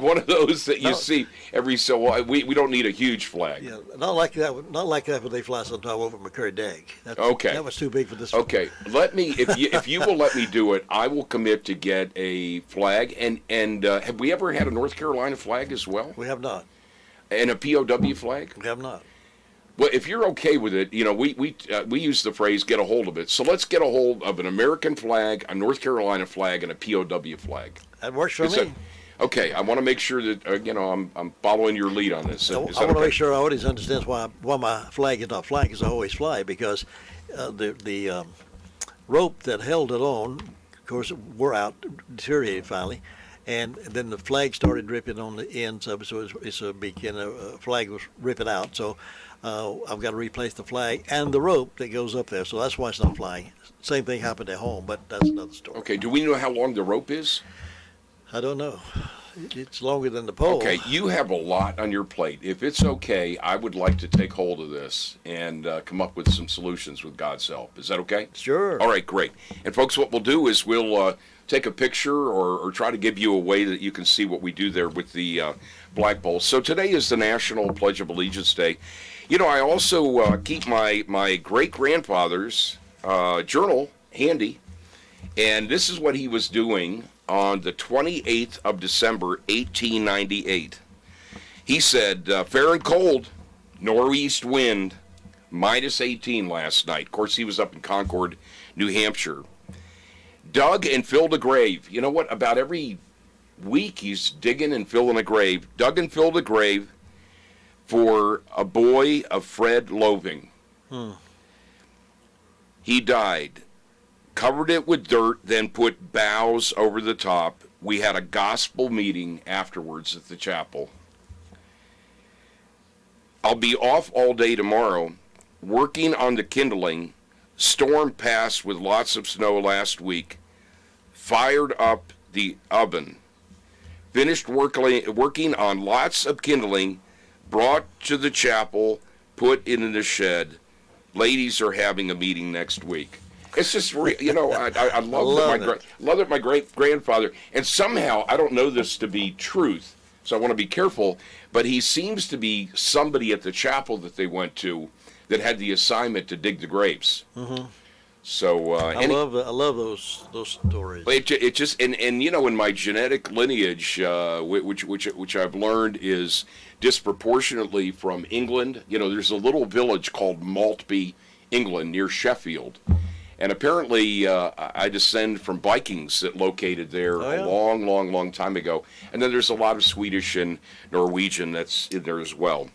one of those that you see every so while. We don't need a huge flag. Yeah, not like that. Not like that when they fly sometime over McCurry Dag. Okay. That was too big for this. Okay. Let me, if you will let me do it, I will commit to get a flag. And have we ever had a North Carolina flag as well? We have not. And a POW flag? We have not. Well, if you're okay with it, you know, we use the phrase "get a hold of it." So let's get a hold of an American flag, a North Carolina flag, and a POW flag. That works for me. Okay, I want to make sure that I'm following your lead on this. I want to make sure our audience understands why my flag is not flying because I always fly, because the rope that held it on, of course, wore out, deteriorated finally. And then the flag started dripping on the ends of it, so it's a beacon. Flag was ripping out, so I've got to replace the flag and the rope that goes up there, so that's why it's not flying. Same thing happened at home, but that's another story. Okay, do we know how long the rope is? I don't know. It's longer than the pole. Okay, you have a lot on your plate. If it's okay, I would like to take hold of this and come up with some solutions with God's help. Is that okay? Sure. All right, great. And folks, what we'll do is we'll take a picture or try to give you a way that you can see what we do there with the Black Bowl. So today is the National Pledge of Allegiance Day. You know, I also keep my great-grandfather's journal handy, and this is what he was doing on the 28th of December, 1898. He said, fair and cold, northeast wind, minus 18 last night. Of course, he was up in Concord, New Hampshire. Dug and filled a grave. You know what? About every week he's digging and filling a grave. Dug and filled a grave for a boy of Fred Loving. He died. Covered it with dirt, then put boughs over the top. We had a gospel meeting afterwards at the chapel. I'll be off all day tomorrow, working on the kindling. Storm passed with lots of snow last week. Fired up the oven. Finished working on lots of kindling. Brought to the chapel. Put it in the shed. Ladies are having a meeting next week. It's just, you know, I love that my great-grandfather, and somehow, I don't know this to be truth, so I want to be careful, but he seems to be somebody at the chapel that they went to that had the assignment to dig the graves. Mm-hmm. So I love those stories. It just and you know, in my genetic lineage, which I've learned is disproportionately from England. You know, there's a little village called Maltby, England, near Sheffield. And apparently, I descend from Vikings that located there a long time ago. And then there's a lot of Swedish and Norwegian that's in there as well.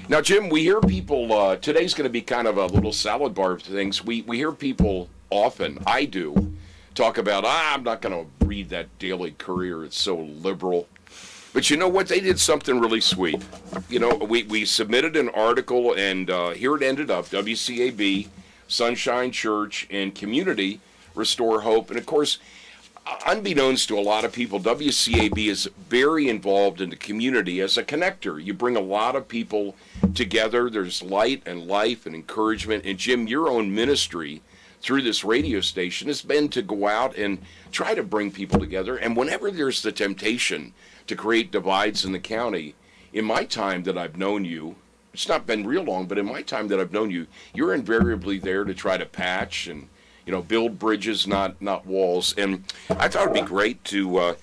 Now, Jim, we hear people, today's going to be kind of a little salad bar of things. We hear people often, I do, talk about, I'm not going to read that Daily Courier, it's so liberal. But you know what? They did something really sweet. You know, we submitted an article, and here it ended up, WCAB, Sunshine Church, and Community Restore Hope. And, of course, unbeknownst to a lot of people, WCAB is very involved in the community as a connector. You bring a lot of people together. There's light and life and encouragement. And, Jim, your own ministry through this radio station has been to go out and try to bring people together. And whenever there's the temptation to create divides in the county, in my time that I've known you, it's not been real long, but in my time that I've known you, you're invariably there to try to patch and, you know, build bridges, not walls. And I thought it'd be great to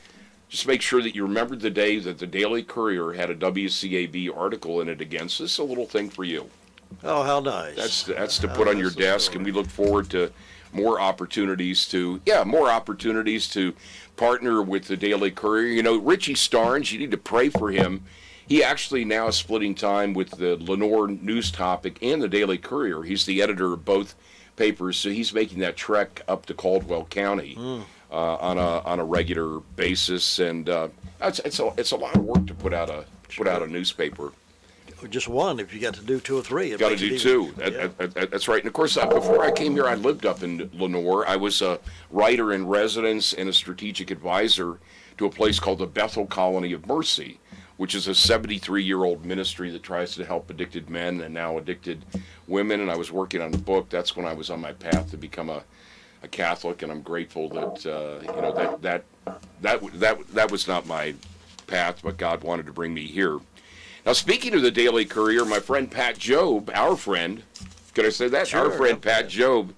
just make sure that you remembered the day that the Daily Courier had a WCAB article in it against us. A little thing for you. Oh, how nice. That's to put on your desk, and we look forward to more opportunities to partner with the Daily Courier. You know, Richie Starnes, you need to pray for him. He actually now is splitting time with the Lenore News Topic and the Daily Courier. He's the editor of both papers, so he's making that trek up to Caldwell County on a regular basis, and it's a lot of work to put out a newspaper. Just one. If you got to do two or three, got to do two. That's right. And of course, before I came here, I lived up in Lenore. I was a writer in residence and a strategic advisor to a place called the Bethel Colony of Mercy, which is a 73-year-old ministry that tries to help addicted men and now addicted women. And I was working on a book. That's when I was on my path to become a Catholic, and I'm grateful that that was not my path, but God wanted to bring me here. Now, speaking of the Daily Courier, my friend Pat Job, our friend, can I say that? Sure, our friend Pat Job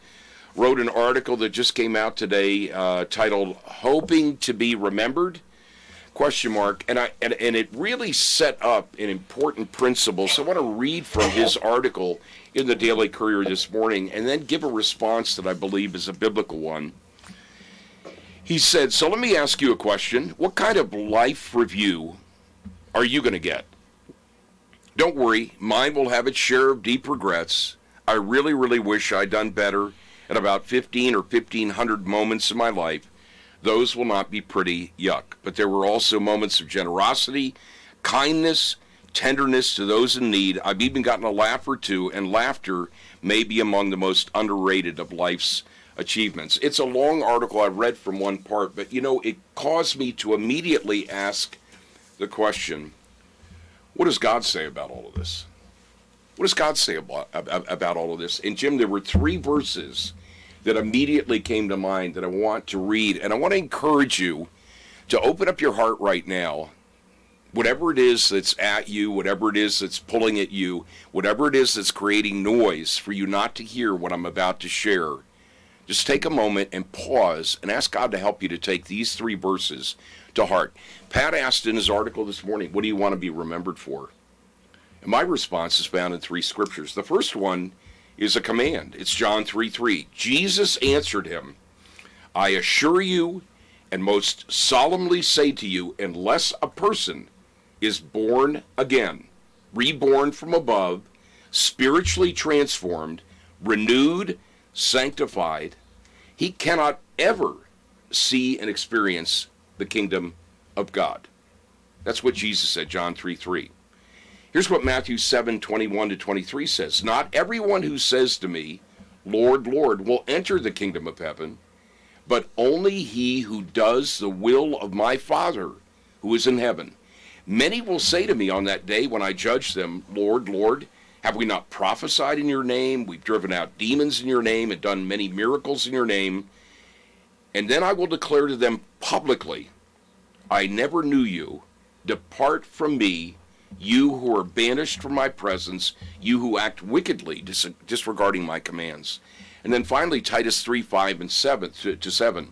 wrote an article that just came out today titled "Hoping to be Remembered?" ? And it really set up an important principle. So I want to read from his article in the Daily Courier this morning and then give a response that I believe is a biblical one. He said, so let me ask you a question. What kind of life review are you going to get? Don't worry, mine will have its share of deep regrets. I really, really wish I'd done better at about 15 or 1,500 moments in my life. Those will not be pretty, yuck. But there were also moments of generosity, kindness, tenderness to those in need. I've even gotten a laugh or two, and laughter may be among the most underrated of life's achievements. It's a long article. I read from one part, but, you know, it caused me to immediately ask the question, what does God say about all of this? What does God say about all of this? And, Jim, there were 3 verses that immediately came to mind that I want to read. And I want to encourage you to open up your heart right now. Whatever it is that's at you, whatever it is that's pulling at you, whatever it is that's creating noise for you not to hear what I'm about to share, just take a moment and pause and ask God to help you to take these 3 verses to heart. Pat asked in his article this morning, what do you want to be remembered for? And my response is found in 3 scriptures. The first one is a command. It's John 3:3. Jesus answered him, I assure you and most solemnly say to you, unless a person is born again, reborn from above, spiritually transformed, renewed, sanctified, he cannot ever see and experience the kingdom of God. That's what Jesus said, John 3:3. Here's what Matthew 7:21-23 says. Not everyone who says to me, Lord, Lord, will enter the kingdom of heaven, but only he who does the will of my Father who is in heaven. Many will say to me on that day when I judge them, Lord, Lord, have we not prophesied in your name? We've driven out demons in your name and done many miracles in your name. And then I will declare to them publicly, I never knew you. Depart from me, you who are banished from my presence, you who act wickedly, disregarding my commands. And then finally, Titus 3:5-7.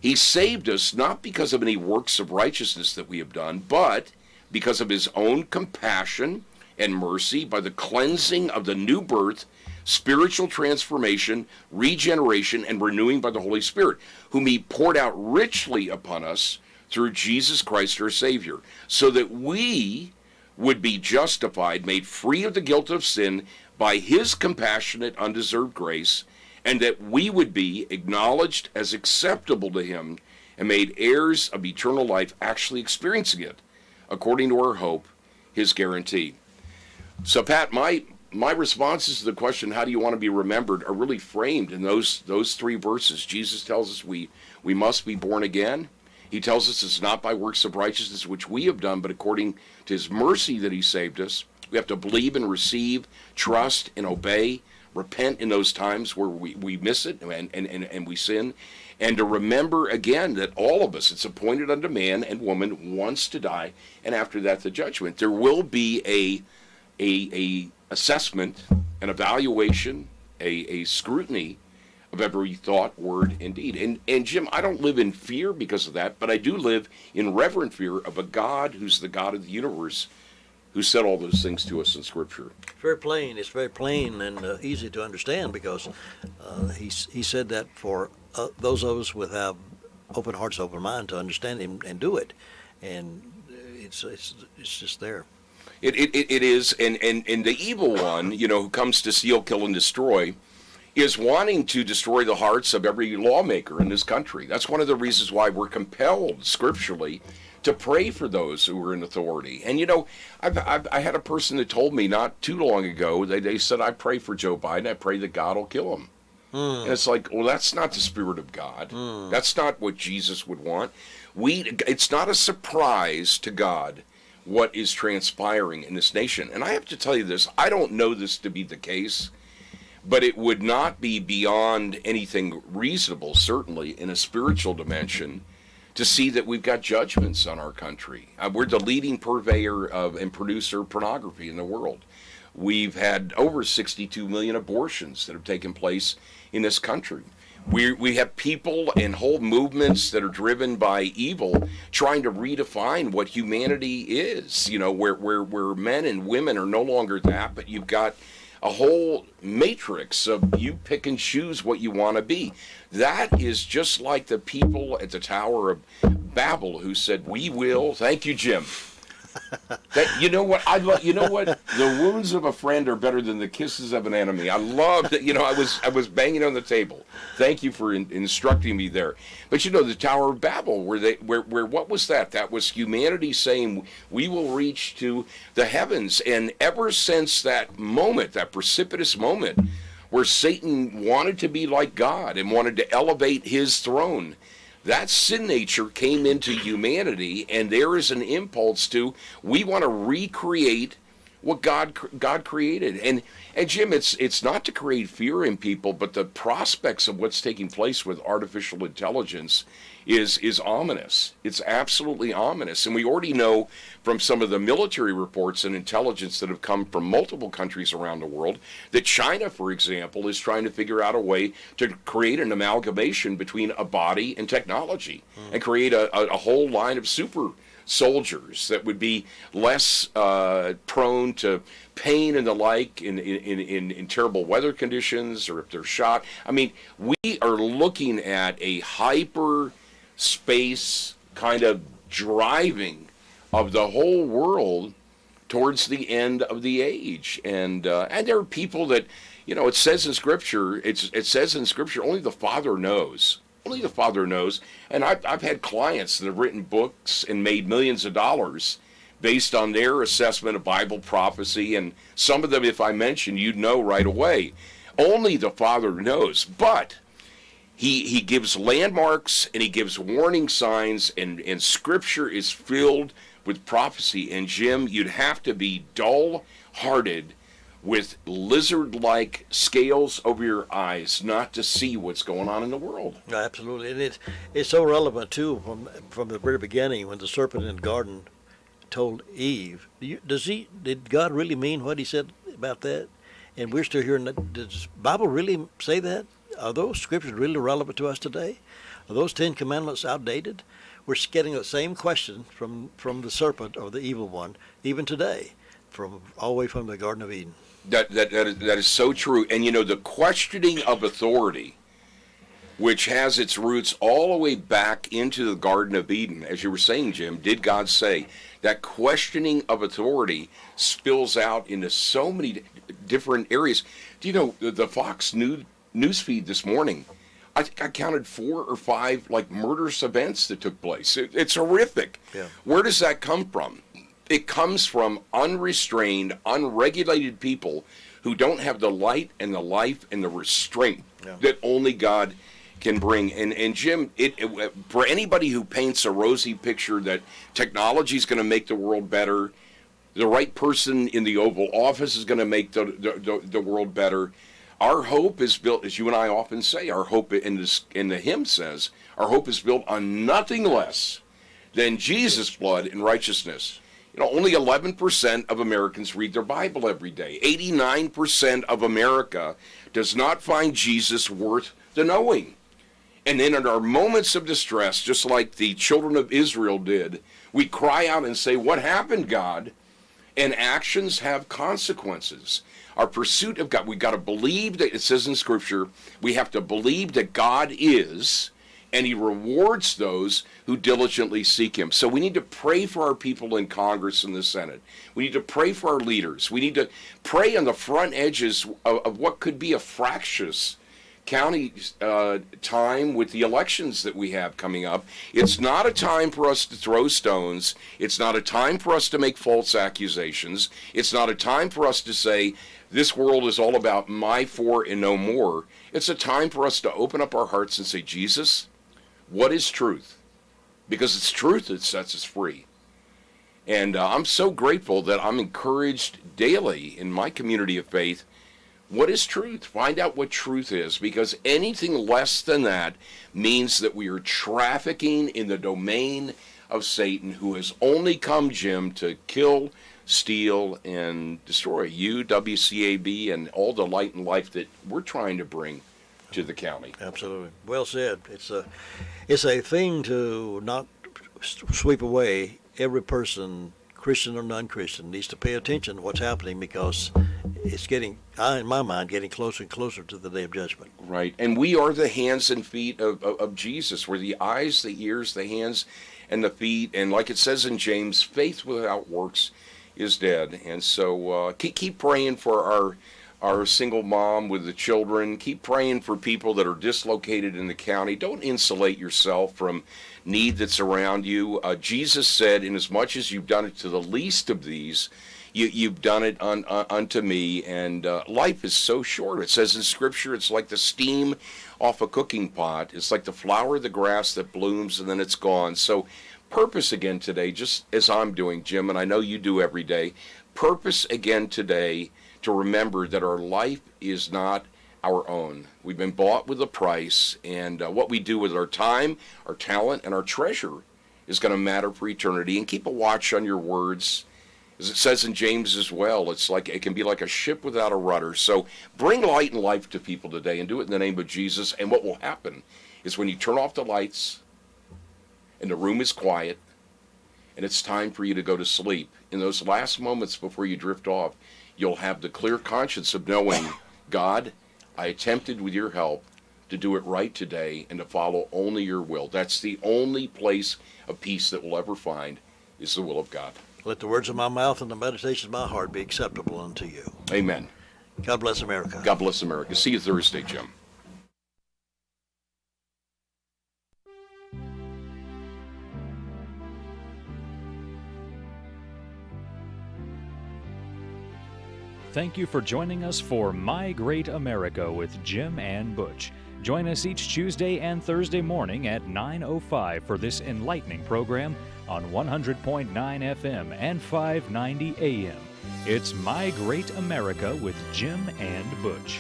He saved us not because of any works of righteousness that we have done, but because of his own compassion and mercy, by the cleansing of the new birth, spiritual transformation, regeneration, and renewing by the Holy Spirit, whom he poured out richly upon us through Jesus Christ our Savior, so that we would be justified, made free of the guilt of sin by his compassionate, undeserved grace, and that we would be acknowledged as acceptable to him and made heirs of eternal life, actually experiencing it, according to our hope, his guarantee. So, Pat, my responses to the question, how do you want to be remembered, are really framed in those 3 verses. Jesus tells us we must be born again. He tells us it's not by works of righteousness which we have done, but according to his mercy that he saved us. We have to believe and receive, trust and obey, repent in those times where we miss it and we sin, and to remember again that all of us, it's appointed unto man and woman once to die, and after that the judgment. There will be a assessment, an evaluation, a scrutiny of every thought, word, and deed. And Jim, I don't live in fear because of that, but I do live in reverent fear of a God who's the God of the universe, who said all those things to us in Scripture. Very plain. It's very plain and easy to understand, because he said that for those of us with have open hearts, open mind to understand him and do it, and it's just there. It is, and the evil one, who comes to steal, kill, and destroy, is wanting to destroy the hearts of every lawmaker in this country. That's one of the reasons why we're compelled scripturally to pray for those who are in authority. And I had a person that told me not too long ago, they said, I pray for Joe Biden, I pray that God will kill him. And it's like, well, that's not the Spirit of God. That's not what Jesus would want. It's not a surprise to God what is transpiring in this nation. And I have to tell you this, I don't know this to be the case, but it would not be beyond anything reasonable, certainly in a spiritual dimension, to see that we've got judgments on our country. We're the leading purveyor of and producer of pornography in the world. We've had over 62 million abortions that have taken place in this country. We have people and whole movements that are driven by evil trying to redefine what humanity is, where men and women are no longer that, but you've got a whole matrix of you pick and choose what you want to be. That is just like the people at the Tower of Babel who said, we will, thank you, Jim. You know what? The wounds of a friend are better than the kisses of an enemy. I love that. I was banging on the table. Thank you for instructing me there. But the Tower of Babel, where what was that? That was humanity saying we will reach to the heavens. And ever since that moment, that precipitous moment, where Satan wanted to be like God and wanted to elevate his throne, that sin nature came into humanity, and there is an impulse to, we want to recreate what God created. And Jim, it's not to create fear in people, but the prospects of what's taking place with artificial intelligence is ominous. It's absolutely ominous. And we already know from some of the military reports and intelligence that have come from multiple countries around the world that China, for example, is trying to figure out a way to create an amalgamation between a body and technology and create a whole line of super soldiers that would be less prone to pain and the like in terrible weather conditions, or if they're shot. I mean, we are looking at a hyper space kind of driving of the whole world towards the end of the age. And there are people that, it says in Scripture, only the Father knows. Only the Father knows. And I've had clients that have written books and made millions of dollars based on their assessment of Bible prophecy. And some of them, if I mention, you'd know right away. Only the Father knows. But he gives landmarks and he gives warning signs, and Scripture is filled with prophecy. And Jim, you'd have to be dull-hearted with lizard-like scales over your eyes not to see what's going on in the world. Absolutely, and it's so relevant too from the very beginning when the serpent in the garden told Eve. Did God really mean what he said about that? And we're still hearing that. Does the Bible really say that? Are those scriptures really relevant to us today? Are those 10 Commandments outdated? We're getting the same question from the serpent or the evil one, even today, from all the way from the Garden of Eden. That is so true. And the questioning of authority, which has its roots all the way back into the Garden of Eden, as you were saying, Jim, did God say? That questioning of authority spills out into so many different areas. Do you know the Fox News feed this morning? I think I counted 4 or 5 murderous events that took place. It's horrific. Yeah. Where does that come from? It comes from unrestrained, unregulated people who don't have the light and the life and the restraint that only God can bring. And Jim, for anybody who paints a rosy picture that technology is going to make the world better, the right person in the Oval Office is going to make the world better, our hope is built, as you and I often say, our hope in the hymn says, our hope is built on nothing less than Jesus' blood and righteousness. Only 11% of Americans read their Bible every day. 89% of America does not find Jesus worth the knowing. And then in our moments of distress, just like the children of Israel did, we cry out and say, "What happened, God?" And actions have consequences. Our pursuit of God, we've got to believe that, it says in Scripture, we have to believe that God is, and he rewards those who diligently seek him. So we need to pray for our people in Congress and the Senate. We need to pray for our leaders. We need to pray on the front edges of what could be a fractious county time with the elections that we have coming up. It's not a time for us to throw stones. It's not a time for us to make false accusations. It's not a time for us to say, this world is all about my for and no more. It's a time for us to open up our hearts and say, Jesus, what is truth? Because it's truth that sets us free. And I'm so grateful that I'm encouraged daily in my community of faith. What is truth? Find out what truth is, because anything less than that means that we are trafficking in the domain of Satan, who has only come, Jim, to kill, steal, and destroy you, WCAB, and all the light and life that we're trying to bring to the county. Absolutely. Well said. It's a thing to not sweep away. Every person, Christian or non-Christian, needs to pay attention to what's happening, because it's getting, in my mind, getting closer and closer to the day of judgment. Right. And we are the hands and feet of Jesus. We're the eyes, the ears, the hands, and the feet. And like it says in James, faith without works is dead. And so keep praying for our single mom with the children. Keep praying for people that are dislocated in the county. Don't insulate yourself from need that's around you. Jesus said, inasmuch as you've done it to the least of these, you've done it unto me. And life is so short. It says in Scripture, it's like the steam off a cooking pot. It's like the flower of the grass that blooms and then it's gone. So purpose again today, just as I'm doing, Jim, and I know you do every day. purpose again today to remember that our life is not our own. We've been bought with a price, and what we do with our time, our talent, and our treasure is going to matter for eternity. And keep a watch on your words. As it says in James as well, it can be like a ship without a rudder. So bring light and life to people today and do it in the name of Jesus. And what will happen is when you turn off the lights and the room is quiet and it's time for you to go to sleep, in those last moments before you drift off, you'll have the clear conscience of knowing, God, I attempted with your help to do it right today and to follow only your will. That's the only place of peace that we'll ever find, is the will of God. Let the words of my mouth and the meditation of my heart be acceptable unto you. Amen. God bless America. God bless America. See you Thursday, Jim. Thank you for joining us for My Great America with Jim and Butch. Join us each Tuesday and Thursday morning at 9:05 for this enlightening program on 100.9 FM and 590 AM. It's My Great America with Jim and Butch.